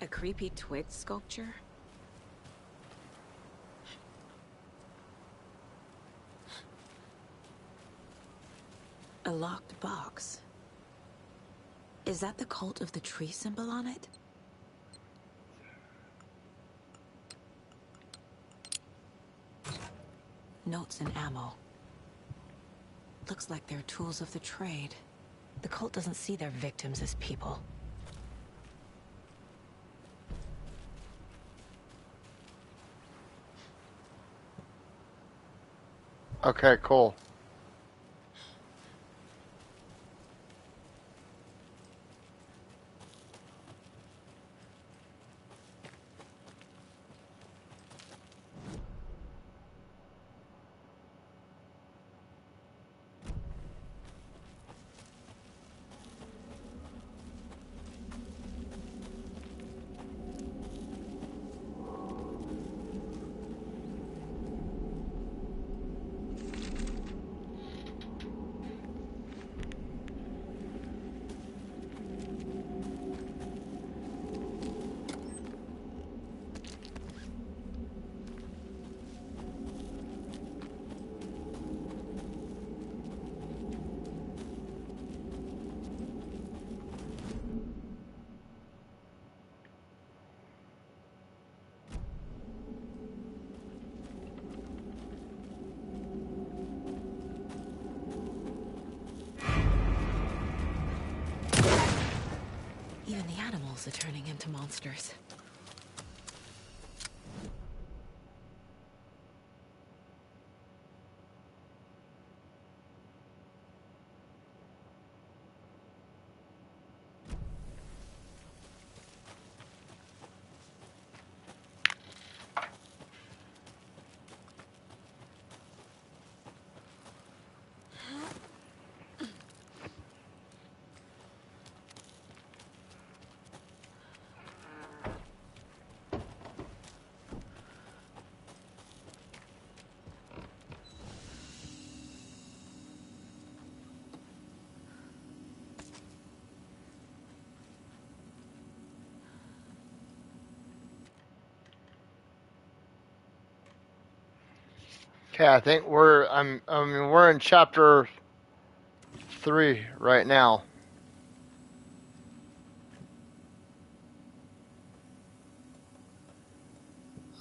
A creepy twig sculpture? A locked box. Is that the cult of the tree symbol on it? Notes and ammo. Looks like they're tools of the trade. The cult doesn't see their victims as people. Okay, cool. Even the animals are turning into monsters. Okay, I think we're we're in chapter 3 right now.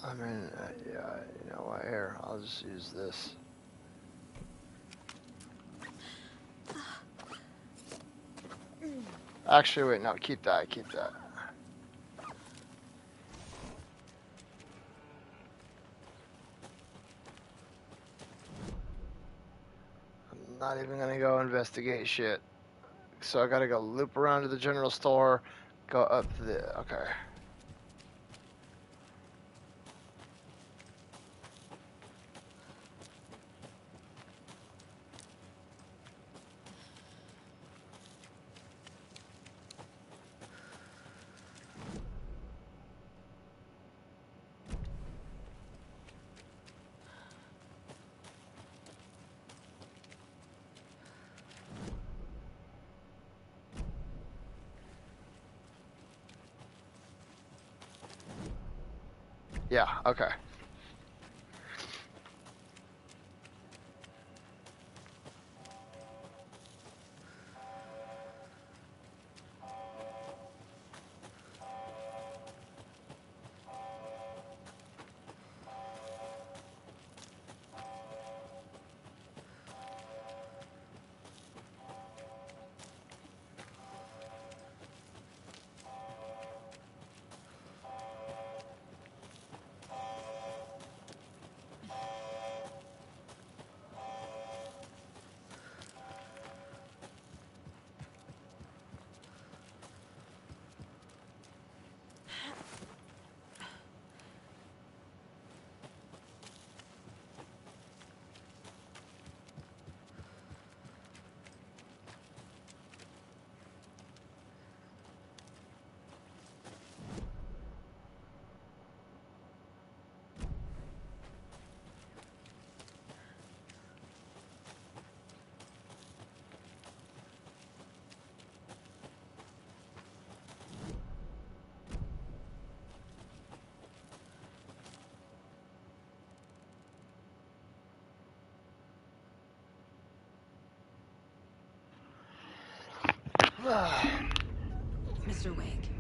I mean, yeah, you know what? Here, I'll just use this. Actually, wait, no, keep that, keep that. I'm not even gonna go investigate shit. So I gotta go loop around to the general store, go up to the, okay. Yeah, okay. Mr. Wake,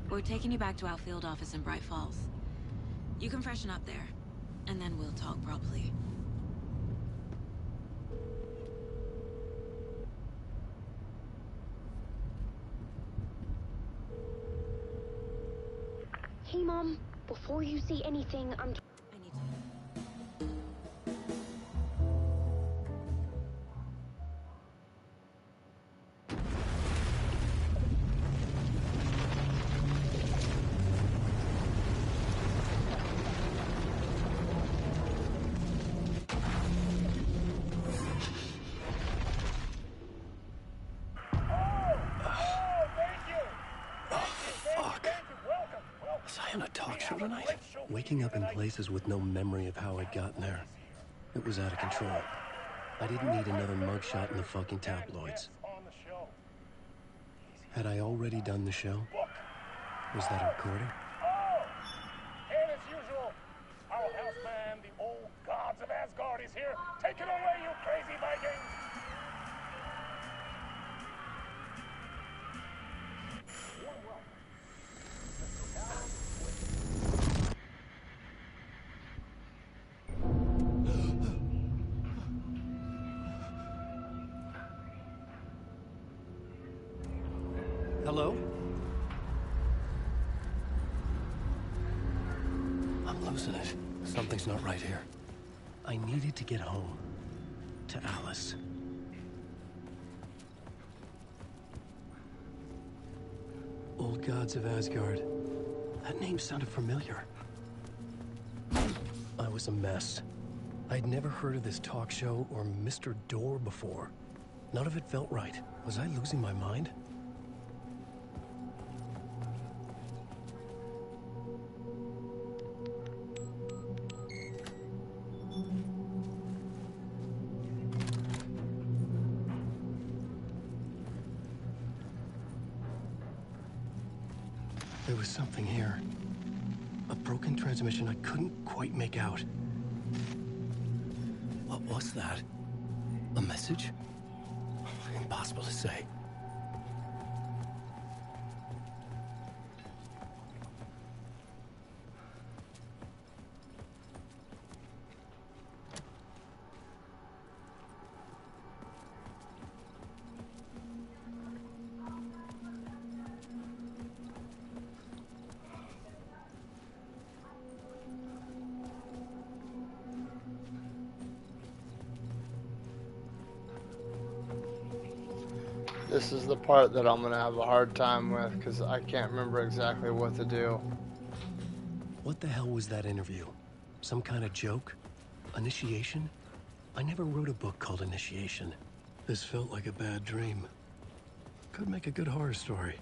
we're taking you back to our field office in Bright Falls. You can freshen up there, and then we'll talk properly. Hey, Mom. Before you say anything, I'm... Was I on a talk show tonight? Waking up in places with no memory of how I'd gotten there. It was out of control. I didn't need another mugshot in the fucking tabloids. Had I already done the show? Was that a recording? And as usual, our houseman, the old gods of Asgard, is here. Take it away, you crazy Vikings! Hello? I'm losing it. Something's not right here. I needed to get home. To Alice. Old Gods of Asgard. That name sounded familiar. I was a mess. I'd never heard of this talk show or Mr. Door before. None of it felt right. Was I losing my mind? There was something here. A broken transmission I couldn't quite make out. What was that? A message? Impossible to say. This is the part that I'm gonna have a hard time with because I can't remember exactly what to do. What the hell was that interview? Some kind of joke? Initiation? I never wrote a book called Initiation. This felt like a bad dream. Could make a good horror story.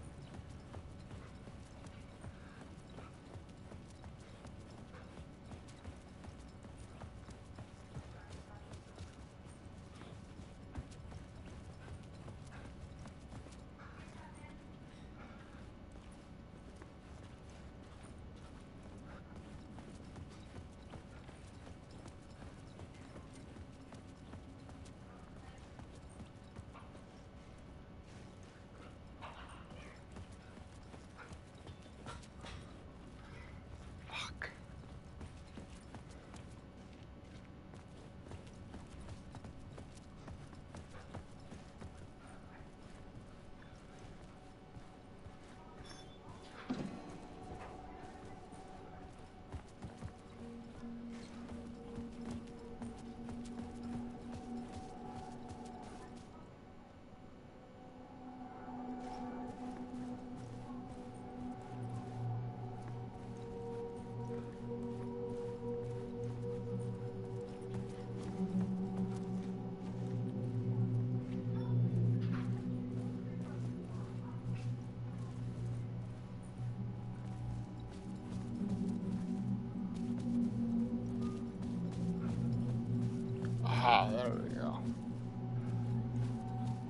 Ah, there we go.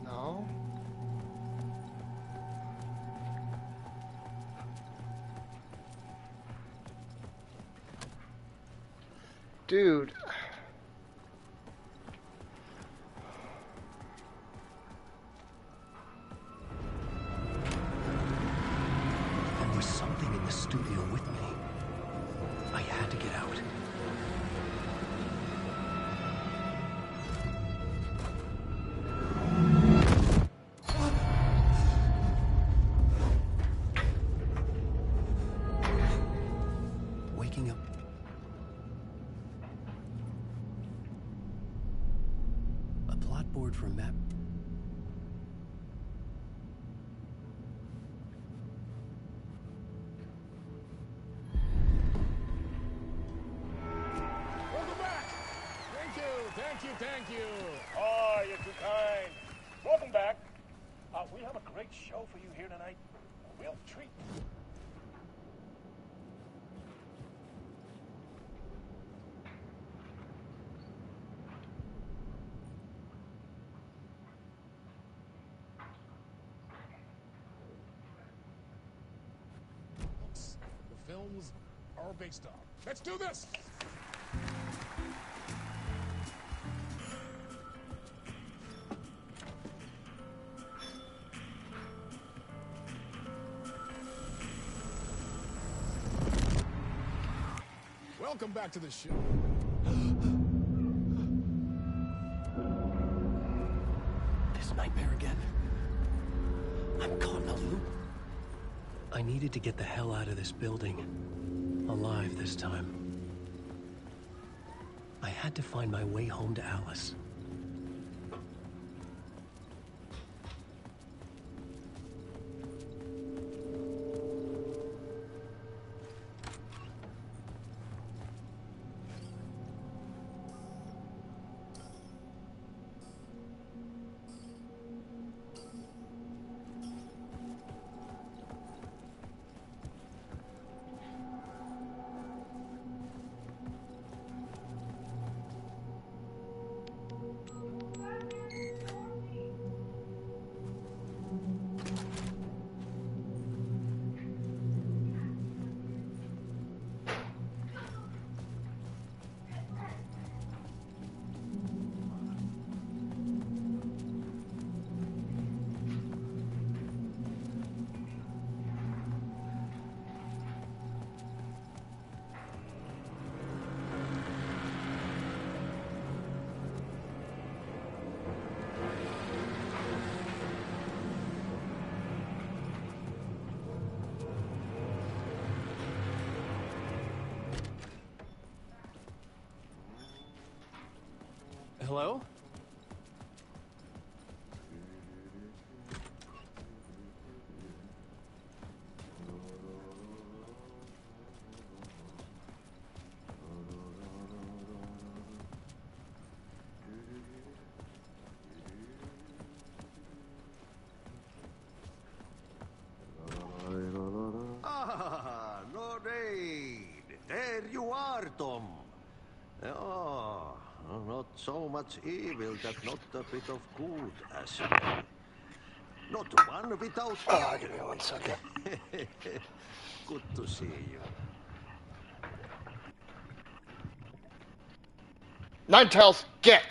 No? Dude. There was something in the studio with me. I had to get out. Waking up. A plot board for a map. Welcome back! Thank you! Oh, you're too kind. Welcome back. We have a great show for you here tonight. A real treat. The films are based on. Let's do this! Welcome back to the show. This nightmare again. I'm caught in a loop. I needed to get the hell out of this building. Alive this time. I had to find my way home to Alice. Hello? Ah, no rain. There you are, Tom. Oh, not so much evil that not a bit of good as well. Not one without the other. Give me 1 second. Good to see you. Ninetales, get!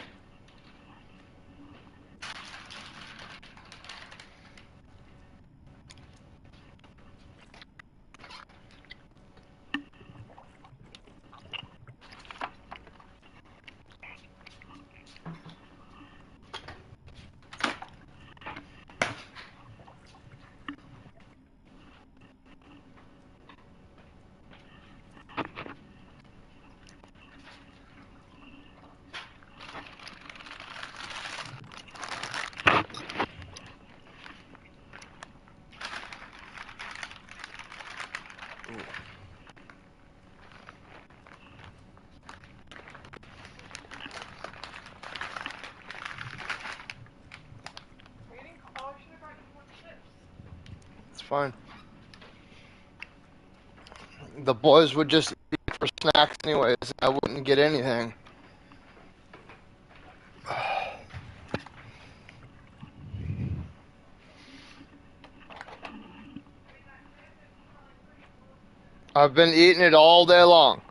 It's fine. The boys would just eat for snacks anyways. I wouldn't get anything. I've been eating it all day long.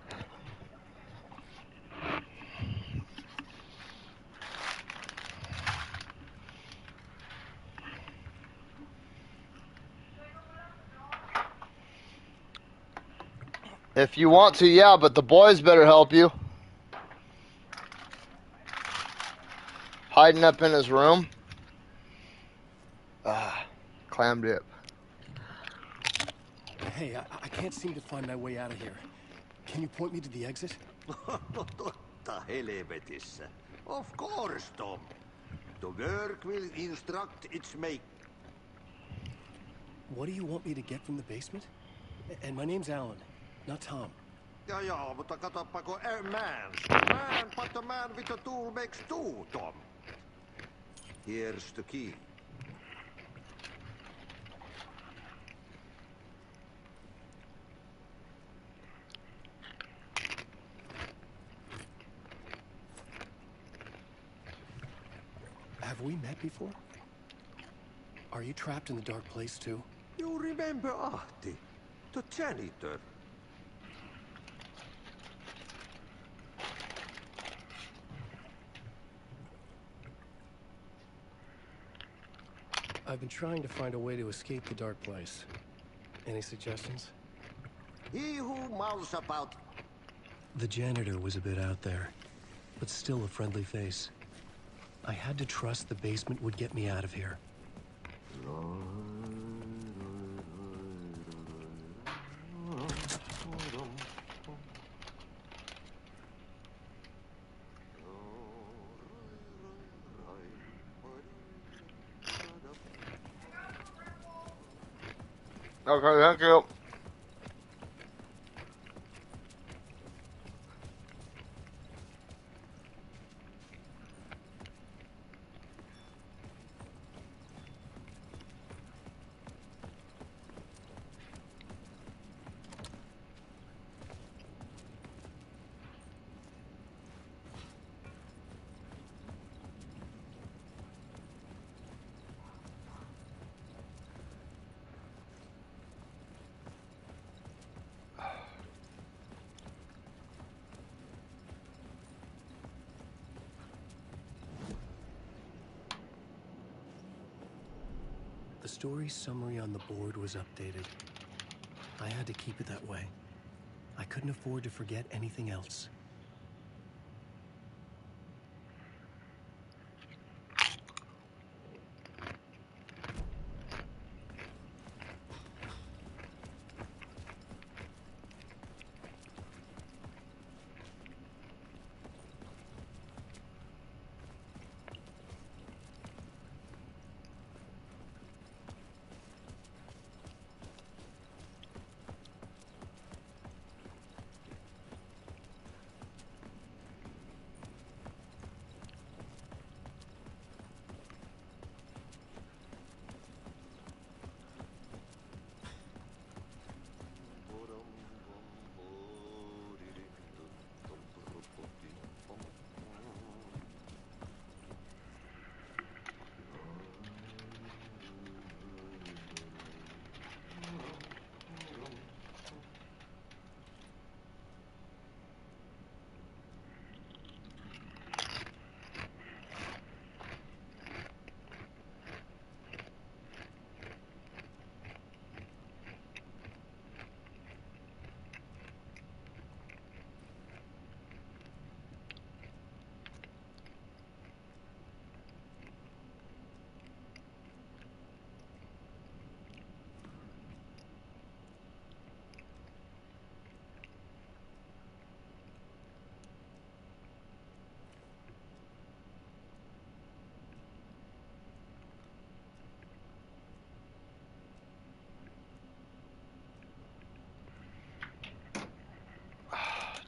If you want to, yeah, but the boys better help you. Hiding up in his room. Clam dip. Hey, I can't seem to find my way out of here. Can you point me to the exit? Totta helvetissä. Of course, Tom. The work will instruct its make. What do you want me to get from the basement? And my name's Alan, not Tom. Ja, mutta katoppa a man, but the man with the tool makes two, Tom. Here's the key. Have we met before? Are you trapped in the dark place too? You remember Ahti, the janitor? I've been trying to find a way to escape the dark place. Any suggestions? He who mouths about... The janitor was a bit out there, but still a friendly face. I had to trust the basement would get me out of here. Okay, thank you. The story summary on the board was updated. I had to keep it that way. I couldn't afford to forget anything else.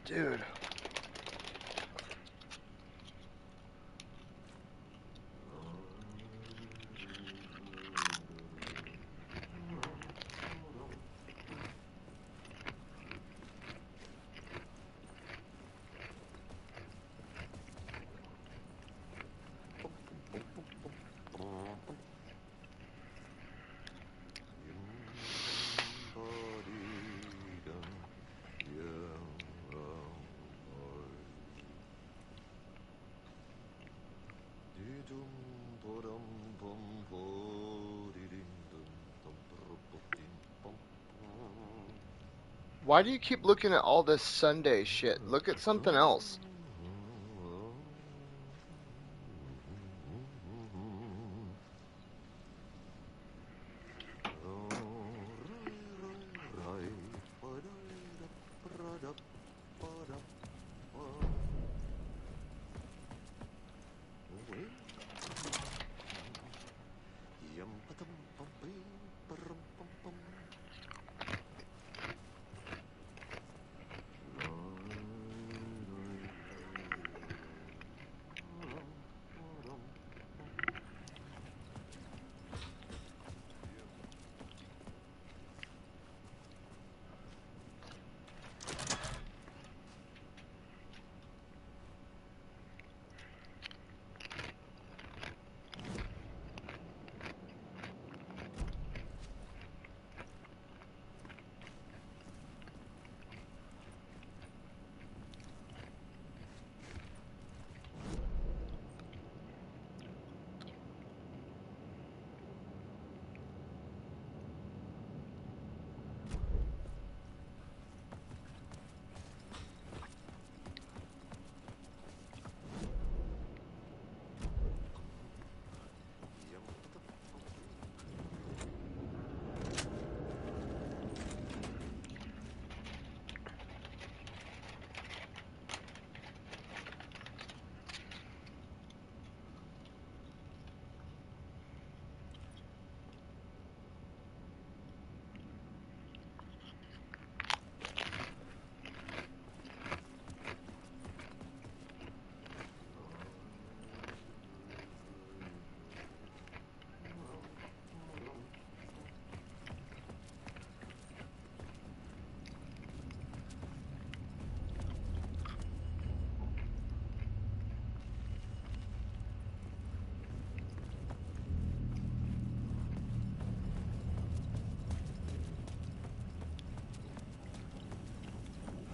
Dude. Why do you keep looking at all this Sunday shit? Look at something else.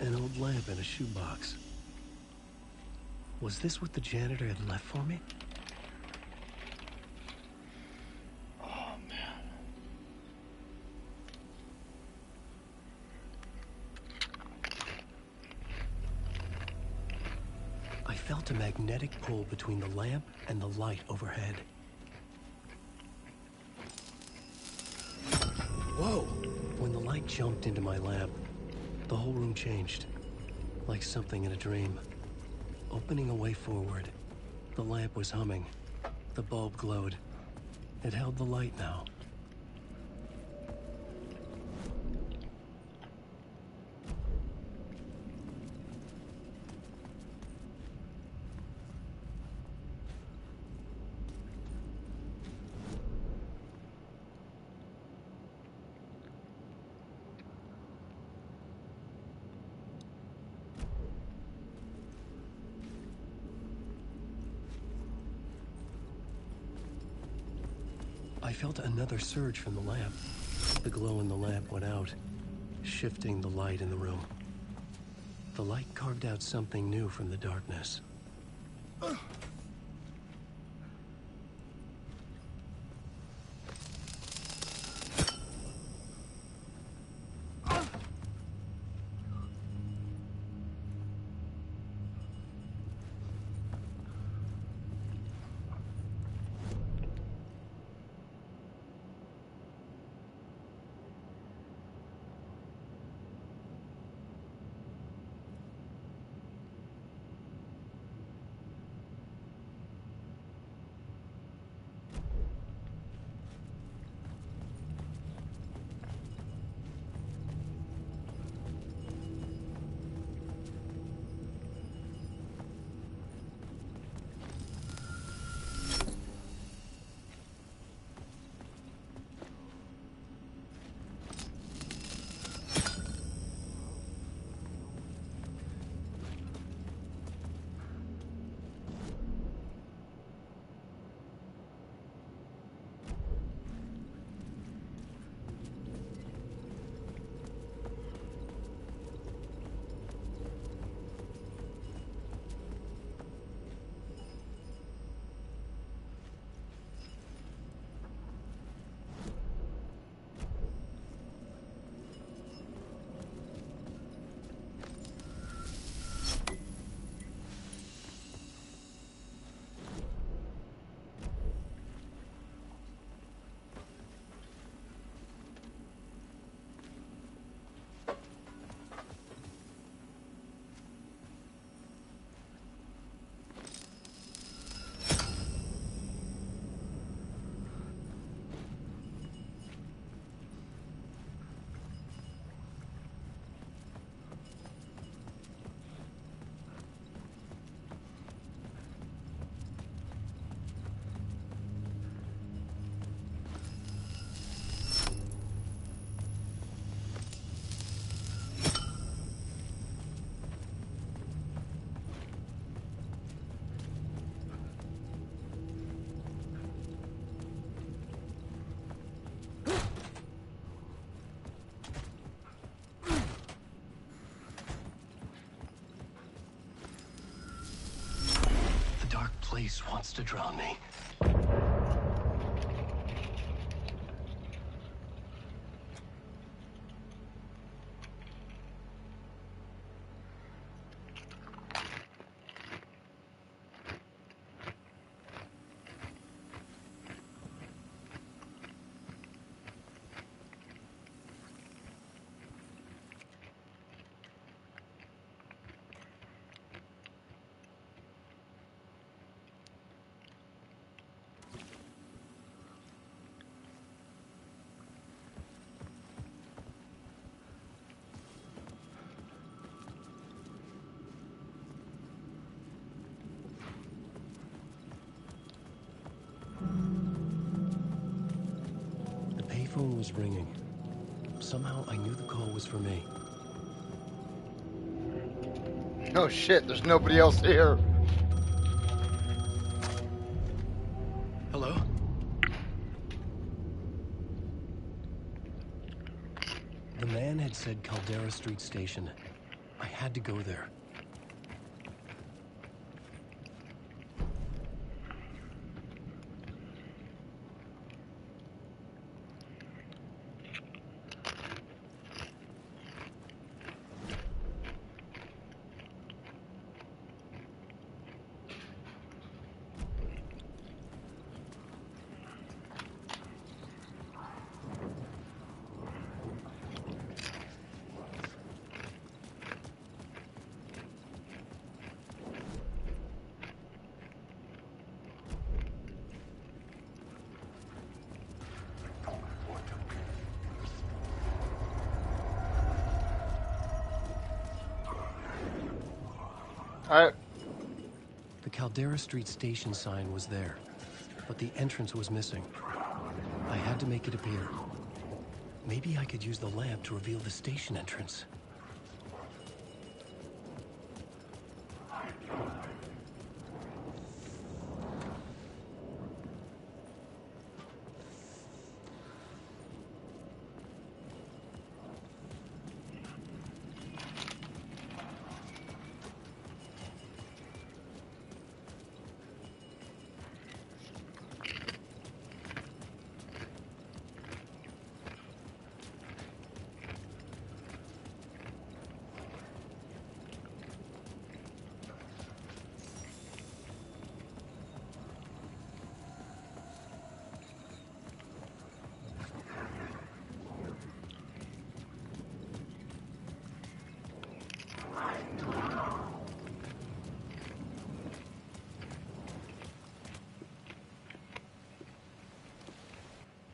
An old lamp in a shoebox. Was this what the janitor had left for me? Oh, man. I felt a magnetic pull between the lamp and the light overhead. Whoa! When the light jumped into my lamp, the whole room changed, like something in a dream. Opening a way forward, the lamp was humming. The bulb glowed. It held the light now. I felt another surge from the lamp. The glow in the lamp went out, shifting the light in the room. The light carved out something new from the darkness. just wants to drown me. The phone was ringing. Somehow I knew the call was for me. Oh shit, there's nobody else here. Hello? The man had said Caldera Street Station. I had to go there. The Caldera Street Station sign was there, but the entrance was missing. I had to make it appear. Maybe I could use the lamp to reveal the station entrance.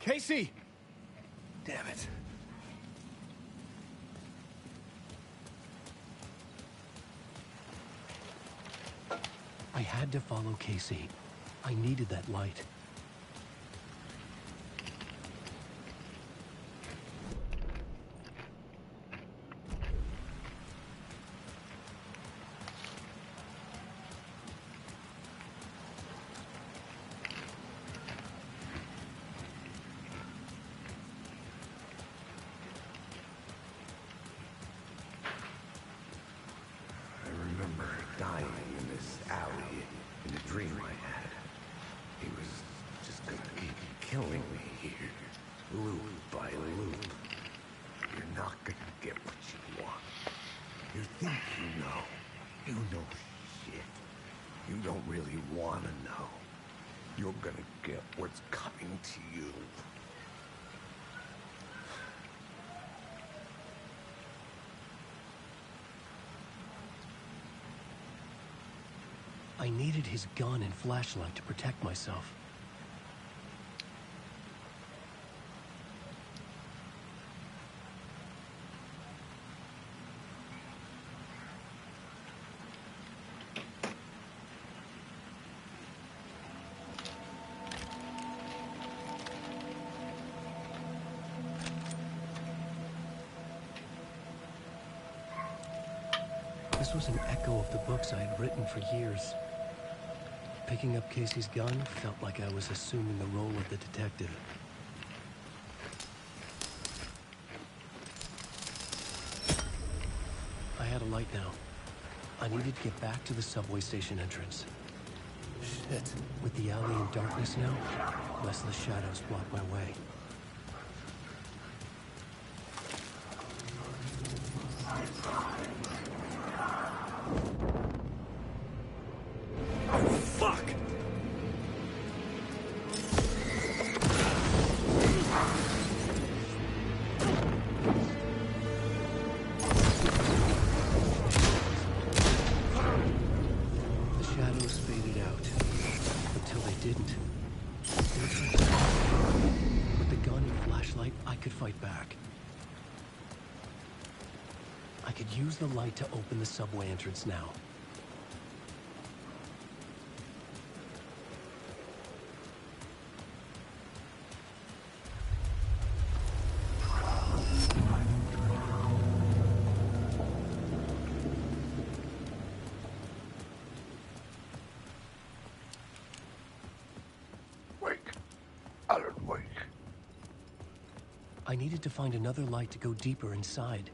Casey! Damn it. I had to follow Casey. I needed that light. I needed his gun and flashlight to protect myself. This was an echo of the books I had written for years. Picking up Casey's gun felt like I was assuming the role of the detective. I had a light now. I needed to get back to the subway station entrance. Shit. With the alley in darkness now, restless shadows block my way. Fuck! The shadows faded out, until they didn't. With the gun and flashlight, I could fight back. I could use the light to open the subway entrance now. I needed to find another light to go deeper inside.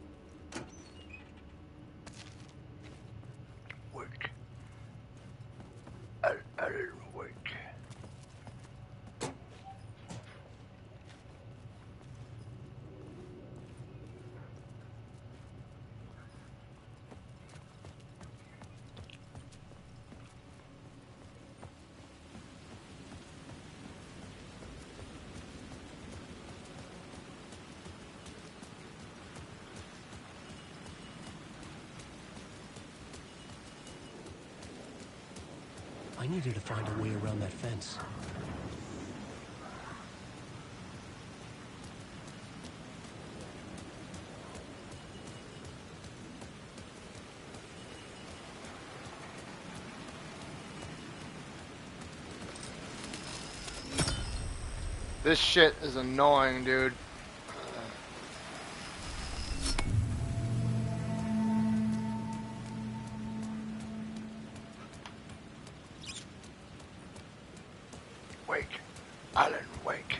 I needed to find a way around that fence. This shit is annoying, dude. Alan Wake.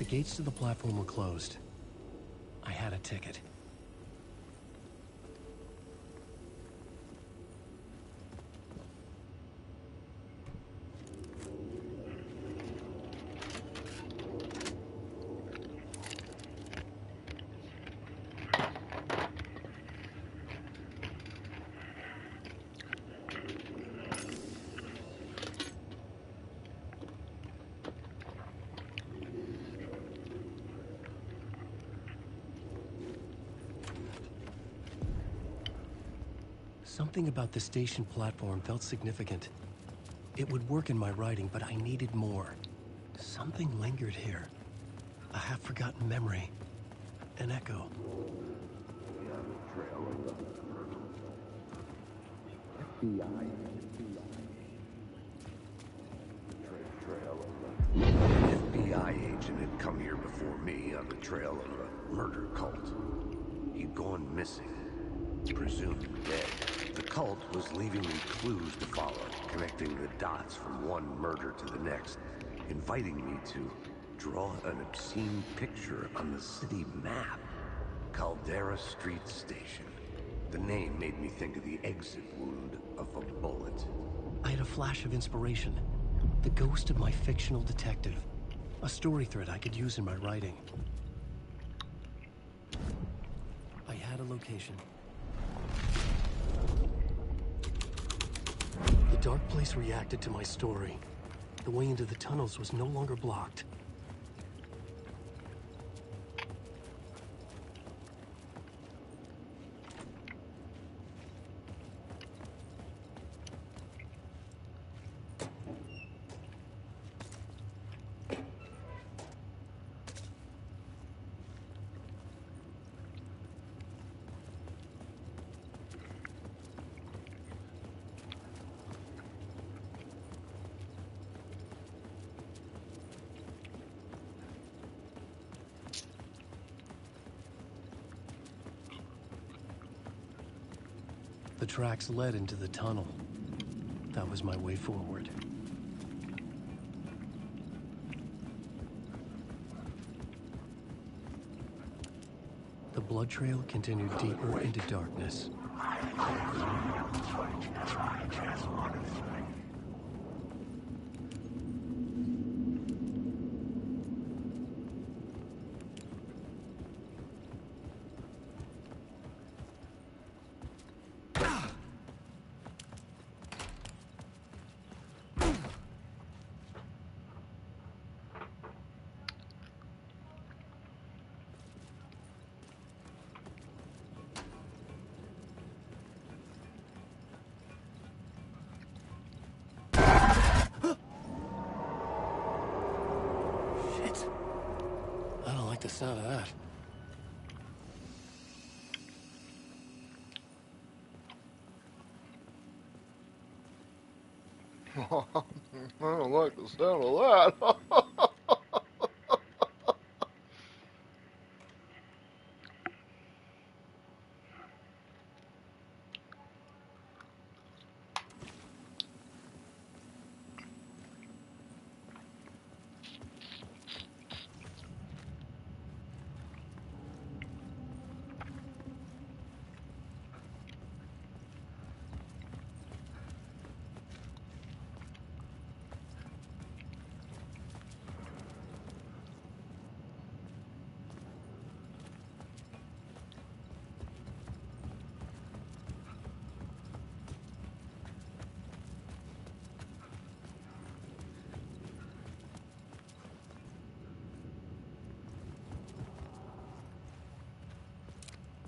The gates to the platform were closed. I had a ticket. Something about the station platform felt significant. It would work in my writing, but I needed more. Something lingered here. A half-forgotten memory. An echo. An FBI agent had come here before me on the trail of a murder cult. He'd gone missing, presumed dead. The cult was leaving me clues to follow, connecting the dots from one murder to the next, inviting me to draw an obscene picture on the city map. Caldera Street Station. The name made me think of the exit wound of a bullet. I had a flash of inspiration. The ghost of my fictional detective. A story thread I could use in my writing. I had a location. The dark place reacted to my story. The way into the tunnels was no longer blocked. The tracks led into the tunnel. That was my way forward. The blood trail continued deeper into darkness. The sound of that. I don't like the sound of that.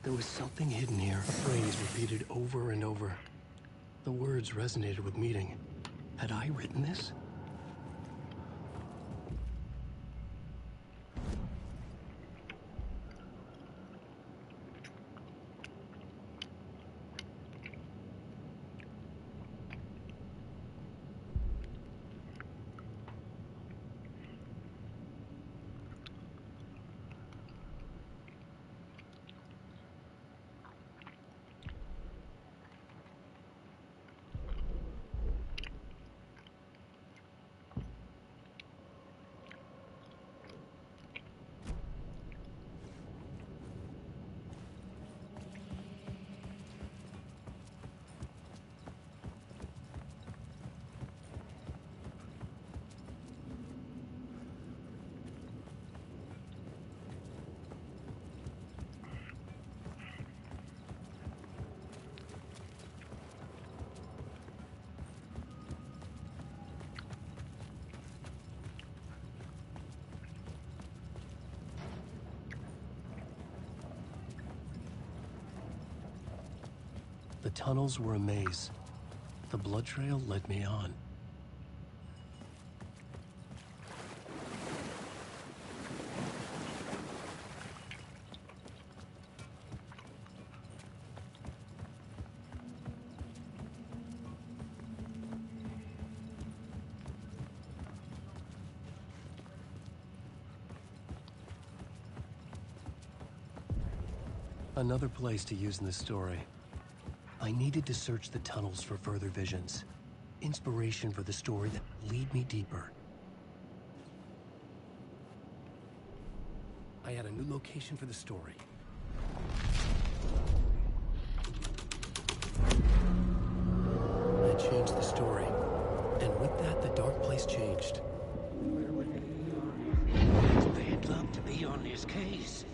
There was something hidden here, a phrase repeated over and over. The words resonated with meaning. Had I written this? The tunnels were a maze. The blood trail led me on. Another place to use in this story. I needed to search the tunnels for further visions. Inspiration for the story that would lead me deeper. I had a new location for the story. I changed the story. And with that, the dark place changed. They'd love to be on this case.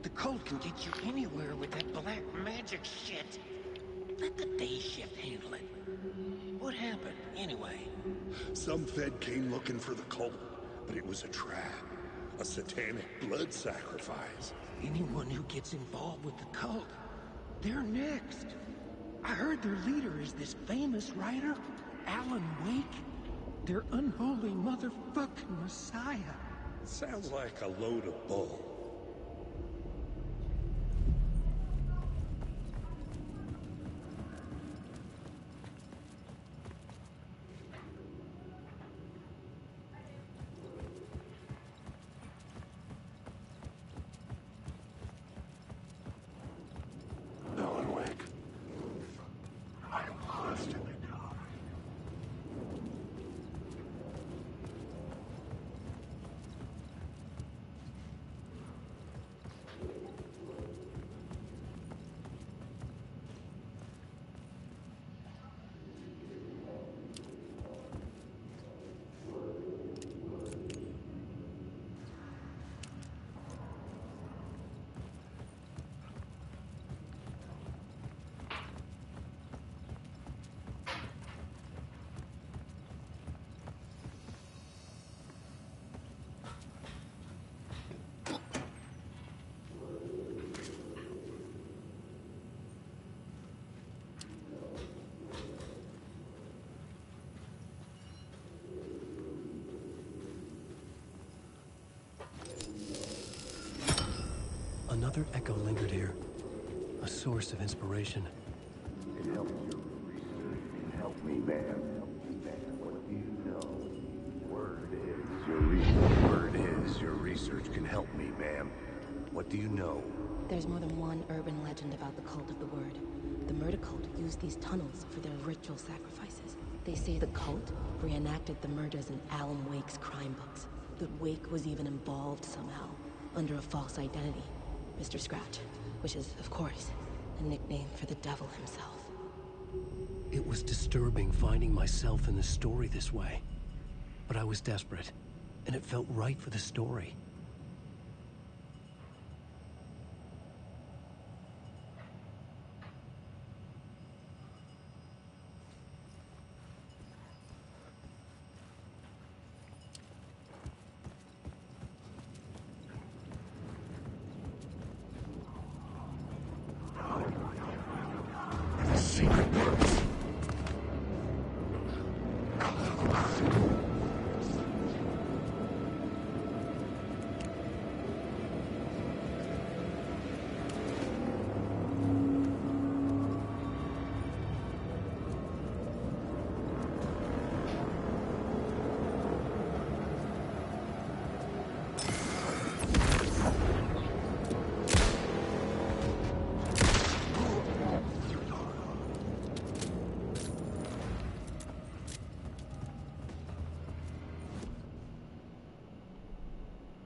The cult can get you anywhere with that black magic shit. Let the day shift handle it. What happened, anyway? Some Fed came looking for the cult, but it was a trap. A satanic blood sacrifice. Anyone who gets involved with the cult, they're next. I heard their leader is this famous writer, Alan Wake. Their unholy motherfucking messiah. Sounds like a load of bull. Alan Wake. I am lost in the dark. Another echo lingered here. A source of inspiration. It helps your research. Help me, man. Help me, man. What do you know? Word is your research. Word is your research can help me, ma'am. What do you know? There's more than one urban legend about the Cult of the Word. The murder cult used these tunnels for their ritual sacrifices. They say the cult reenacted the murders in Alan Wake's crime books. That Wake was even involved somehow, under a false identity. Mr. Scratch, which is, of course, a nickname for the devil himself. It was disturbing finding myself in the story this way. But I was desperate, and it felt right for the story.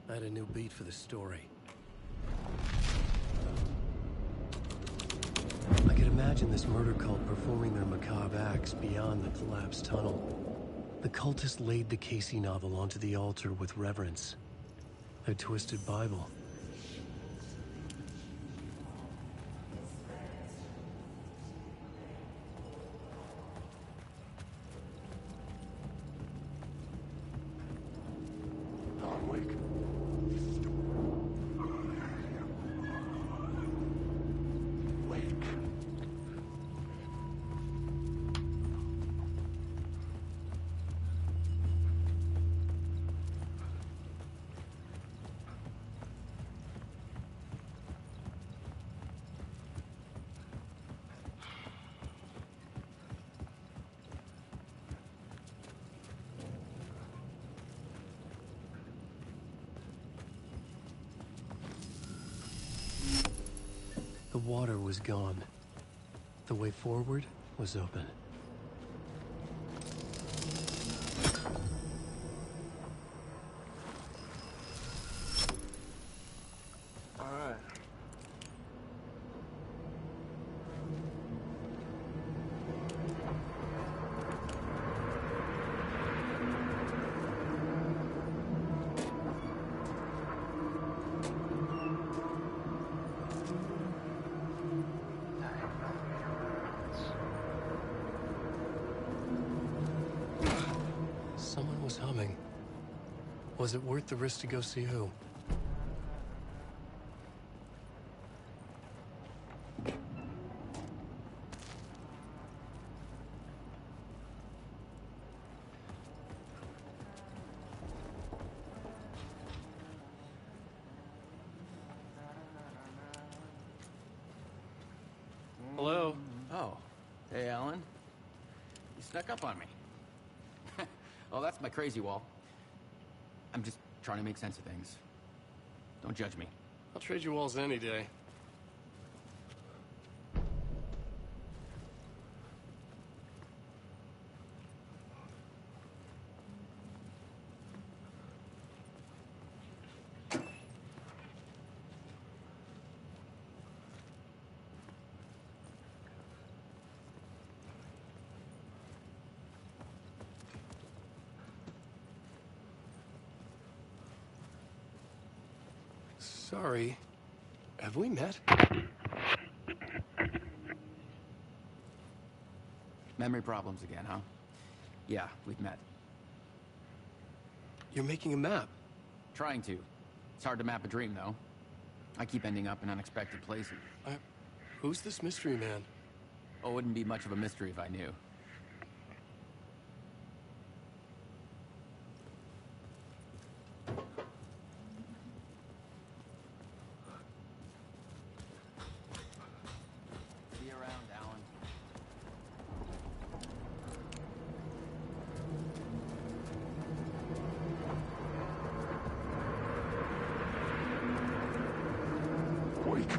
I had a new beat for the story. I could imagine this murder cult performing their macabre acts beyond the collapsed tunnel. The cultists laid the Casey novel onto the altar with reverence. A twisted Bible. water was gone. The way forward was open. Someone was humming. Was it worth the risk to go see who? Hello? Oh. Hey, Alan. You snuck up on me. Oh, that's my crazy wall. I'm just trying to make sense of things. Don't judge me. I'll trade you walls any day. Sorry. Have we met? Memory problems again, huh? Yeah, we've met. You're making a map. Trying to. It's hard to map a dream, though. I keep ending up in unexpected places. Who's this mystery man? Oh, it wouldn't be much of a mystery if I knew. See you around, Alan. Wake.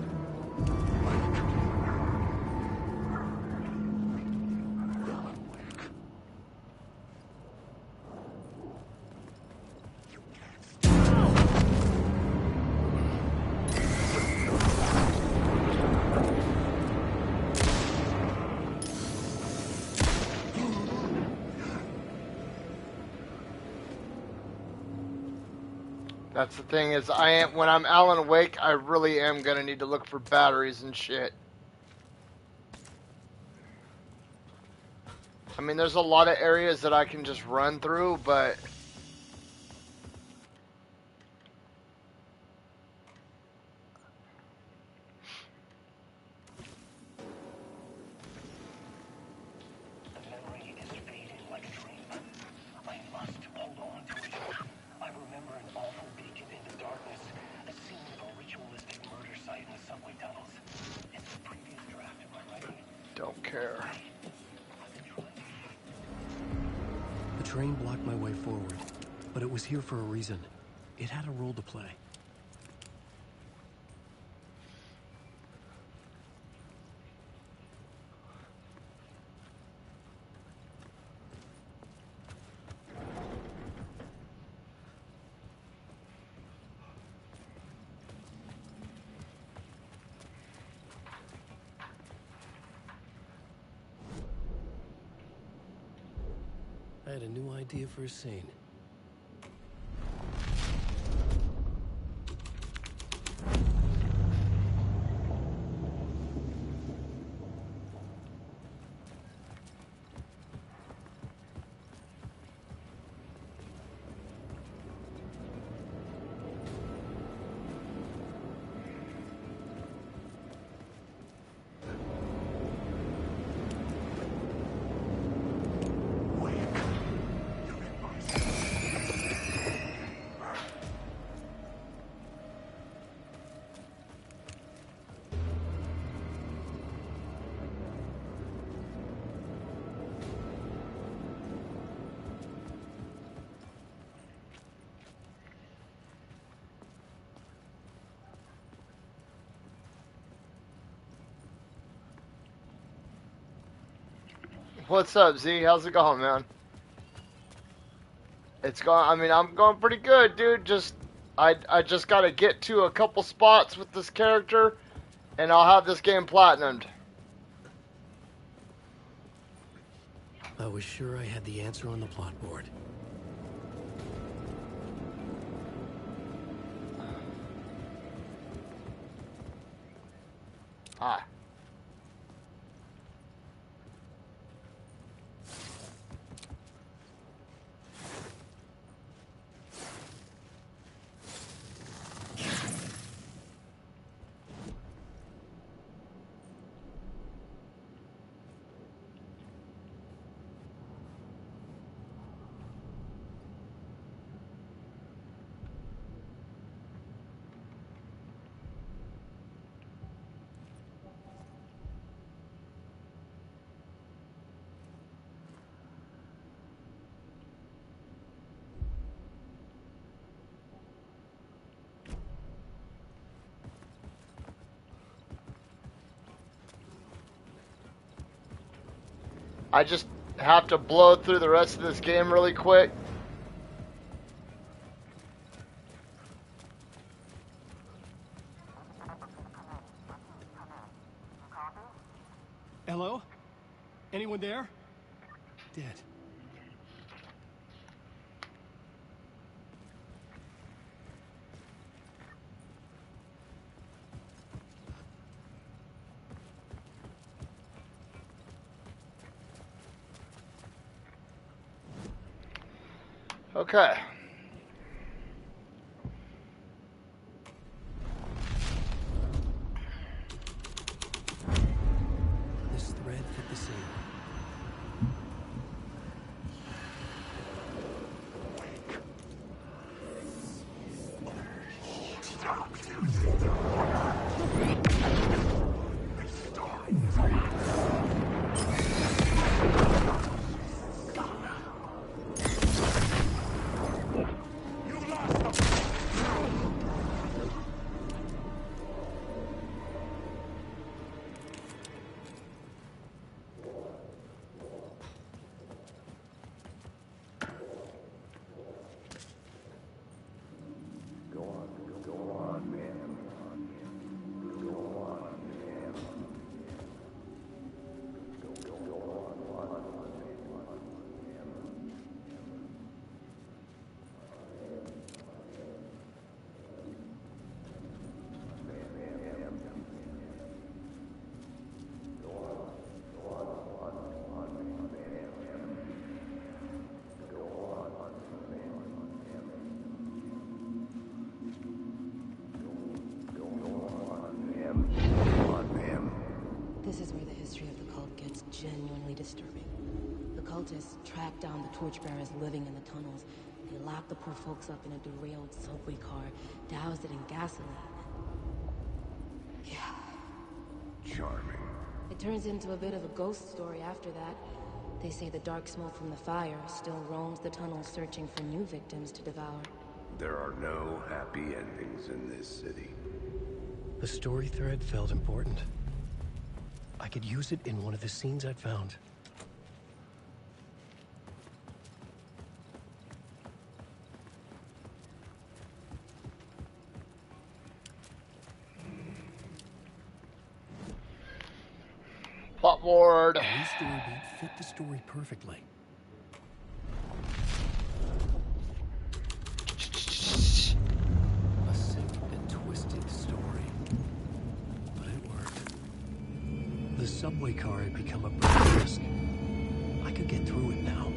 That's the thing is, when I'm Alan Wake, I really am gonna need to look for batteries and shit. I mean, there's a lot of areas that I can just run through, but don't care. The train blocked my way forward, but it was here for a reason. It had a role to play. I had a new idea for a scene. What's up, Z? How's it going, man? It's going. I mean, I'm going pretty good, dude. I just gotta get to a couple spots with this character, and I'll have this game platinumed. I was sure I had the answer on the plot board. Ah. I just have to blow through the rest of this game really quick. Hello? Anyone there? Dead. Okay. This thread fit the scene. This is where the history of the cult gets genuinely disturbing. The cultists tracked down the torchbearers living in the tunnels. They locked the poor folks up in a derailed subway car, doused it in gasoline. Yeah. Charming. It turns into a bit of a ghost story after that. They say the dark smoke from the fire still roams the tunnels searching for new victims to devour. There are no happy endings in this city. The story thread felt important. I could use it in one of the scenes I'd found. Plot board. This story beat fit the story perfectly. A sick and twisted story. But it worked. The subway car had become a perfect risk. I could get through it now.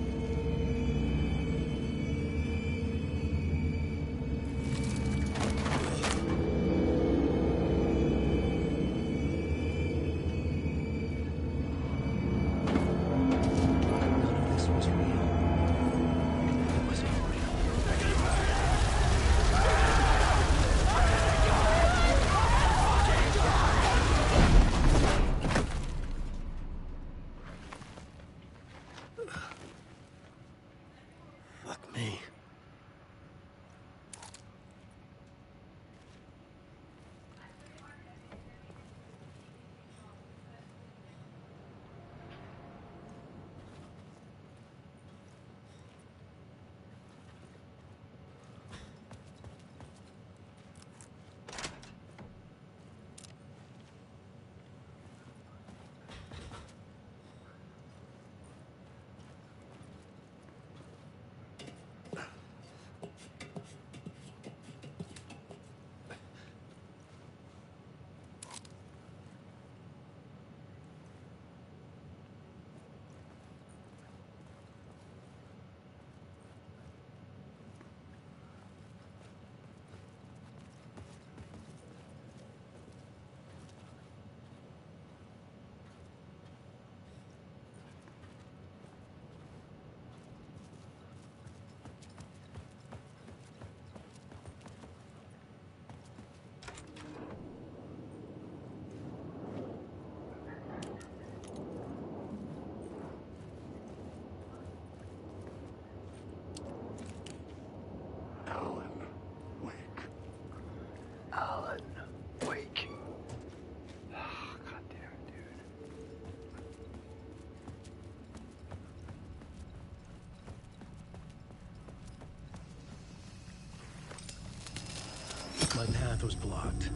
My path was blocked.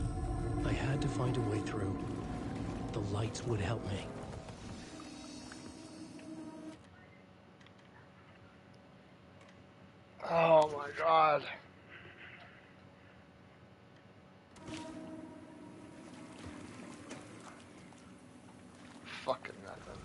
I had to find a way through. The lights would help me. Oh my god. Fucking nothing.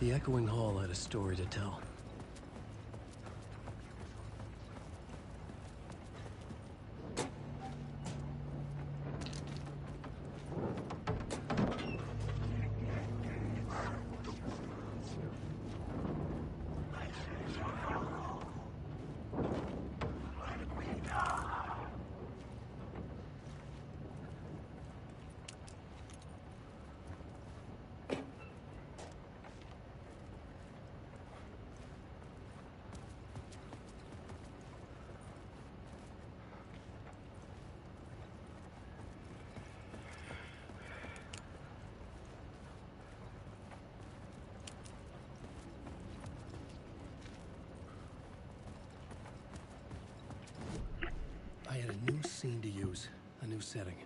The echoing hall had a story to tell. I had a new scene to use, a new setting.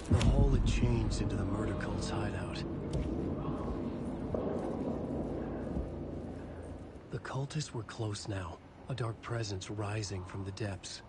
The hall had changed into the murder cult's hideout. The cultists were close now, a dark presence rising from the depths.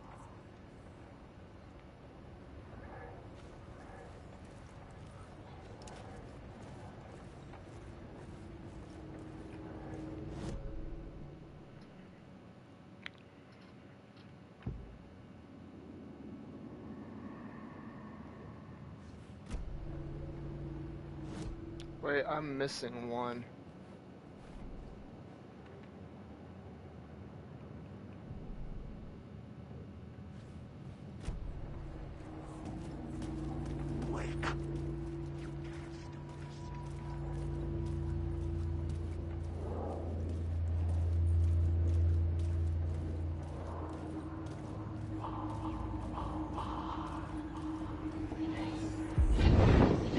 Wait, I'm missing one.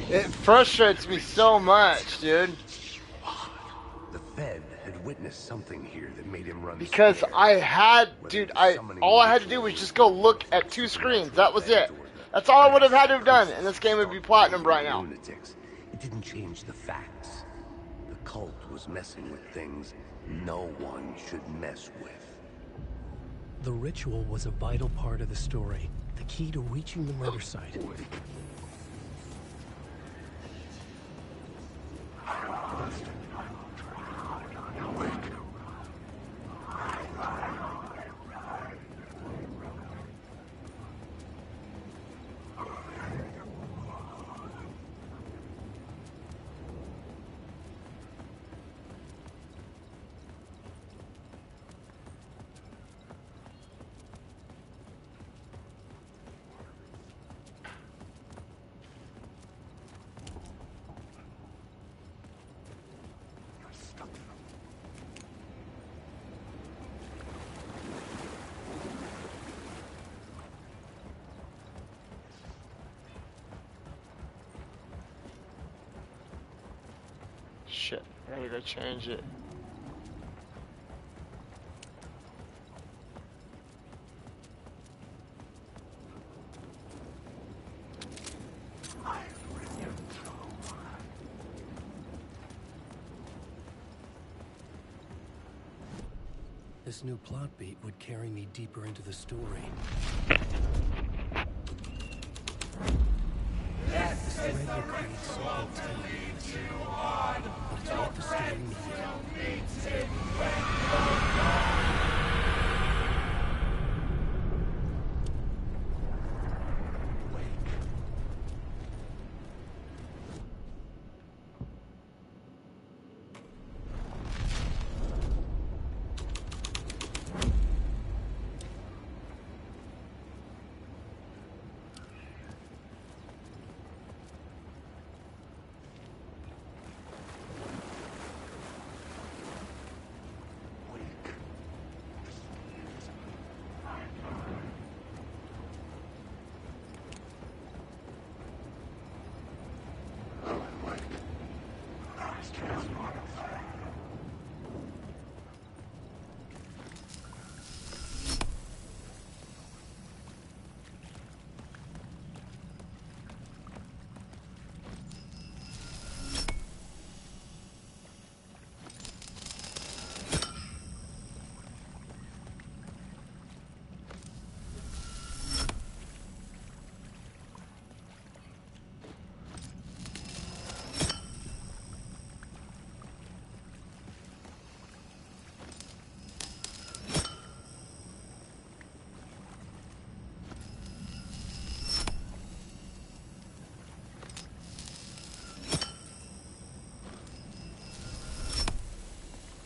It frustrates me so much, dude. The Fed had witnessed something here that made him run. Because scared. I had, dude, all I had to do was just go look at 2 screens. That was it. That's all I would have had to have done, and this game would be platinum right now. Lunatics. It didn't change the facts. The cult was messing with things no one should mess with. The ritual was a vital part of the story, the key to reaching the murder site. Shit, I gotta go change it. This new plot beat would carry me deeper into the story. This thread will create something tender in the story, but it's what the story needed.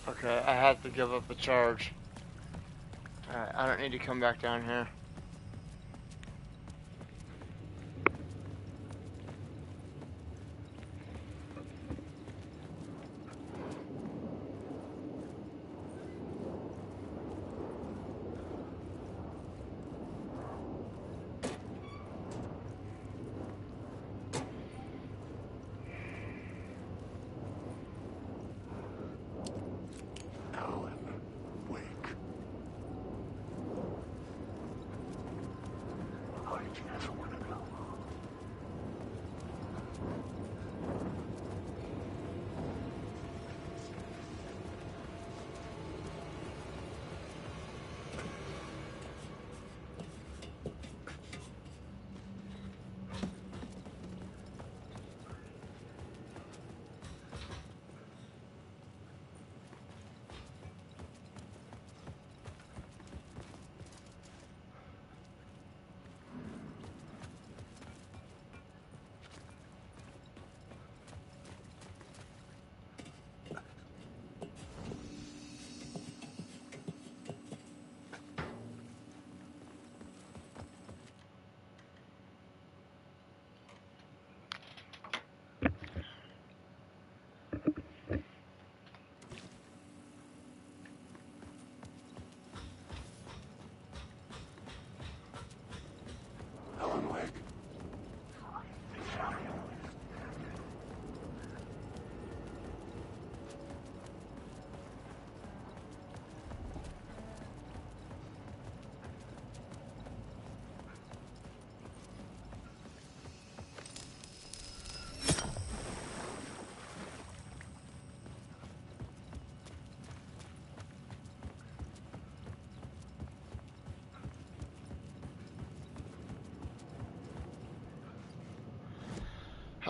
Okay, I have to give up the charge. Alright, I don't need to come back down here.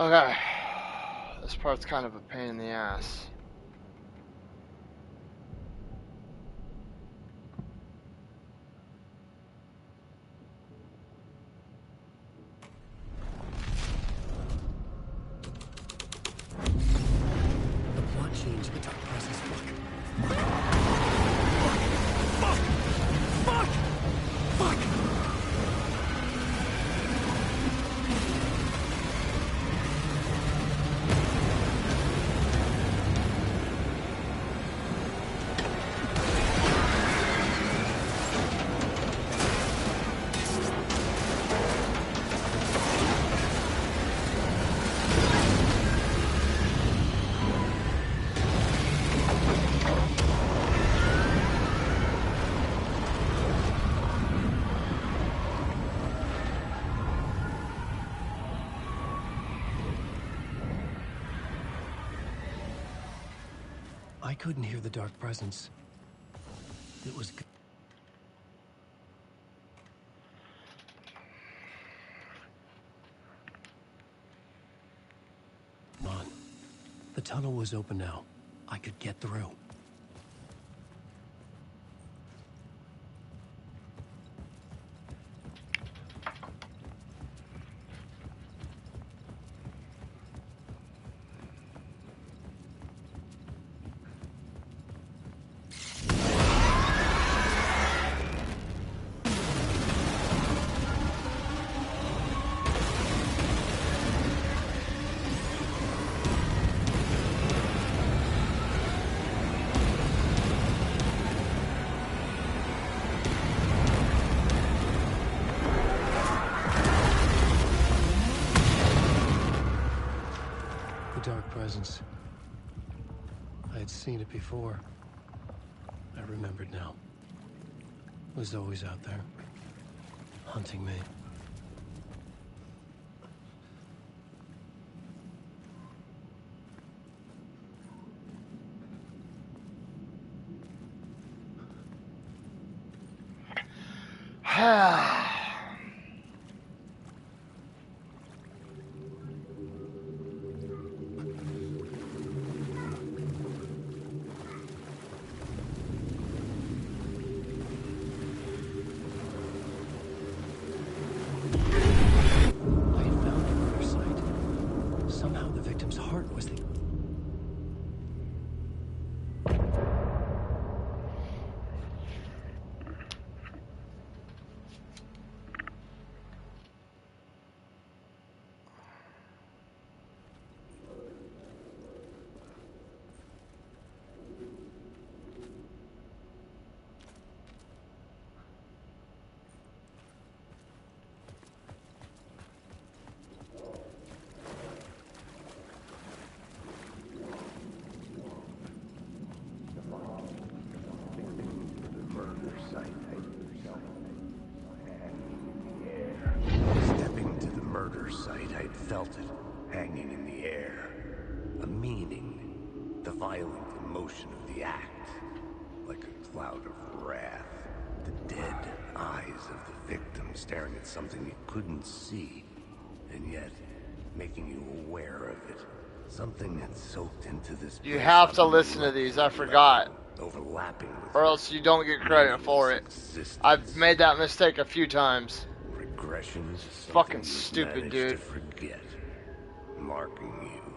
Okay. This part's kind of a pain in the ass. The plot changed the dark presence. Fuck! I couldn't hear the dark presence. It was... Come on. The tunnel was open now. I could get through. The dark presence. I had seen it before. I remembered now. It was always out there, hunting me. Somehow the victim's heart was the... Stepping to the murder site, I'd felt it, hanging in the air. A meaning, the violent emotion of the act, like a cloud of wrath. The dead eyes of the victim staring at something you couldn't see, and yet making you aware of it. Something had soaked into this. You have to listen to these, I forgot. Overlapping with or else you don't get credit for it. I've made that mistake a few times. Regressions. Fucking stupid, dude. To forget. Marking you.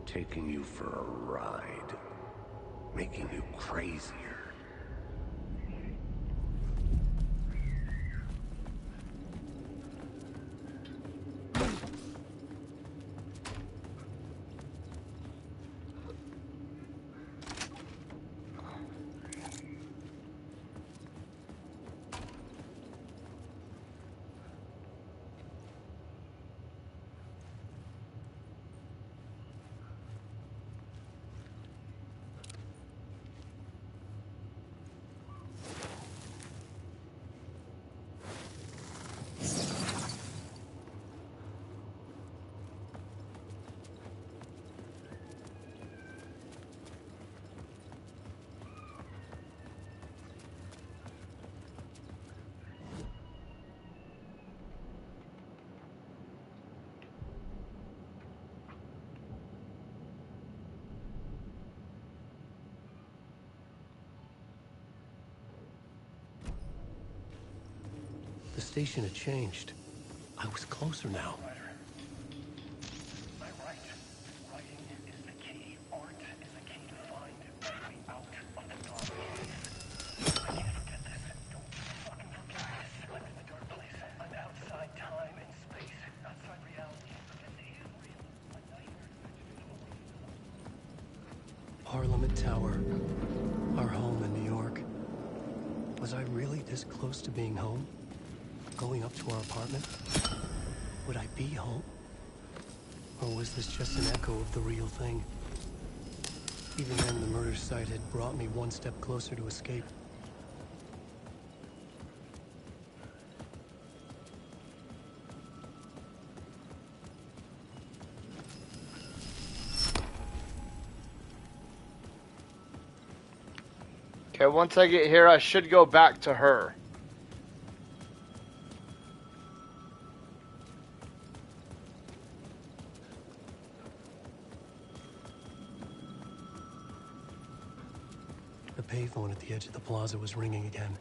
Taking you for a ride. Making you crazier. station had changed. I was closer now. Parliament Tower, our home in New York. Was I really this close to being home? Going up to our apartment? Would I be home? Or was this just an echo of the real thing? Even then, the murder site had brought me one step closer to escape. Okay, once I get here, I should go back to her. The payphone at the edge of the plaza was ringing again.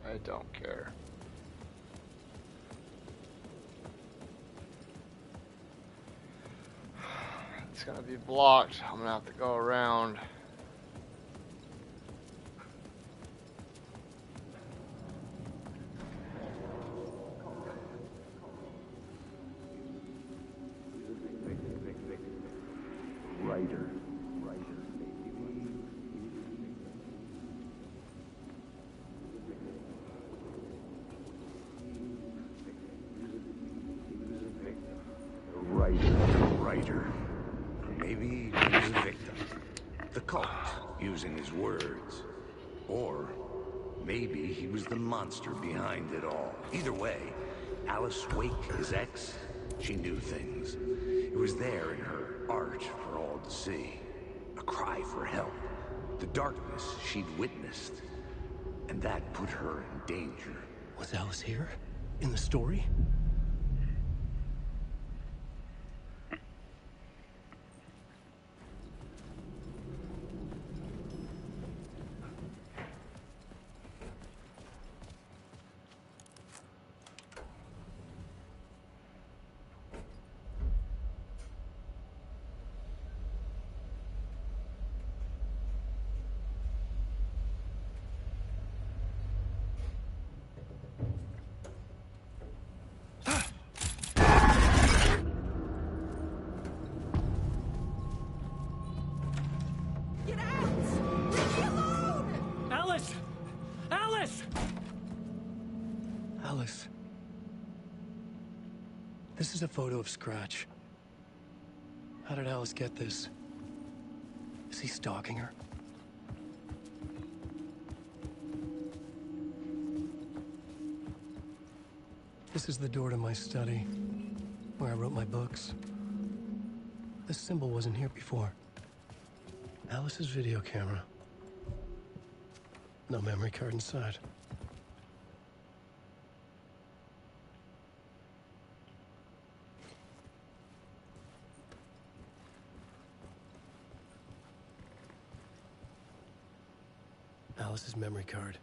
I don't care. It's gonna be blocked. I'm gonna have to go around. Writer. Maybe he was a victim. The cult, using his words. Or maybe he was the monster behind it all. Either way, Alice Wake, his ex, she knew things. It was there in her art for all to see. A cry for help. The darkness she'd witnessed. And that put her in danger. Was Alice here? In the story? Alice. This is a photo of Scratch. How did Alice get this? Is he stalking her? This is the door to my study, where I wrote my books. This symbol wasn't here before. Alice's video camera. No memory card inside. Alice's memory card.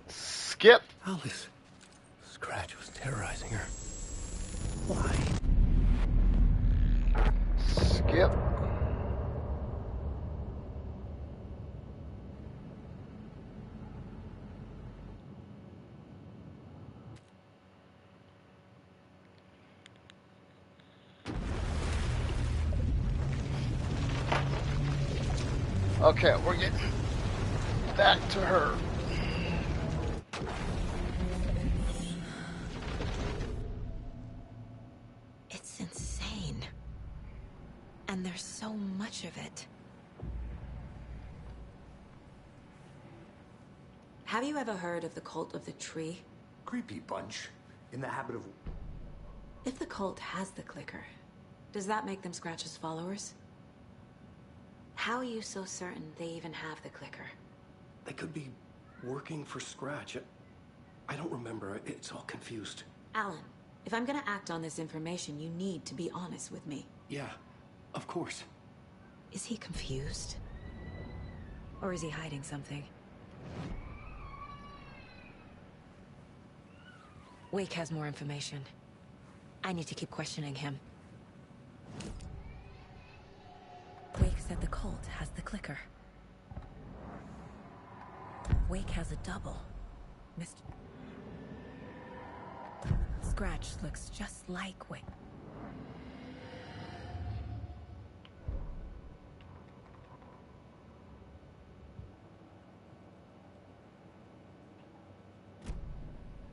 Skip. Alice. Scratch was terrorizing her. Why? Skip. Okay, we're getting back to her. It's insane. And there's so much of it. Have you ever heard of the Cult of the Tree? Creepy bunch. In the habit of... If the cult has the clicker, does that make them Scratch's followers? How are you so certain they even have the clicker? They could be working for Scratch. I don't remember. It's all confused. Alan, if I'm gonna act on this information, you need to be honest with me. Yeah, of course. Is he confused? Or is he hiding something? Wake has more information. I need to keep questioning him. Wake said the cult has the clicker. Wake has a double. Mr. Scratch looks just like Wake.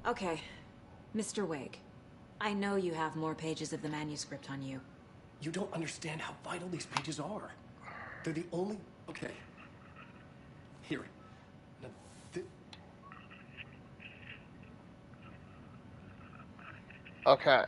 Okay, Mr. Wake. I know you have more pages of the manuscript on you. You don't understand how vital these pages are. They're the only... Okay. Here. Now, Okay.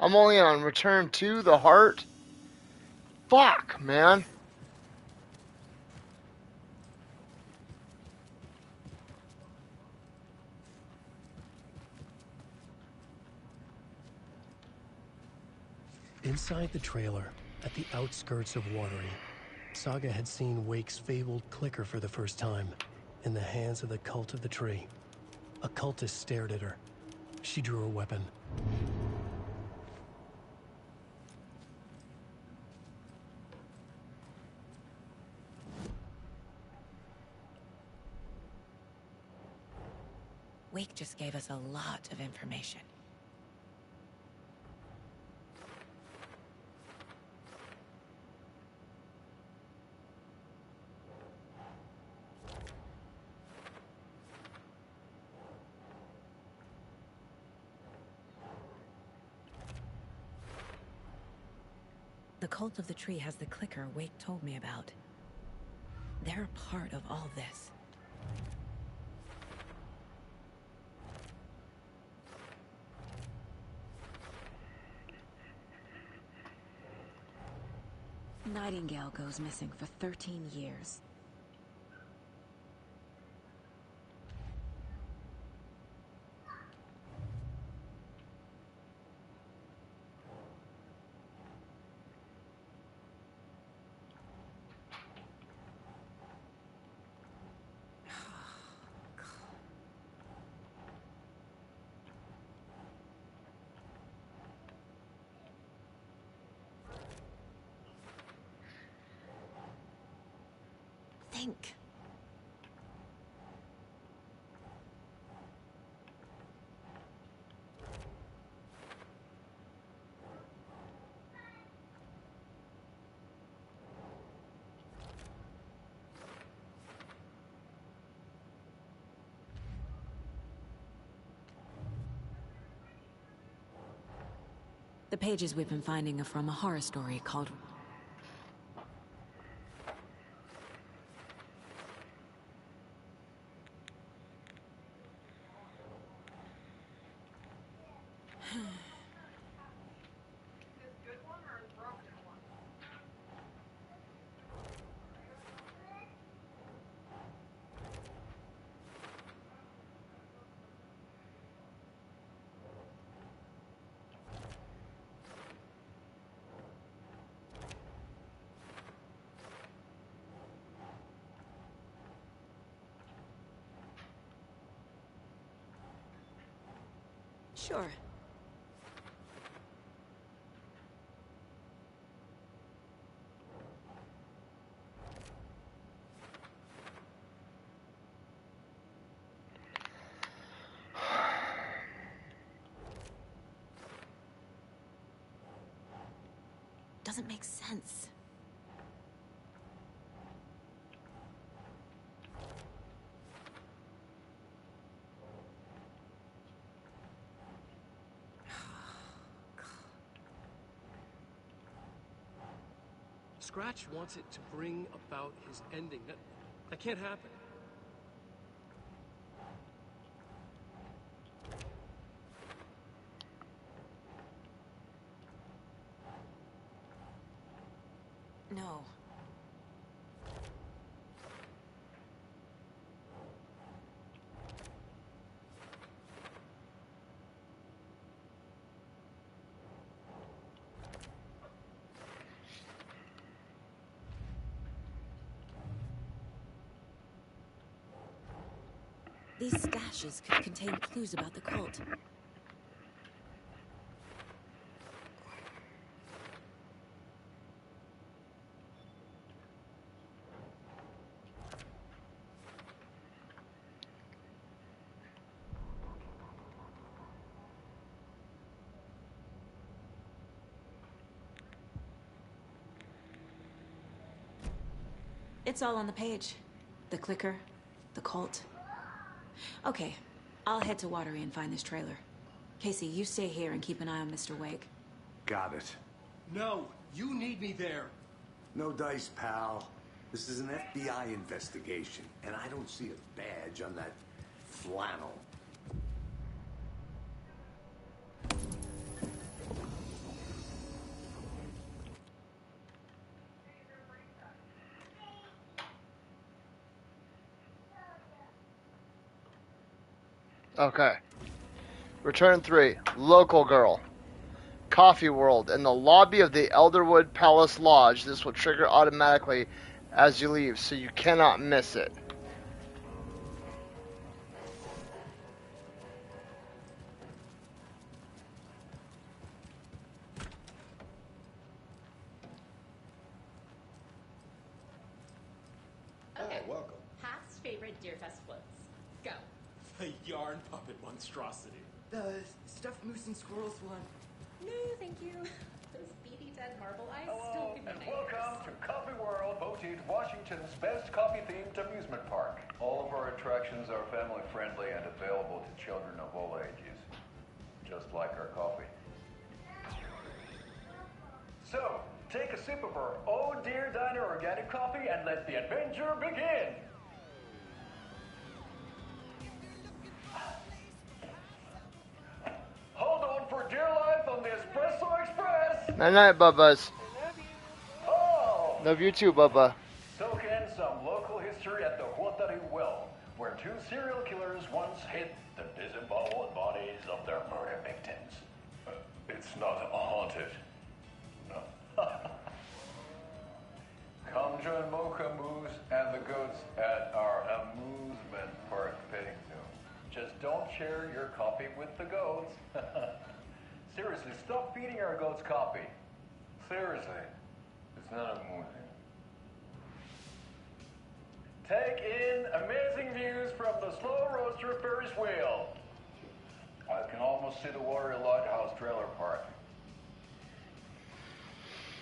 I'm only on return to the heart. Fuck, man. Inside the trailer, at the outskirts of Watery, Saga had seen Wake's fabled clicker for the first time, in the hands of the Cult of the Tree. A cultist stared at her. She drew her weapon. Wake just gave us a lot of information. The Cult of the Tree has the clicker Wake told me about. They're a part of all this. Nightingale goes missing for 13 years. Think. The pages we've been finding are from a horror story called Sure. Doesn't make sense. Scratch wants it to bring about his ending. That can't happen. No. These stashes could contain clues about the cult. It's all on the page. The clicker, the cult. Okay, I'll head to Watery and find this trailer. Casey, you stay here and keep an eye on Mr. Wake. Got it. No, you need me there. No dice, pal. This is an FBI investigation, and I don't see a badge on that flannel. Okay. Return 3. Local girl. Coffee World. In the lobby of the Elderwood Palace Lodge. This will trigger automatically as you leave, so you cannot miss it. Okay. Oh, welcome. Past favorite Deerfest floats. Go. The yarn puppet monstrosity. The stuffed moose and squirrels one. No, thank you. Those beady dead marble eyes still Hello, give me and nightmares. welcome to Coffee World, voted Washington's best coffee-themed amusement park. All of our attractions are family-friendly and available to children of all ages, just like our coffee. So, take a sip of our Oh Dear Diner organic coffee and let the adventure begin! Hold on for dear life on the Espresso Express! Night night, Bubbas. Oh! Love you too, Bubba. Soak in some local history at the Huatari Well, where 2 serial killers once hid the disemboweled bodies of their murder victims. It's not haunted. No. Come join Mocha Moose and the goats at our amusement park petting zoo. Just don't share your coffee with the goats. Seriously, stop feeding our goats coffee. Seriously, it's not amusing. Take in amazing views from the Slow Roaster Ferris wheel. I can almost see the Warrior Lighthouse trailer park.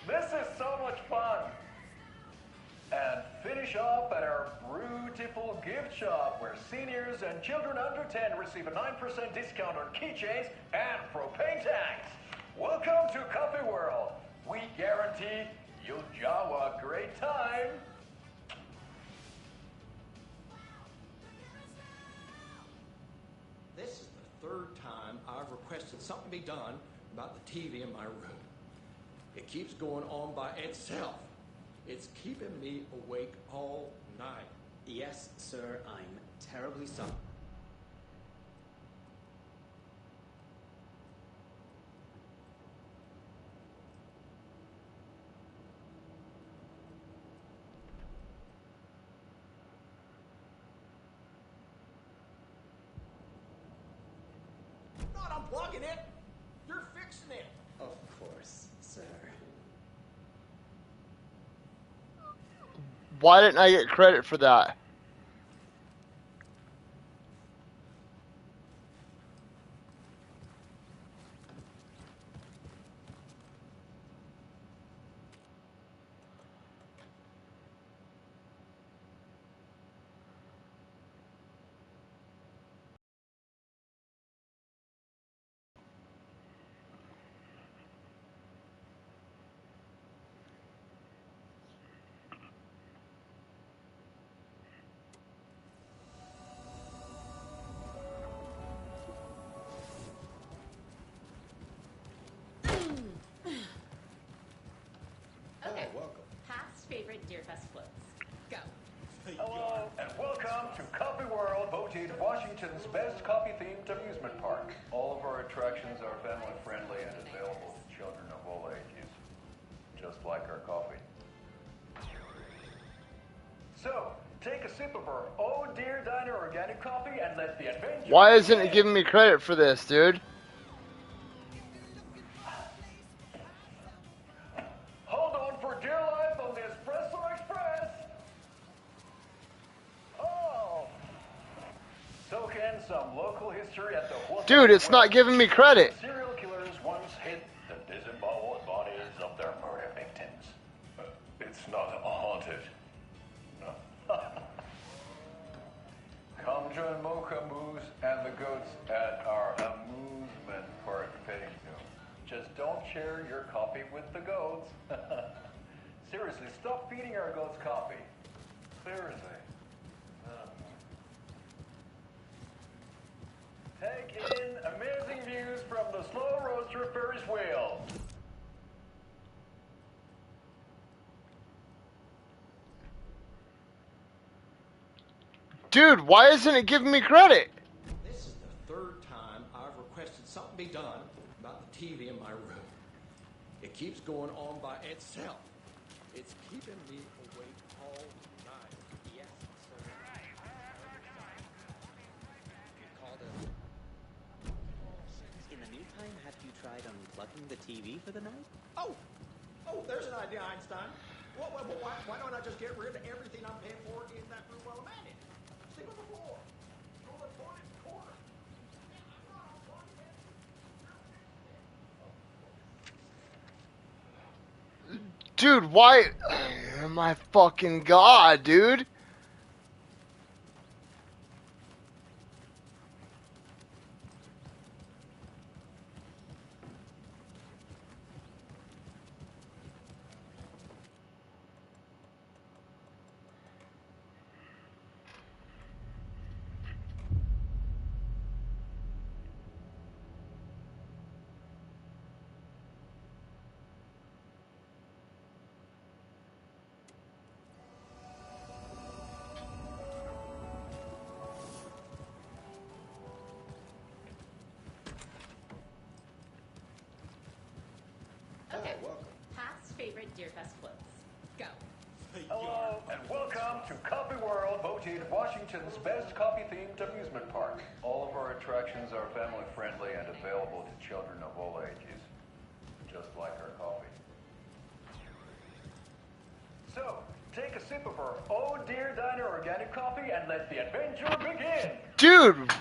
This is so much fun. And finish off at our beautiful gift shop where seniors and children under 10 receive a 9% discount on keychains and propane tanks. Welcome to Coffee World. We guarantee you'll have a great time. This is the 3rd time I've requested something be done about the TV in my room. It keeps going on by itself. It's keeping me awake all night. Yes, sir, I'm terribly sorry. Not on unplugging it. You're fixing it. Of course, sir. Why didn't I get credit for that? Okay. Past favorite Deerfest floats. Go. Hello, and welcome to Coffee World, voted Washington's best coffee-themed amusement park. All of our attractions are family-friendly and available to children of all ages, just like our coffee. So, take a sip of our Oh Dear Diner organic coffee and let the adventure Why isn't it giving me credit for this, dude? Hold on for dear life on the Espresso Express! Oh! So can some local history at the... Dude, it's not giving me credit. Serial killers once hid the disemboweled bodies of their murder victims. It's not haunted. No. Come join Mocha Moose and the goats at our amusement park petting zoo. Just don't share your coffee with the goats. Seriously, stop feeding our goats coffee. Seriously. Take in amazing views from the slow roaster Ferris wheel. Dude, why isn't it giving me credit? This is the third time I've requested something be done about the TV in my room. It keeps going on by itself. It's keeping me awake all night. Yes, sir. You called it. In the meantime, have you tried unplugging the TV for the night? Oh, there's an idea, Einstein. Well, why don't I just get rid of everything I'm paying for in that room while I'm at it? Sleep on the floor. Go to the toilet corner. Dude, why? Oh my fucking god, dude. Okay. Past favorite Deerfest floats. Go. Hello, and welcome to Coffee World, voted Washington's best coffee-themed amusement park. All of our attractions are family-friendly and available to children of all ages, just like our coffee. So, take a sip of our Oh Dear Diner organic coffee and let the adventure begin! Dude!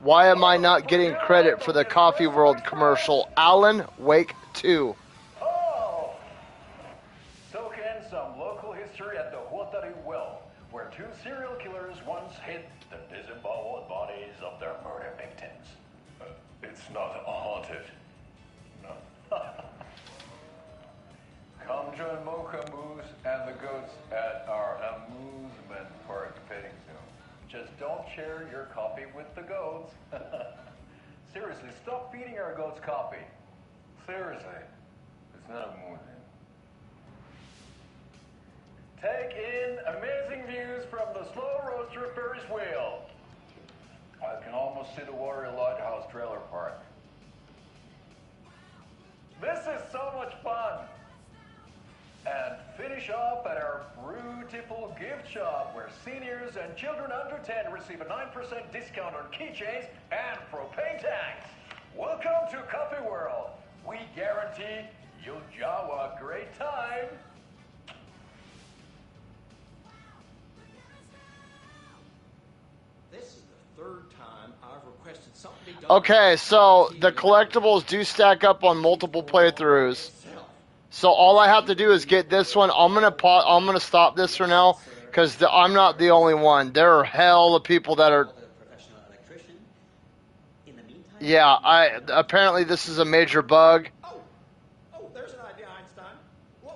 Why am I not getting credit for the Coffee World commercial? Alan Wake 2. Oh! So can some local history at the Huatari Well, where two serial killers once hid the disemboweled bodies of their murder victims. It's not haunted. No. Come join Mocha Moose and the goats at our amusement park petting zoo. Just don't share your coffee with the goats. Seriously, stop feeding our goats coffee. Seriously. It's not amusing. Take in amazing views from the slow roaster Ferris wheel. I can almost see the Warrior Lighthouse trailer park. This is so much fun. And finish off at our beautiful gift Gift Shop, where seniors and children under 10 receive a 9% discount on keychains and propane tanks. Welcome to Coffee World. We guarantee you'll jaw a great time. This is the third time I've requested something be done. Okay, so the collectibles do stack up on multiple playthroughs. So all I have to do is get this one. I'm gonna stop this for now because I'm not the only one. There are hell of people that are. Yeah, apparently this is a major bug. Oh, there's an idea, Einstein. Why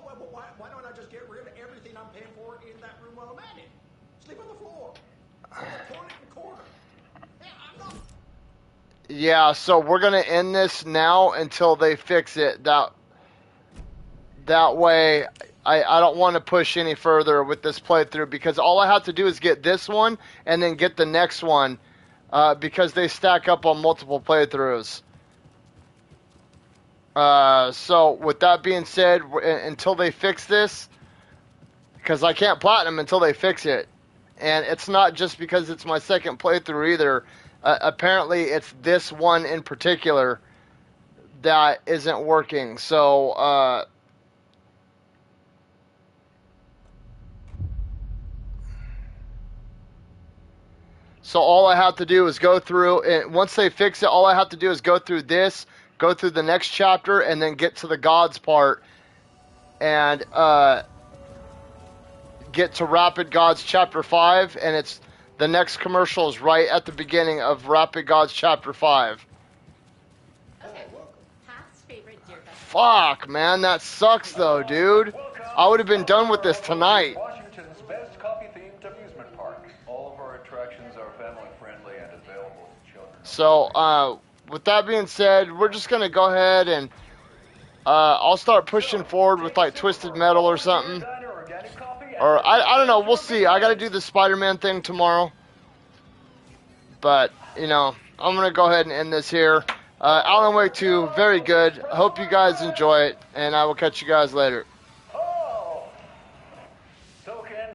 don't I just get rid of everything I'm paying for in that room while I'm at it? Sleep on the floor. Toilet in the corner. Yeah, I'm not. Yeah, so we're gonna end this now until they fix it. That way, I don't want to push any further with this playthrough because all I have to do is get this one and then get the next one because they stack up on multiple playthroughs. So with that being said, until they fix this, because I can't platinum until they fix it. And it's not just because it's my second playthrough either. Apparently, it's this one in particular that isn't working. So, So all I have to do is go through, and once they fix it, all I have to do is go through this, go through the next chapter, and then get to the gods part, and get to Rapid Gods Chapter 5, and it's the next commercial is right at the beginning of Rapid Gods Chapter 5. Fuck, man, that sucks though, dude. I would have been done with this tonight. Washington's best coffee-themed amusement park. All of our attractions are family-friendly and available to children. So, with that being said, we're just gonna go ahead and I'll start pushing forward with like Twisted Metal or something. Or I don't know, we'll see. I gotta do the Spider-Man thing tomorrow. But, you know, I'm gonna go ahead and end this here. Alan Wake 2, very good. I hope you guys enjoy it, and I will catch you guys later.